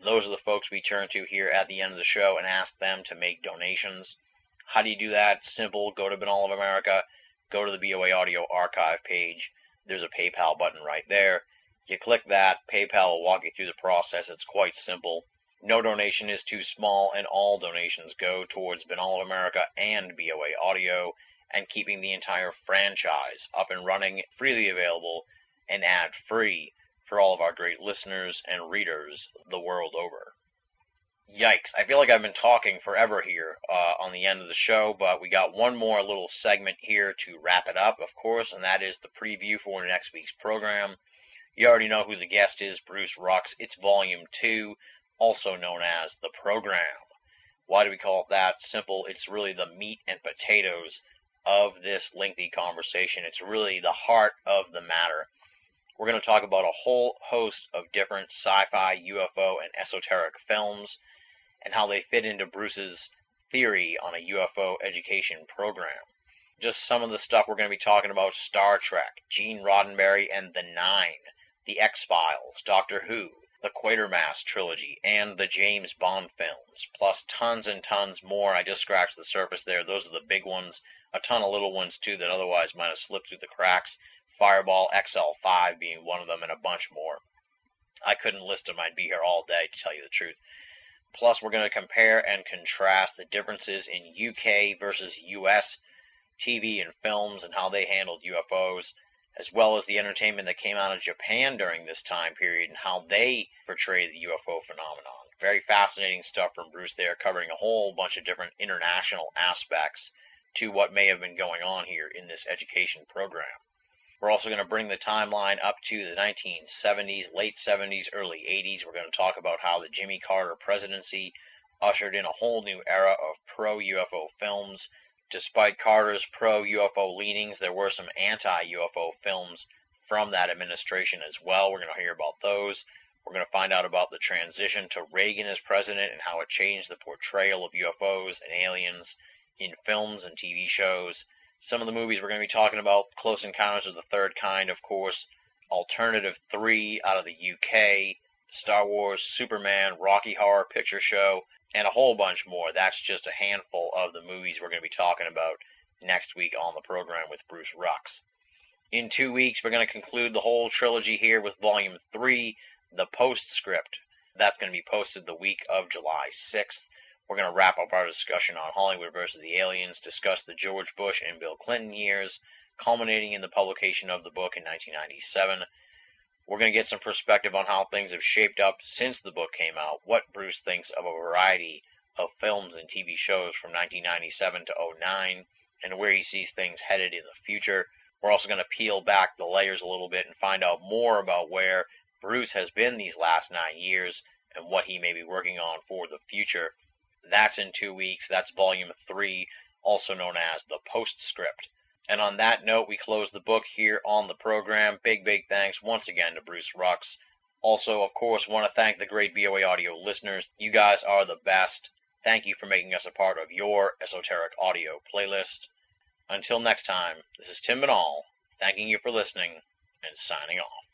Those are the folks we turn to here at the end of the show and ask them to make donations. How do you do that? It's simple. Go to Banal of America, go to the BOA Audio Archive page. There's a PayPal button right there. You click that, PayPal will walk you through the process. It's quite simple. No donation is too small, and all donations go towards Banal of America and BOA Audio, and keeping the entire franchise up and running, freely available, and ad-free for all of our great listeners and readers the world over. Yikes, I feel like I've been talking forever here on the end of the show, but we got one more little segment here to wrap it up, of course, and that is the preview for next week's program. You already know who the guest is, Bruce Rux. It's Volume 2, also known as The Program. Why do we call it that? Simple, it's really the meat and potatoes of this lengthy conversation. It's really the heart of the matter. We're going to talk about a whole host of different sci-fi, UFO, and esoteric films and how they fit into Bruce's theory on a UFO education program. Just some of the stuff we're going to be talking about: Star Trek, Gene Roddenberry and the Nine, The X-Files, Doctor Who, the Quatermass Trilogy, and the James Bond films, plus tons and tons more. I just scratched the surface there. Those are the big ones. A ton of little ones, too, that otherwise might have slipped through the cracks. Fireball XL5 being one of them, and a bunch more. I couldn't list them. I'd be here all day, to tell you the truth. Plus, we're going to compare and contrast the differences in UK versus US TV and films and how they handled UFOs, as well as the entertainment that came out of Japan during this time period and how they portrayed the UFO phenomenon. Very fascinating stuff from Bruce there, covering a whole bunch of different international aspects to what may have been going on here in this education program. We're also going to bring the timeline up to the 1970s, late 70s, early 80s. We're going to talk about how the Jimmy Carter presidency ushered in a whole new era of pro-UFO films. Despite Carter's pro-UFO leanings, there were some anti-UFO films from that administration as well. We're going to hear about those. We're going to find out about the transition to Reagan as president and how it changed the portrayal of UFOs and aliens in films and TV shows. Some of the movies we're going to be talking about: Close Encounters of the Third Kind, of course, Alternative 3 out of the UK, Star Wars, Superman, Rocky Horror Picture Show, and a whole bunch more. That's just a handful of the movies we're going to be talking about next week on the program with Bruce Rux. In 2 weeks, we're going to conclude the whole trilogy here with Volume 3, The Postscript. That's going to be posted the week of July 6th. We're going to wrap up our discussion on Hollywood versus the Aliens, discuss the George Bush and Bill Clinton years, culminating in the publication of the book in 1997. We're going to get some perspective on how things have shaped up since the book came out, what Bruce thinks of a variety of films and TV shows from 1997 to 2009, and where he sees things headed in the future. We're also going to peel back the layers a little bit and find out more about where Bruce has been these last 9 years and what he may be working on for the future. That's in 2 weeks. That's Volume 3, also known as the Postscript. And on that note, we close the book here on the program. Big thanks once again to Bruce Rux. Also, of course, want to thank the great BOA Audio listeners. You guys are the best. Thank you for making us a part of your esoteric audio playlist. Until next time, this is Tim Banal, thanking you for listening and signing off.